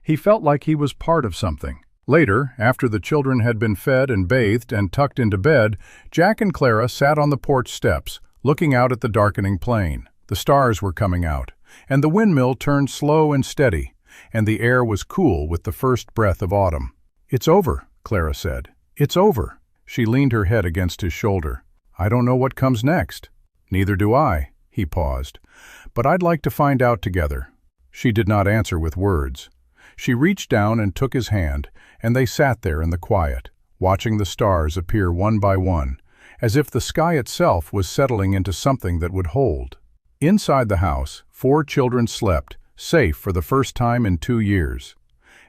He felt like he was part of something. Later, after the children had been fed and bathed and tucked into bed, Jack and Clara sat on the porch steps, looking out at the darkening plain. The stars were coming out, and the windmill turned slow and steady, and the air was cool with the first breath of autumn. "It's over," Clara said. "It's over." She leaned her head against his shoulder. "I don't know what comes next." "Neither do I," he paused. "But I'd like to find out together." She did not answer with words. She reached down and took his hand, and they sat there in the quiet, watching the stars appear one by one, as if the sky itself was settling into something that would hold. Inside the house, 4 children slept, safe for the first time in 2 years.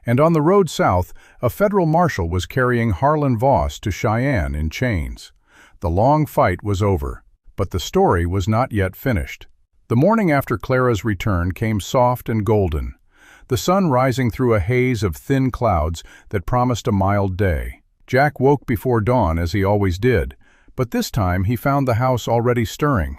And on the road south, a federal marshal was carrying Harlon Voss to Cheyenne in chains. The long fight was over, but the story was not yet finished. The morning after Clara's return came soft and golden, the sun rising through a haze of thin clouds that promised a mild day. Jack woke before dawn as he always did, but this time he found the house already stirring.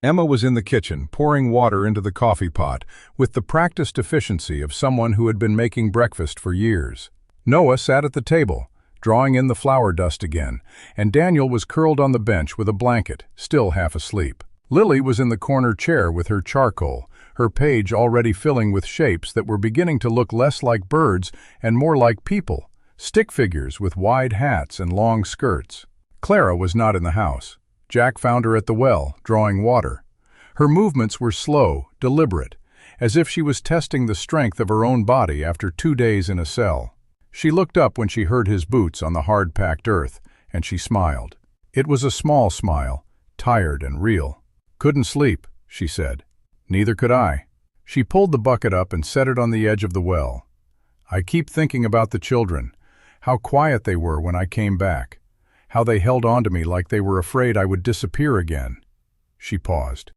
Emma was in the kitchen, pouring water into the coffee pot, with the practiced efficiency of someone who had been making breakfast for years. Noah sat at the table, drawing in the flour dust again, and Daniel was curled on the bench with a blanket, still half asleep. Lily was in the corner chair with her charcoal, her page already filling with shapes that were beginning to look less like birds and more like people, stick figures with wide hats and long skirts. Clara was not in the house. Jack found her at the well, drawing water. Her movements were slow, deliberate, as if she was testing the strength of her own body after 2 days in a cell. She looked up when she heard his boots on the hard-packed earth, and she smiled. It was a small smile, tired and real. "Couldn't sleep," she said. "Neither could I." She pulled the bucket up and set it on the edge of the well. "I keep thinking about the children, how quiet they were when I came back, how they held on to me like they were afraid I would disappear again." She paused.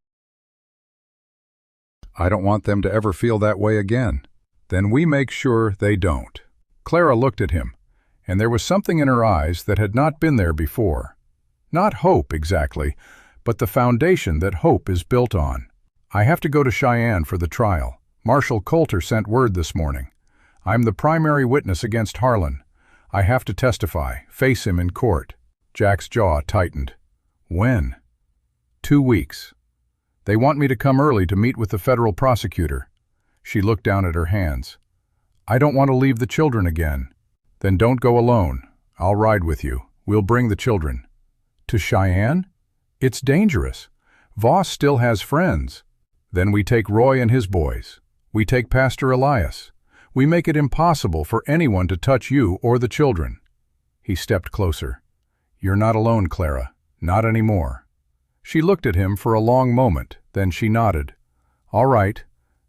"I don't want them to ever feel that way again." "Then we make sure they don't." Clara looked at him, and there was something in her eyes that had not been there before. Not hope exactly, but the foundation that hope is built on. "I have to go to Cheyenne for the trial. Marshal Coulter sent word this morning. I'm the primary witness against Harlon. I have to testify, face him in court." Jack's jaw tightened. "When?" 2 weeks. They want me to come early to meet with the federal prosecutor." She looked down at her hands. "I don't want to leave the children again." "Then don't go alone. I'll ride with you. We'll bring the children." "To Cheyenne? It's dangerous. Voss still has friends." "Then we take Roy and his boys. We take Pastor Elias. We make it impossible for anyone to touch you or the children." He stepped closer. "You're not alone, Clara. Not anymore." She looked at him for a long moment, then she nodded. "All right,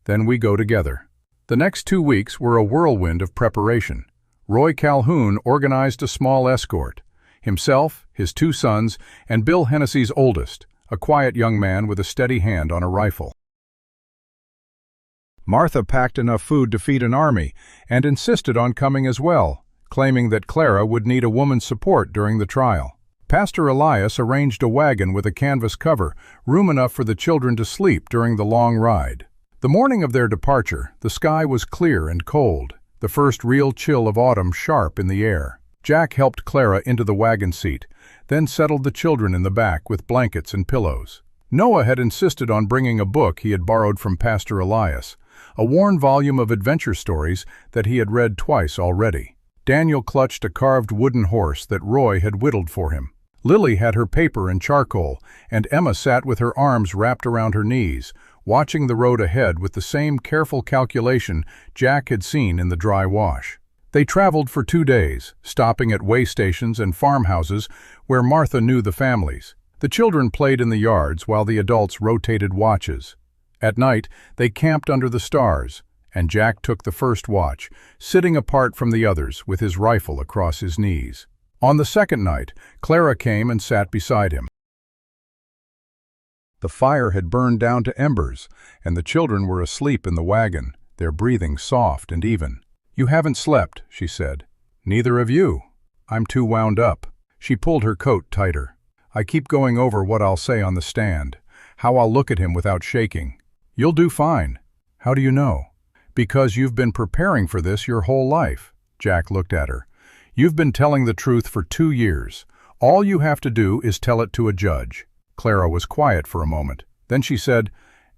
then we go together." The next 2 weeks were a whirlwind of preparation. Roy Calhoun organized a small escort. Himself, his 2 sons, and Bill Hennessy's oldest, a quiet young man with a steady hand on a rifle. Martha packed enough food to feed an army and insisted on coming as well, claiming that Clara would need a woman's support during the trial. Pastor Elias arranged a wagon with a canvas cover, room enough for the children to sleep during the long ride. The morning of their departure, the sky was clear and cold, the first real chill of autumn sharp in the air. Jack helped Clara into the wagon seat, then settled the children in the back with blankets and pillows. Noah had insisted on bringing a book he had borrowed from Pastor Elias, a worn volume of adventure stories that he had read twice already. Daniel clutched a carved wooden horse that Roy had whittled for him. Lily had her paper and charcoal, and Emma sat with her arms wrapped around her knees, watching the road ahead with the same careful calculation Jack had seen in the dry wash. They traveled for 2 days, stopping at way stations and farmhouses where Martha knew the families. The children played in the yards while the adults rotated watches. At night, they camped under the stars, and Jack took the first watch, sitting apart from the others with his rifle across his knees. On the second night, Clara came and sat beside him. The fire had burned down to embers, and the children were asleep in the wagon, their breathing soft and even. "You haven't slept," she said. "Neither have you." "I'm too wound up." She pulled her coat tighter. "I keep going over what I'll say on the stand, how I'll look at him without shaking." "You'll do fine." "How do you know?" "Because you've been preparing for this your whole life." Jack looked at her. "You've been telling the truth for 2 years. All you have to do is tell it to a judge." Clara was quiet for a moment. Then she said,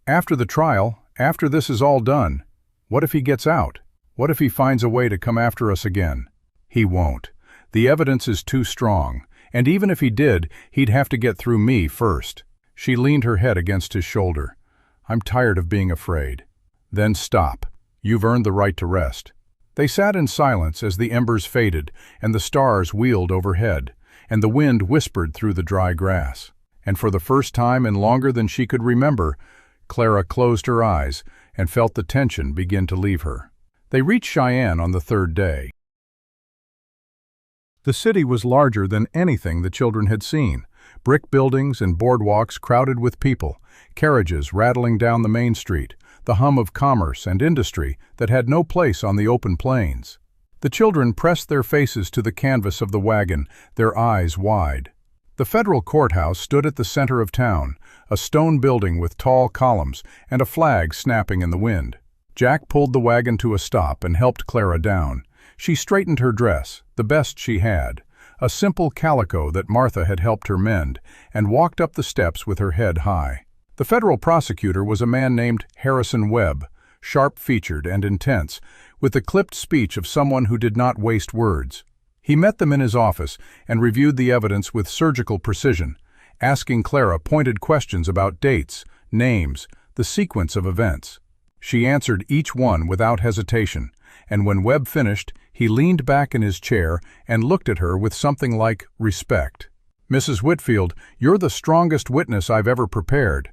"After the trial, after this is all done, what if he gets out? What if he finds a way to come after us again?" "He won't. The evidence is too strong, and even if he did, he'd have to get through me first." She leaned her head against his shoulder. "I'm tired of being afraid." "Then stop. You've earned the right to rest." They sat in silence as the embers faded and the stars wheeled overhead, and the wind whispered through the dry grass. And for the first time in longer than she could remember, Clara closed her eyes and felt the tension begin to leave her. They reached Cheyenne on the 3rd day. The city was larger than anything the children had seen. Brick buildings and boardwalks crowded with people, carriages rattling down the main street, the hum of commerce and industry that had no place on the open plains. The children pressed their faces to the canvas of the wagon, their eyes wide. The federal courthouse stood at the center of town, a stone building with tall columns and a flag snapping in the wind. Jack pulled the wagon to a stop and helped Clara down. She straightened her dress, the best she had, a simple calico that Martha had helped her mend, and walked up the steps with her head high. The federal prosecutor was a man named Harrison Webb, sharp-featured and intense, with the clipped speech of someone who did not waste words. He met them in his office and reviewed the evidence with surgical precision, asking Clara pointed questions about dates, names, the sequence of events. She answered each one without hesitation, and when Webb finished, he leaned back in his chair and looked at her with something like respect. "Mrs. Whitfield, you're the strongest witness I've ever prepared.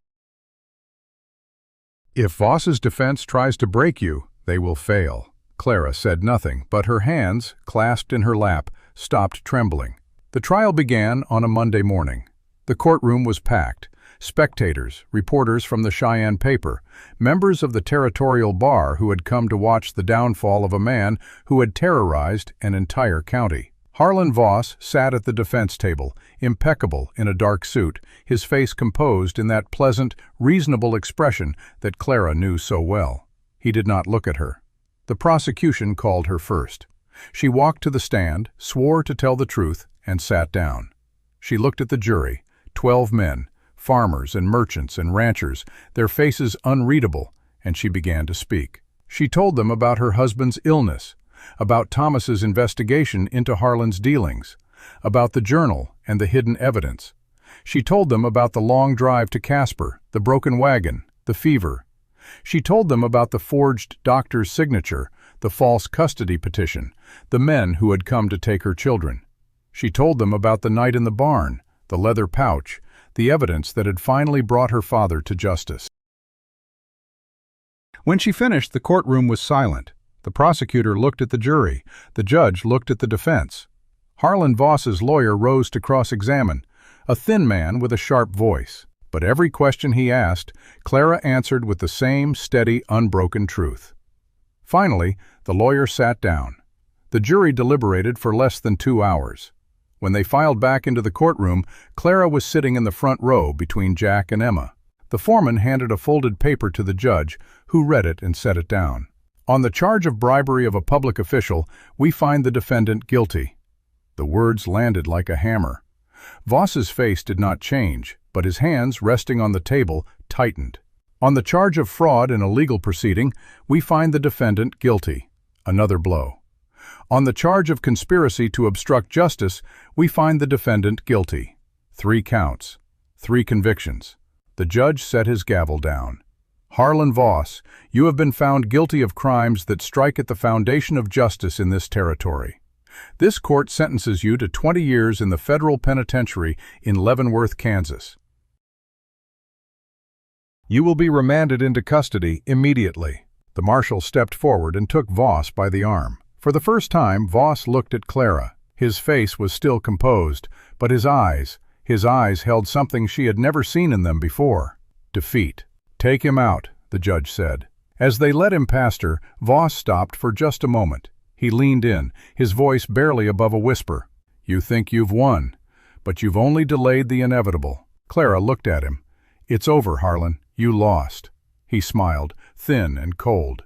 If Voss's defense tries to break you, they will fail." Clara said nothing, but her hands, clasped in her lap, stopped trembling. The trial began on a Monday morning. The courtroom was packed. Spectators, reporters from the Cheyenne paper, members of the territorial bar who had come to watch the downfall of a man who had terrorized an entire county. Harlon Voss sat at the defense table, impeccable in a dark suit, his face composed in that pleasant, reasonable expression that Clara knew so well. He did not look at her. The prosecution called her first. She walked to the stand, swore to tell the truth, and sat down. She looked at the jury, 12 men, farmers and merchants and ranchers, their faces unreadable, and she began to speak. She told them about her husband's illness, about Thomas's investigation into Harlan's dealings, about the journal and the hidden evidence. She told them about the long drive to Casper, the broken wagon, the fever. She told them about the forged doctor's signature, the false custody petition, the men who had come to take her children. She told them about the night in the barn, the leather pouch, the evidence that had finally brought her father to justice. When she finished, the courtroom was silent. The prosecutor looked at the jury. The judge looked at the defense. Harlon Voss's lawyer rose to cross-examine, a thin man with a sharp voice. But every question he asked, Clara answered with the same steady, unbroken truth. Finally, the lawyer sat down. The jury deliberated for less than 2 hours. When they filed back into the courtroom, Clara was sitting in the front row between Jack and Emma. The foreman handed a folded paper to the judge, who read it and set it down. "On the charge of bribery of a public official, we find the defendant guilty." The words landed like a hammer. Voss's face did not change, but his hands, resting on the table, tightened. "On the charge of fraud in a legal proceeding, we find the defendant guilty." Another blow. On the charge of conspiracy to obstruct justice, we find the defendant guilty. 3 counts, 3 convictions. The judge set his gavel down. Harlon Voss, you have been found guilty of crimes that strike at the foundation of justice in this territory. This court sentences you to 20 years in the federal penitentiary in Leavenworth, Kansas. You will be remanded into custody immediately. The marshal stepped forward and took Voss by the arm. For the first time, Voss looked at Clara. His face was still composed, but his eyes held something she had never seen in them before. Defeat. Take him out, the judge said. As they led him past her, Voss stopped for just a moment. He leaned in, his voice barely above a whisper. You think you've won, but you've only delayed the inevitable. Clara looked at him. It's over, Harlon. You lost. He smiled, thin and cold.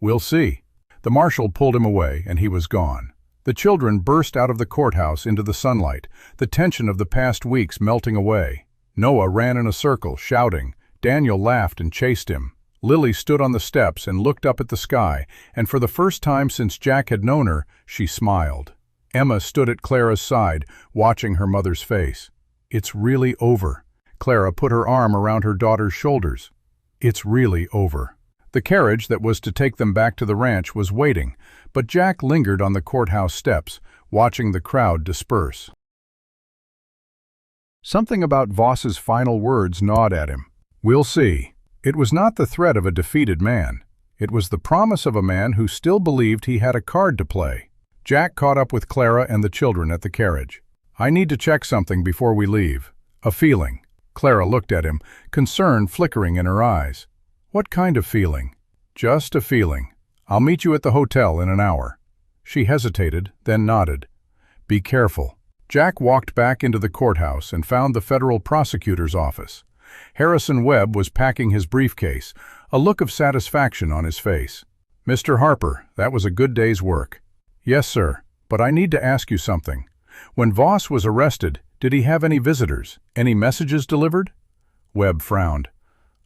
We'll see. The marshal pulled him away, and he was gone. The children burst out of the courthouse into the sunlight, the tension of the past weeks melting away. Noah ran in a circle, shouting. Daniel laughed and chased him. Lily stood on the steps and looked up at the sky, and for the first time since Jack had known her, she smiled. Emma stood at Clara's side, watching her mother's face. It's really over. Clara put her arm around her daughter's shoulders. It's really over. The carriage that was to take them back to the ranch was waiting, but Jack lingered on the courthouse steps, watching the crowd disperse. Something about Voss's final words gnawed at him. We'll see. It was not the threat of a defeated man. It was the promise of a man who still believed he had a card to play. Jack caught up with Clara and the children at the carriage. I need to check something before we leave. A feeling. Clara looked at him, concern flickering in her eyes. What kind of feeling? Just a feeling. I'll meet you at the hotel in an hour. She hesitated, then nodded. Be careful. Jack walked back into the courthouse and found the federal prosecutor's office. Harrison Webb was packing his briefcase, a look of satisfaction on his face. Mr. Harper, that was a good day's work. Yes, sir, but I need to ask you something. When Voss was arrested, did he have any visitors, any messages delivered? Webb frowned.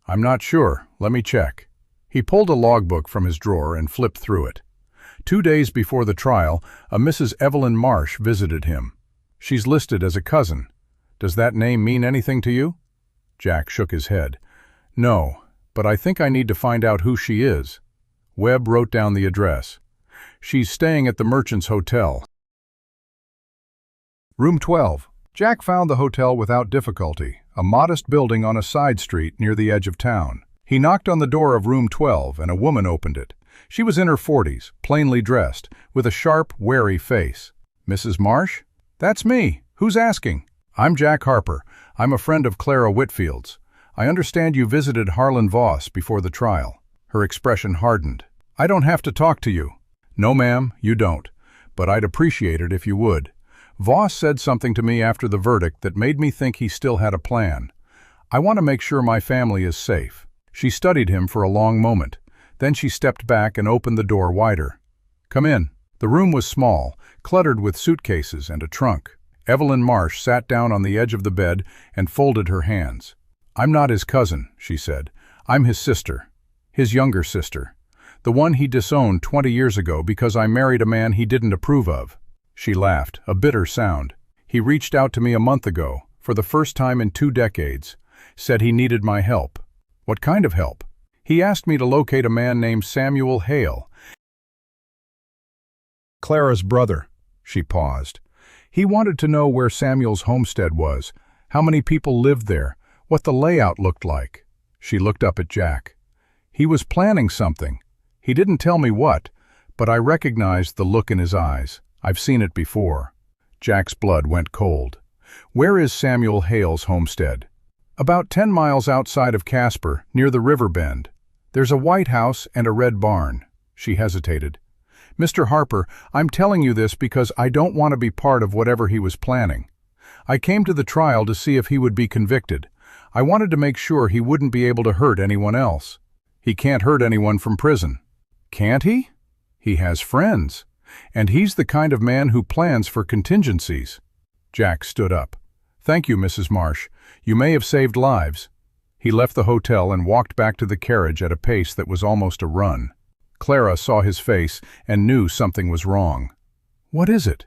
I'm not sure. Let me check. He pulled a logbook from his drawer and flipped through it. 2 days before the trial, a Mrs. Evelyn Marsh visited him. She's listed as a cousin. Does that name mean anything to you? Jack shook his head. No, but I think I need to find out who she is. Webb wrote down the address. She's staying at the Merchant's Hotel. Room 12. Jack found the hotel without difficulty, a modest building on a side street near the edge of town. He knocked on the door of room 12 and a woman opened it. She was in her 40s, plainly dressed, with a sharp, wary face. Mrs. Marsh? That's me. Who's asking? I'm Jack Harper. I'm a friend of Clara Whitfield's. I understand you visited Harlon Voss before the trial. Her expression hardened. I don't have to talk to you. No, ma'am, you don't. But I'd appreciate it if you would. Voss said something to me after the verdict that made me think he still had a plan. I want to make sure my family is safe. She studied him for a long moment. Then she stepped back and opened the door wider. Come in. The room was small, cluttered with suitcases and a trunk. Evelyn Marsh sat down on the edge of the bed and folded her hands. I'm not his cousin, she said. I'm his sister. His younger sister. The one he disowned 20 years ago because I married a man he didn't approve of. She laughed, a bitter sound. He reached out to me a month ago, for the first time in 2 decades, said he needed my help. What kind of help? He asked me to locate a man named Samuel Hale. Clara's brother. She paused. He wanted to know where Samuel's homestead was, how many people lived there, what the layout looked like. She looked up at Jack. He was planning something. He didn't tell me what, but I recognized the look in his eyes. I've seen it before. Jack's blood went cold. Where is Samuel Hale's homestead? About 10 miles outside of Casper, near the river bend. There's a white house and a red barn. She hesitated. Mr. Harper, I'm telling you this because I don't want to be part of whatever he was planning. I came to the trial to see if he would be convicted. I wanted to make sure he wouldn't be able to hurt anyone else. He can't hurt anyone from prison. Can't he? He has friends. And he's the kind of man who plans for contingencies. Jack stood up. Thank you, Mrs. Marsh. You may have saved lives. He left the hotel and walked back to the carriage at a pace that was almost a run. Clara saw his face and knew something was wrong. "What is it?"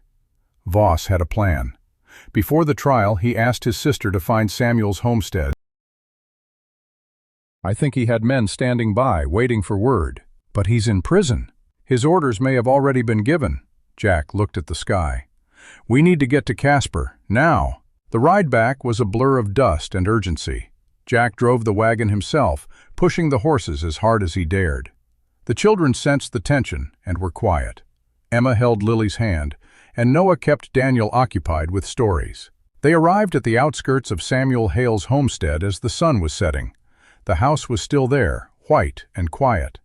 Voss had a plan. Before the trial, he asked his sister to find Samuel's homestead. "I think he had men standing by, waiting for word. But he's in prison. His orders may have already been given." Jack looked at the sky. "We need to get to Casper, now." The ride back was a blur of dust and urgency. Jack drove the wagon himself, pushing the horses as hard as he dared. The children sensed the tension and were quiet. Emma held Lily's hand, and Noah kept Daniel occupied with stories. They arrived at the outskirts of Samuel Hale's homestead as the sun was setting. The house was still there, white and quiet.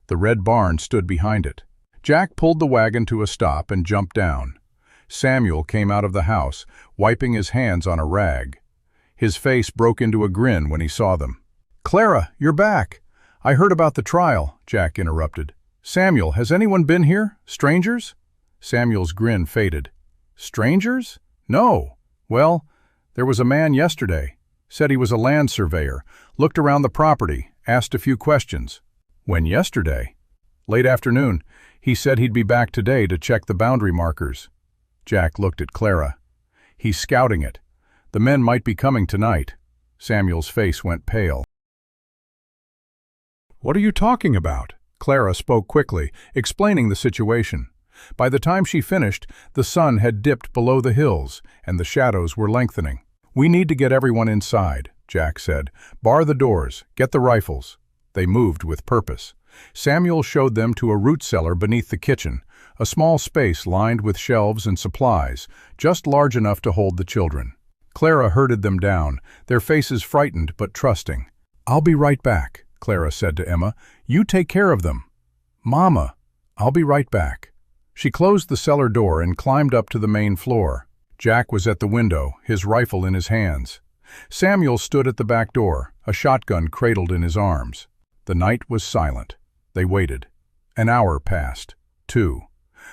The red barn stood behind it. Jack pulled the wagon to a stop and jumped down. Samuel came out of the house, wiping his hands on a rag. His face broke into a grin when he saw them. "Clara, you're back. I heard about the trial," Jack interrupted. "Samuel, has anyone been here? Strangers?" Samuel's grin faded. "Strangers? No. Well, there was a man yesterday. Said he was a land surveyor, looked around the property, asked a few questions." "When yesterday?" "Late afternoon. He said he'd be back today to check the boundary markers." Jack looked at Clara. "He's scouting it. The men might be coming tonight." Samuel's face went pale. "What are you talking about?" Clara spoke quickly, explaining the situation. By the time she finished, the sun had dipped below the hills, and the shadows were lengthening. "We need to get everyone inside," Jack said. "Bar the doors, get the rifles." They moved with purpose. Samuel showed them to a root cellar beneath the kitchen, a small space lined with shelves and supplies, just large enough to hold the children. Clara herded them down, their faces frightened but trusting. "I'll be right back," Clara said to Emma. "You take care of them." "Mama, I'll be right back." She closed the cellar door and climbed up to the main floor. Jack was at the window, his rifle in his hands. Samuel stood at the back door, a shotgun cradled in his arms. The night was silent. They waited. An hour passed. 2.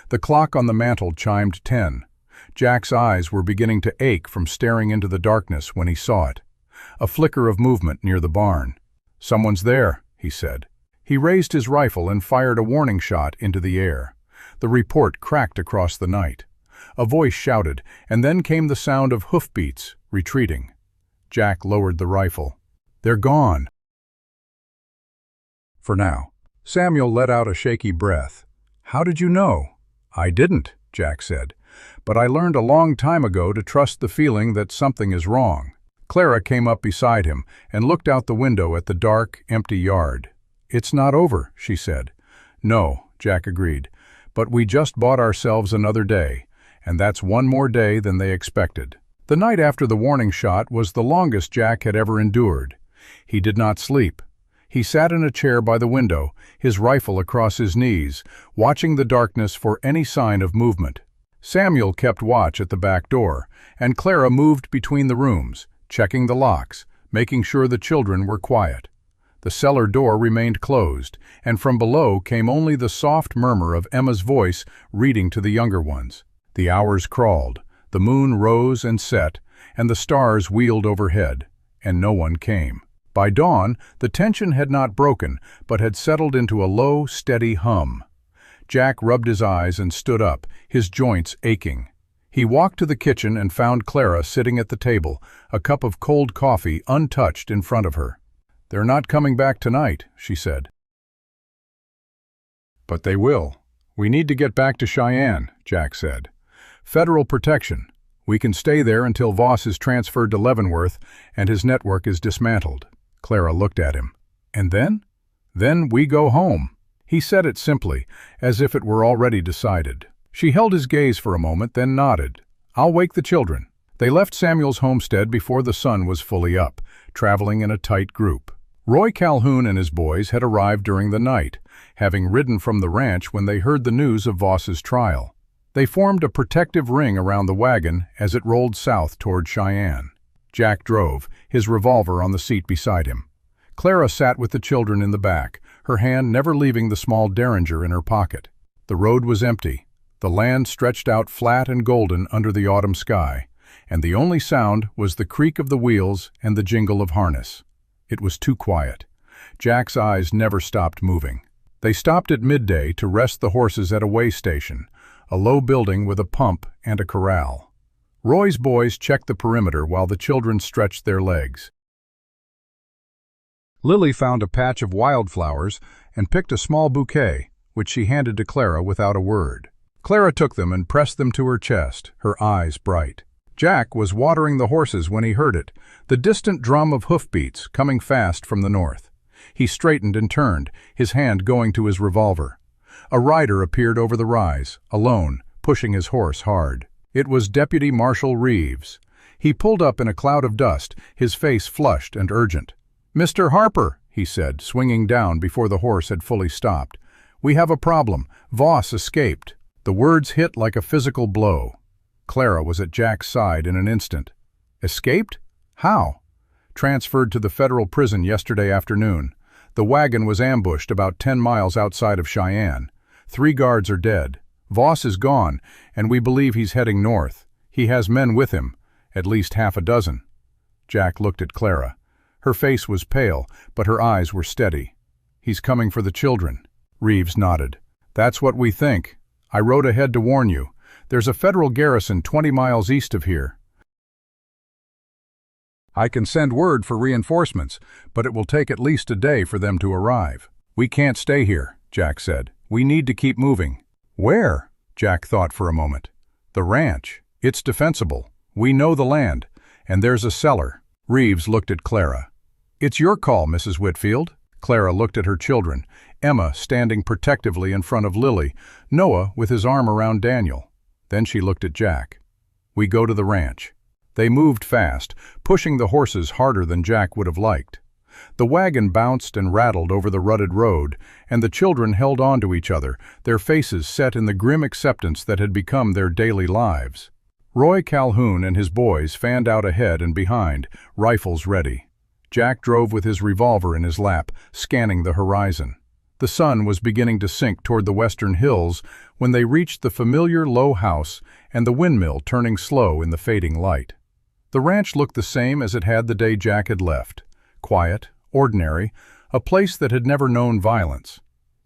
The clock on the mantel chimed 10. Jack's eyes were beginning to ache from staring into the darkness when he saw it. A flicker of movement near the barn. "Someone's there," he said. He raised his rifle and fired a warning shot into the air. The report cracked across the night. A voice shouted, and then came the sound of hoofbeats, retreating. Jack lowered the rifle. "They're gone." For now. Samuel let out a shaky breath. "How did you know?" "I didn't," Jack said. "But I learned a long time ago to trust the feeling that something is wrong." Clara came up beside him and looked out the window at the dark, empty yard. "It's not over," she said. "No," Jack agreed. "But we just bought ourselves another day, and that's one more day than they expected." The night after the warning shot was the longest Jack had ever endured. He did not sleep. He sat in a chair by the window, his rifle across his knees, watching the darkness for any sign of movement. Samuel kept watch at the back door, and Clara moved between the rooms, checking the locks, making sure the children were quiet. The cellar door remained closed, and from below came only the soft murmur of Emma's voice reading to the younger ones. The hours crawled, the moon rose and set, and the stars wheeled overhead, and no one came. By dawn, the tension had not broken, but had settled into a low, steady hum. Jack rubbed his eyes and stood up, his joints aching. He walked to the kitchen and found Clara sitting at the table, a cup of cold coffee untouched in front of her. "They're not coming back tonight," she said. "But they will. We need to get back to Cheyenne," Jack said. "Federal protection. We can stay there until Voss is transferred to Leavenworth and his network is dismantled." Clara looked at him. "And then?" "Then we go home." He said it simply, as if it were already decided. She held his gaze for a moment, then nodded. "I'll wake the children." They left Samuel's homestead before the sun was fully up, traveling in a tight group. Roy Calhoun and his boys had arrived during the night, having ridden from the ranch when they heard the news of Voss's trial. They formed a protective ring around the wagon as it rolled south toward Cheyenne. Jack drove, his revolver on the seat beside him. Clara sat with the children in the back, her hand never leaving the small derringer in her pocket. The road was empty. The land stretched out flat and golden under the autumn sky, and the only sound was the creak of the wheels and the jingle of harness. It was too quiet. Jack's eyes never stopped moving. They stopped at midday to rest the horses at a way station, a low building with a pump and a corral. Roy's boys checked the perimeter while the children stretched their legs. Lily found a patch of wildflowers and picked a small bouquet, which she handed to Clara without a word. Clara took them and pressed them to her chest, her eyes bright. Jack was watering the horses when he heard it, the distant drum of hoofbeats coming fast from the north. He straightened and turned, his hand going to his revolver. A rider appeared over the rise, alone, pushing his horse hard. It was Deputy Marshal Reeves. He pulled up in a cloud of dust, his face flushed and urgent. "Mr. Harper," he said, swinging down before the horse had fully stopped. "We have a problem. Voss escaped." The words hit like a physical blow. Clara was at Jack's side in an instant. "Escaped? How?" "Transferred to the federal prison yesterday afternoon. The wagon was ambushed about 10 miles outside of Cheyenne. 3 guards are dead. Voss is gone, and we believe he's heading north. He has men with him, at least half a dozen." Jack looked at Clara. Her face was pale, but her eyes were steady. "He's coming for the children." Reeves nodded. "That's what we think. I rode ahead to warn you. There's a federal garrison 20 miles east of here. I can send word for reinforcements, but it will take at least a day for them to arrive." "We can't stay here," Jack said. "We need to keep moving." "Where?" Jack thought for a moment. "The ranch. It's defensible. We know the land, and there's a cellar." Reeves looked at Clara. "It's your call, Mrs. Whitfield." Clara looked at her children, Emma standing protectively in front of Lily, Noah with his arm around Daniel. Then she looked at Jack. "We go to the ranch." They moved fast, pushing the horses harder than Jack would have liked. The wagon bounced and rattled over the rutted road, and the children held on to each other, their faces set in the grim acceptance that had become their daily lives. Roy Calhoun and his boys fanned out ahead and behind, rifles ready. Jack drove with his revolver in his lap, scanning the horizon. The sun was beginning to sink toward the western hills when they reached the familiar low house and the windmill turning slow in the fading light. The ranch looked the same as it had the day Jack had left. Quiet, ordinary, a place that had never known violence.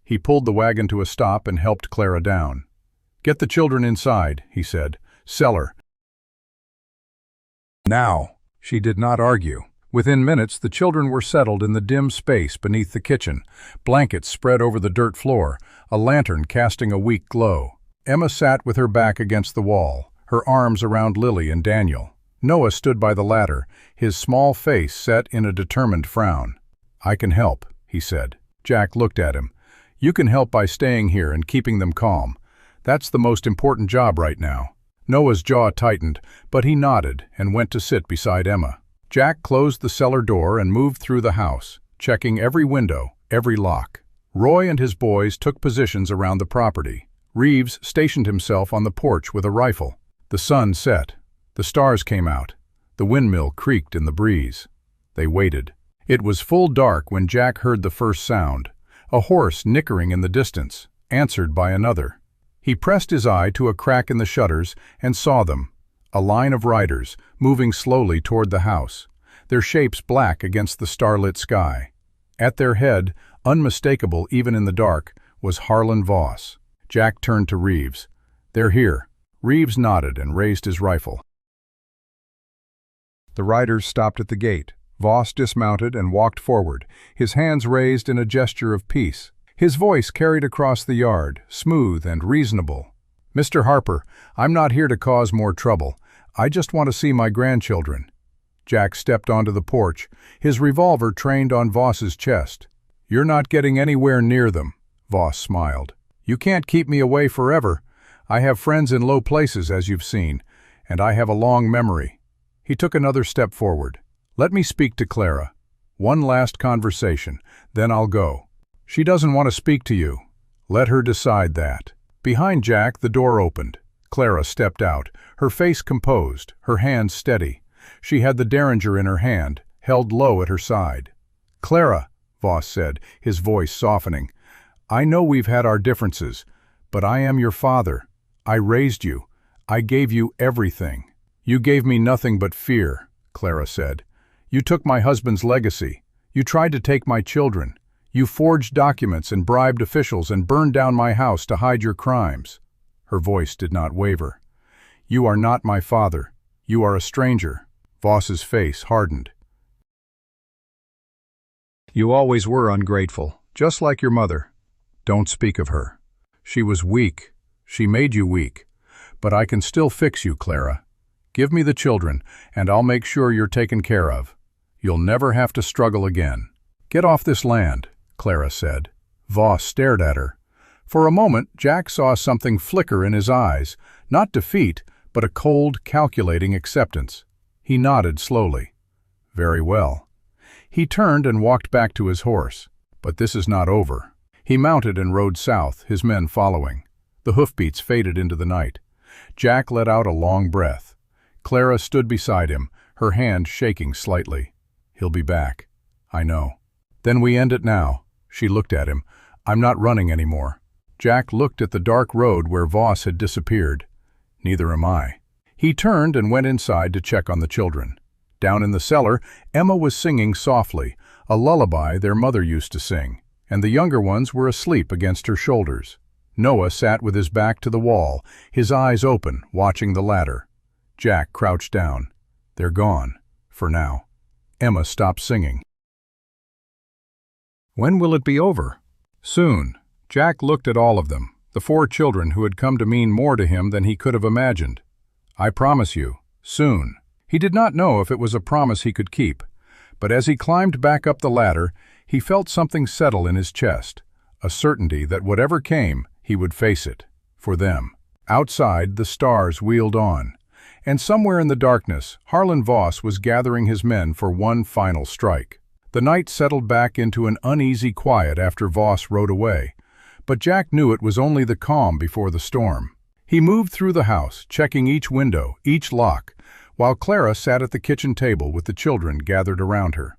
He pulled the wagon to a stop and helped Clara down. "Get the children inside," he said. "Cellar." "Now." She did not argue. Within minutes, the children were settled in the dim space beneath the kitchen, blankets spread over the dirt floor, a lantern casting a weak glow. Emma sat with her back against the wall, her arms around Lily and Daniel. Noah stood by the ladder, his small face set in a determined frown. "I can help," he said. Jack looked at him. "You can help by staying here and keeping them calm. That's the most important job right now." Noah's jaw tightened, but he nodded and went to sit beside Emma. Jack closed the cellar door and moved through the house, checking every window, every lock. Roy and his boys took positions around the property. Reeves stationed himself on the porch with a rifle. The sun set. The stars came out. The windmill creaked in the breeze. They waited. It was full dark when Jack heard the first sound, a horse nickering in the distance, answered by another. He pressed his eye to a crack in the shutters and saw them, a line of riders, moving slowly toward the house, their shapes black against the starlit sky. At their head, unmistakable even in the dark, was Harlon Voss. Jack turned to Reeves. "They're here." Reeves nodded and raised his rifle. The riders stopped at the gate. Voss dismounted and walked forward, his hands raised in a gesture of peace. His voice carried across the yard, smooth and reasonable. "Mr. Harper, I'm not here to cause more trouble. I just want to see my grandchildren." Jack stepped onto the porch, his revolver trained on Voss's chest. "You're not getting anywhere near them," Voss smiled. "You can't keep me away forever. I have friends in low places, as you've seen, and I have a long memory." He took another step forward. "Let me speak to Clara. One last conversation, then I'll go." "She doesn't want to speak to you." "Let her decide that." Behind Jack, the door opened. Clara stepped out, her face composed, her hands steady. She had the derringer in her hand, held low at her side. "Clara," Voss said, his voice softening, "I know we've had our differences, but I am your father. I raised you. I gave you everything." "You gave me nothing but fear," Clara said. "You took my husband's legacy. You tried to take my children. You forged documents and bribed officials and burned down my house to hide your crimes." Her voice did not waver. "You are not my father. You are a stranger." Voss's face hardened. "You always were ungrateful, just like your mother. Don't speak of her. She was weak. She made you weak. But I can still fix you, Clara. Give me the children, and I'll make sure you're taken care of. You'll never have to struggle again." "Get off this land," Clara said. Voss stared at her. For a moment, Jack saw something flicker in his eyes, not defeat, but a cold, calculating acceptance. He nodded slowly. "Very well." He turned and walked back to his horse. But this is not over. He mounted and rode south, his men following. The hoofbeats faded into the night. Jack let out a long breath. Clara stood beside him, her hand shaking slightly. "He'll be back. I know." "Then we end it now." She looked at him. "I'm not running anymore." Jack looked at the dark road where Voss had disappeared. "Neither am I." He turned and went inside to check on the children. Down in the cellar, Emma was singing softly, a lullaby their mother used to sing, and the younger ones were asleep against her shoulders. Noah sat with his back to the wall, his eyes open, watching the ladder. Jack crouched down. "They're gone, for now." Emma stopped singing. "When will it be over?" "Soon." Jack looked at all of them, the 4 children who had come to mean more to him than he could have imagined. "I promise you, soon." He did not know if it was a promise he could keep, but as he climbed back up the ladder, he felt something settle in his chest, a certainty that whatever came, he would face it, for them. Outside, the stars wheeled on, and somewhere in the darkness, Harlon Voss was gathering his men for one final strike. The night settled back into an uneasy quiet after Voss rode away, but Jack knew it was only the calm before the storm. He moved through the house, checking each window, each lock, while Clara sat at the kitchen table with the children gathered around her.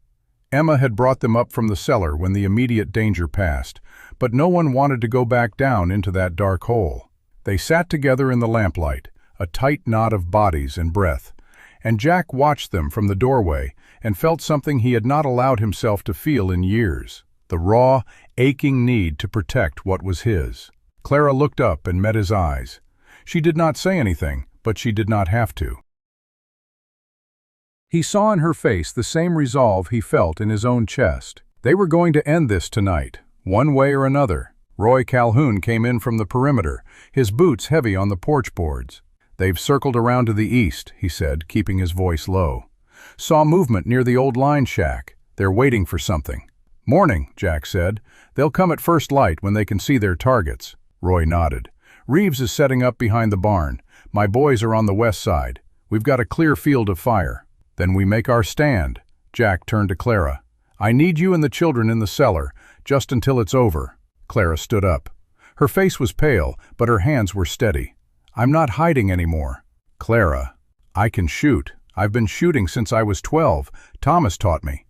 Emma had brought them up from the cellar when the immediate danger passed, but no one wanted to go back down into that dark hole. They sat together in the lamplight, a tight knot of bodies and breath, and Jack watched them from the doorway and felt something he had not allowed himself to feel in years, the raw, aching need to protect what was his. Clara looked up and met his eyes. She did not say anything, but she did not have to. He saw in her face the same resolve he felt in his own chest. They were going to end this tonight, one way or another. Roy Calhoun came in from the perimeter, his boots heavy on the porch boards. "They've circled around to the east," he said, keeping his voice low. "Saw movement near the old line shack. They're waiting for something." "Morning," Jack said. "They'll come at first light when they can see their targets." Roy nodded. "Reeves is setting up behind the barn. My boys are on the west side. We've got a clear field of fire." "Then we make our stand." Jack turned to Clara. "I need you and the children in the cellar, just until it's over." Clara stood up. Her face was pale, but her hands were steady. "I'm not hiding anymore." "Clara, I can shoot. I've been shooting since I was 12. Thomas taught me."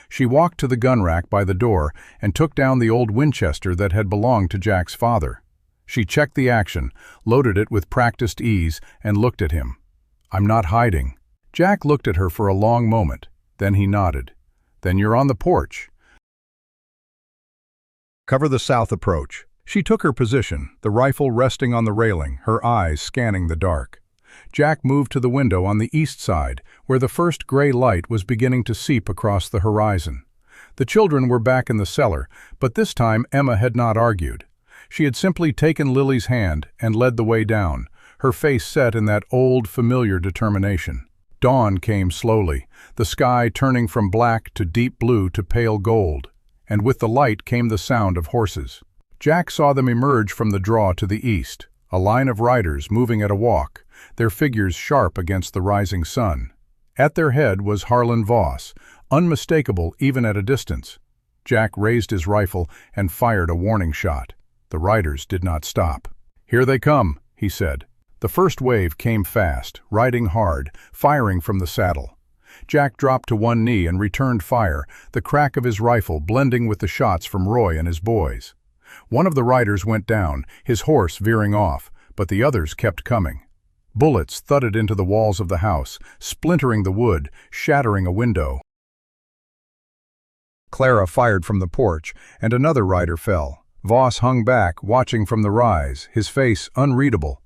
She walked to the gun rack by the door and took down the old Winchester that had belonged to Jack's father. She checked the action, loaded it with practiced ease, and looked at him. "I'm not hiding." Jack looked at her for a long moment. Then he nodded. "Then you're on the porch. Cover the south approach." She took her position, the rifle resting on the railing, her eyes scanning the dark. Jack moved to the window on the east side, where the first gray light was beginning to seep across the horizon. The children were back in the cellar, but this time Emma had not argued. She had simply taken Lily's hand and led the way down, her face set in that old, familiar determination. Dawn came slowly, the sky turning from black to deep blue to pale gold, and with the light came the sound of horses. Jack saw them emerge from the draw to the east, a line of riders moving at a walk, their figures sharp against the rising sun. At their head was Harlon Voss, unmistakable even at a distance. Jack raised his rifle and fired a warning shot. The riders did not stop. "Here they come," he said. The first wave came fast, riding hard, firing from the saddle. Jack dropped to one knee and returned fire, the crack of his rifle blending with the shots from Roy and his boys. One of the riders went down, his horse veering off, but the others kept coming. Bullets thudded into the walls of the house, splintering the wood, shattering a window. Clara fired from the porch, and another rider fell. Voss hung back, watching from the rise, his face unreadable.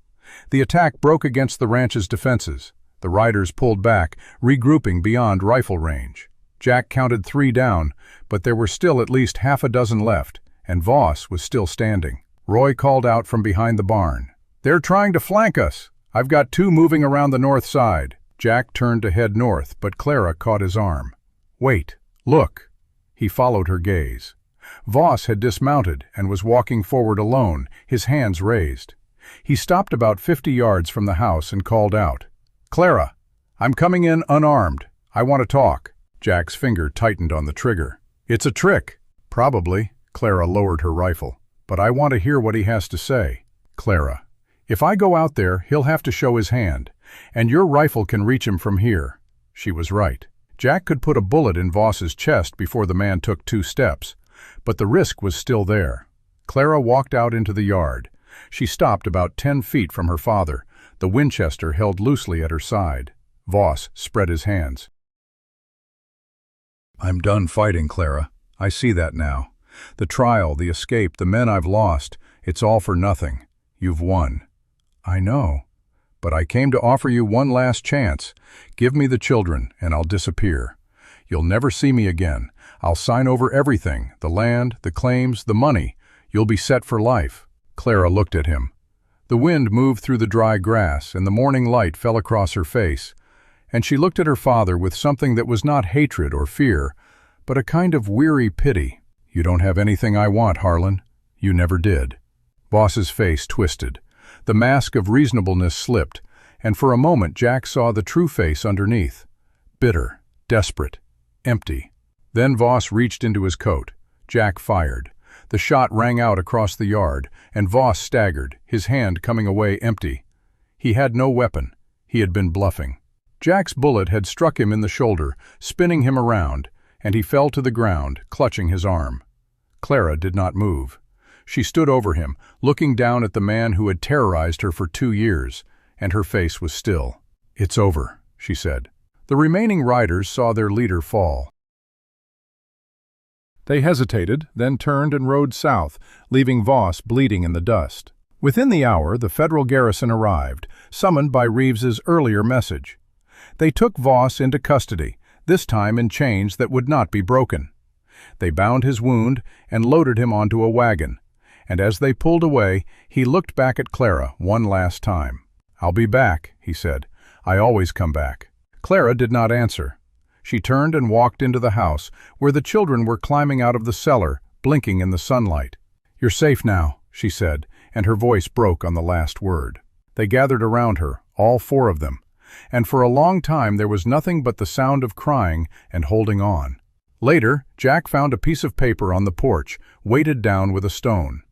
The attack broke against the ranch's defenses. The riders pulled back, regrouping beyond rifle range. Jack counted 3 down, but there were still at least half a dozen left, and Voss was still standing. Roy called out from behind the barn, "They're trying to flank us. I've got 2 moving around the north side." Jack turned to head north, but Clara caught his arm. "Wait, look." He followed her gaze. Voss had dismounted and was walking forward alone, his hands raised. He stopped about 50 yards from the house and called out, "Clara, I'm coming in unarmed. I want to talk." Jack's finger tightened on the trigger. "It's a trick." "Probably." Clara lowered her rifle. "But I want to hear what he has to say." "Clara, if I go out there, he'll have to show his hand, and your rifle can reach him from here." She was right. Jack could put a bullet in Voss's chest before the man took 2 steps, but the risk was still there. Clara walked out into the yard. She stopped about 10 feet from her father, the Winchester held loosely at her side. Voss spread his hands. "I'm done fighting, Clara. I see that now. The trial, the escape, the men I've lost, it's all for nothing. You've won." "I know. But I came to offer you one last chance. Give me the children, and I'll disappear. You'll never see me again. I'll sign over everything, the land, the claims, the money. You'll be set for life." Clara looked at him. The wind moved through the dry grass, and the morning light fell across her face, and she looked at her father with something that was not hatred or fear, but a kind of weary pity. "You don't have anything I want, Harlon. You never did." Voss's face twisted. The mask of reasonableness slipped, and for a moment Jack saw the true face underneath. Bitter, desperate, empty. Then Voss reached into his coat. Jack fired. The shot rang out across the yard, and Voss staggered, his hand coming away empty. He had no weapon. He had been bluffing. Jack's bullet had struck him in the shoulder, spinning him around, and he fell to the ground, clutching his arm. Clara did not move. She stood over him, looking down at the man who had terrorized her for 2 years, and her face was still. "It's over," she said. The remaining riders saw their leader fall. They hesitated, then turned and rode south, leaving Voss bleeding in the dust. Within the hour, the federal garrison arrived, summoned by Reeves's earlier message. They took Voss into custody, this time in chains that would not be broken. They bound his wound and loaded him onto a wagon, and as they pulled away, he looked back at Clara one last time. "I'll be back," he said. "I always come back." Clara did not answer. She turned and walked into the house, where the children were climbing out of the cellar, blinking in the sunlight. "You're safe now," she said, and her voice broke on the last word. They gathered around her, all 4 of them, and for a long time there was nothing but the sound of crying and holding on. Later, Jack found a piece of paper on the porch, weighted down with a stone.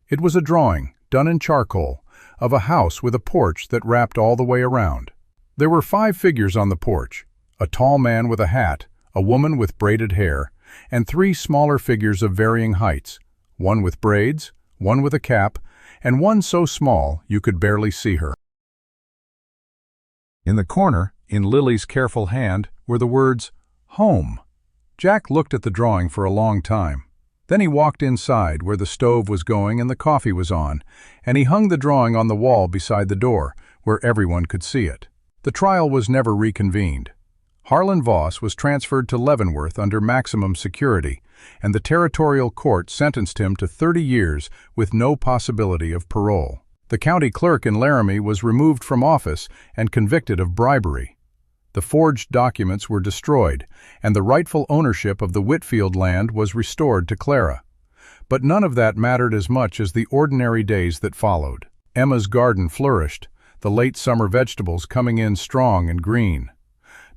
It was a drawing, done in charcoal, of a house with a porch that wrapped all the way around. There were 5 figures on the porch: a tall man with a hat, a woman with braided hair, and 3 smaller figures of varying heights, one with braids, one with a cap, and one so small you could barely see her. In the corner, in Lily's careful hand, were the words, "Home." Jack looked at the drawing for a long time. Then he walked inside, where the stove was going and the coffee was on, and he hung the drawing on the wall beside the door, where everyone could see it. The trial was never reconvened. Harlon Voss was transferred to Leavenworth under maximum security, and the territorial court sentenced him to 30 years with no possibility of parole. The county clerk in Laramie was removed from office and convicted of bribery. The forged documents were destroyed, and the rightful ownership of the Whitfield land was restored to Clara. But none of that mattered as much as the ordinary days that followed. Emma's garden flourished, the late summer vegetables coming in strong and green.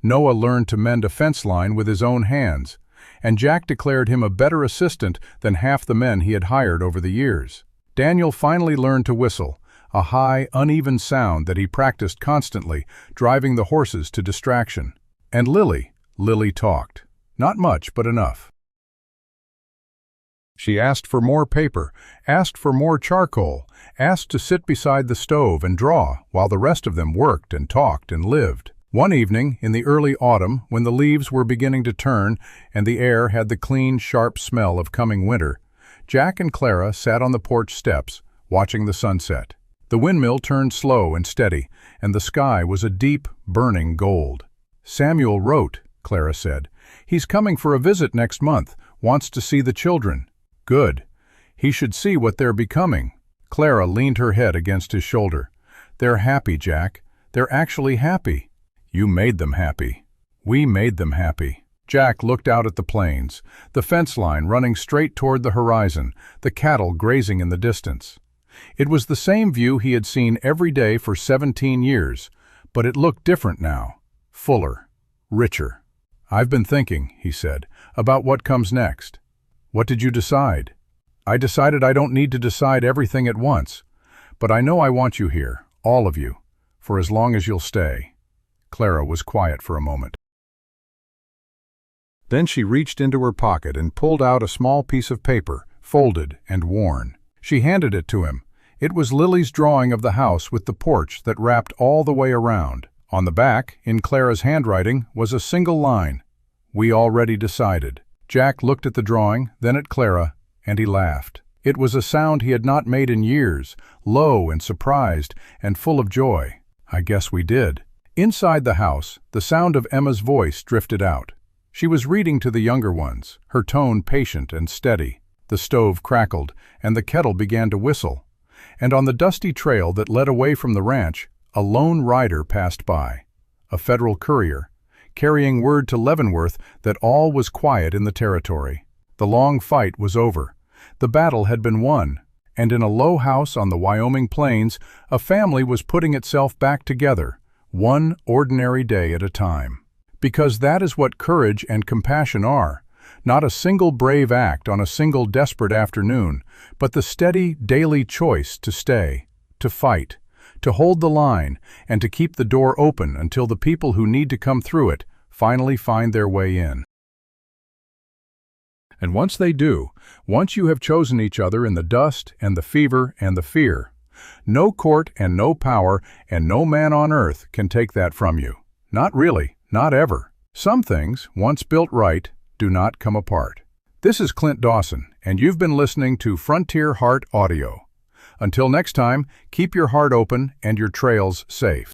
Noah learned to mend a fence line with his own hands, and Jack declared him a better assistant than half the men he had hired over the years. Daniel finally learned to whistle, a high, uneven sound that he practiced constantly, driving the horses to distraction. And Lily talked. Not much, but enough. She asked for more paper, asked for more charcoal, asked to sit beside the stove and draw while the rest of them worked and talked and lived. One evening, in the early autumn, when the leaves were beginning to turn and the air had the clean, sharp smell of coming winter, Jack and Clara sat on the porch steps, watching the sunset. The windmill turned slow and steady, and the sky was a deep, burning gold. "Samuel wrote," Clara said. "He's coming for a visit next month, wants to see the children." "Good. He should see what they're becoming." Clara leaned her head against his shoulder. "They're happy, Jack. They're actually happy." "You made them happy." "We made them happy." Jack looked out at the plains, the fence line running straight toward the horizon, the cattle grazing in the distance. It was the same view he had seen every day for 17 years, but it looked different now, fuller, richer. "I've been thinking," he said, "about what comes next." "What did you decide?" "I decided I don't need to decide everything at once, but I know I want you here, all of you, for as long as you'll stay." Clara was quiet for a moment. Then she reached into her pocket and pulled out a small piece of paper, folded and worn. She handed it to him. It was Lily's drawing of the house with the porch that wrapped all the way around. On the back, in Clara's handwriting, was a single line: "We already decided." Jack looked at the drawing, then at Clara, and he laughed. It was a sound he had not made in years, low and surprised and full of joy. "I guess we did." Inside the house, the sound of Emma's voice drifted out. She was reading to the younger ones, her tone patient and steady. The stove crackled, and the kettle began to whistle. And on the dusty trail that led away from the ranch, a lone rider passed by, a federal courier, carrying word to Leavenworth that all was quiet in the territory. The long fight was over. The battle had been won, and in a low house on the Wyoming plains, a family was putting itself back together, one ordinary day at a time. Because that is what courage and compassion are, not a single brave act on a single desperate afternoon, but the steady, daily choice to stay, to fight, to hold the line, and to keep the door open until the people who need to come through it finally find their way in. And once they do, once you have chosen each other in the dust and the fever and the fear, no court and no power and no man on earth can take that from you. Not really, not ever. Some things, once built right, do not come apart. This is Clint Dawson, and you've been listening to Frontier Heart Audio. Until next time, keep your heart open and your trails safe.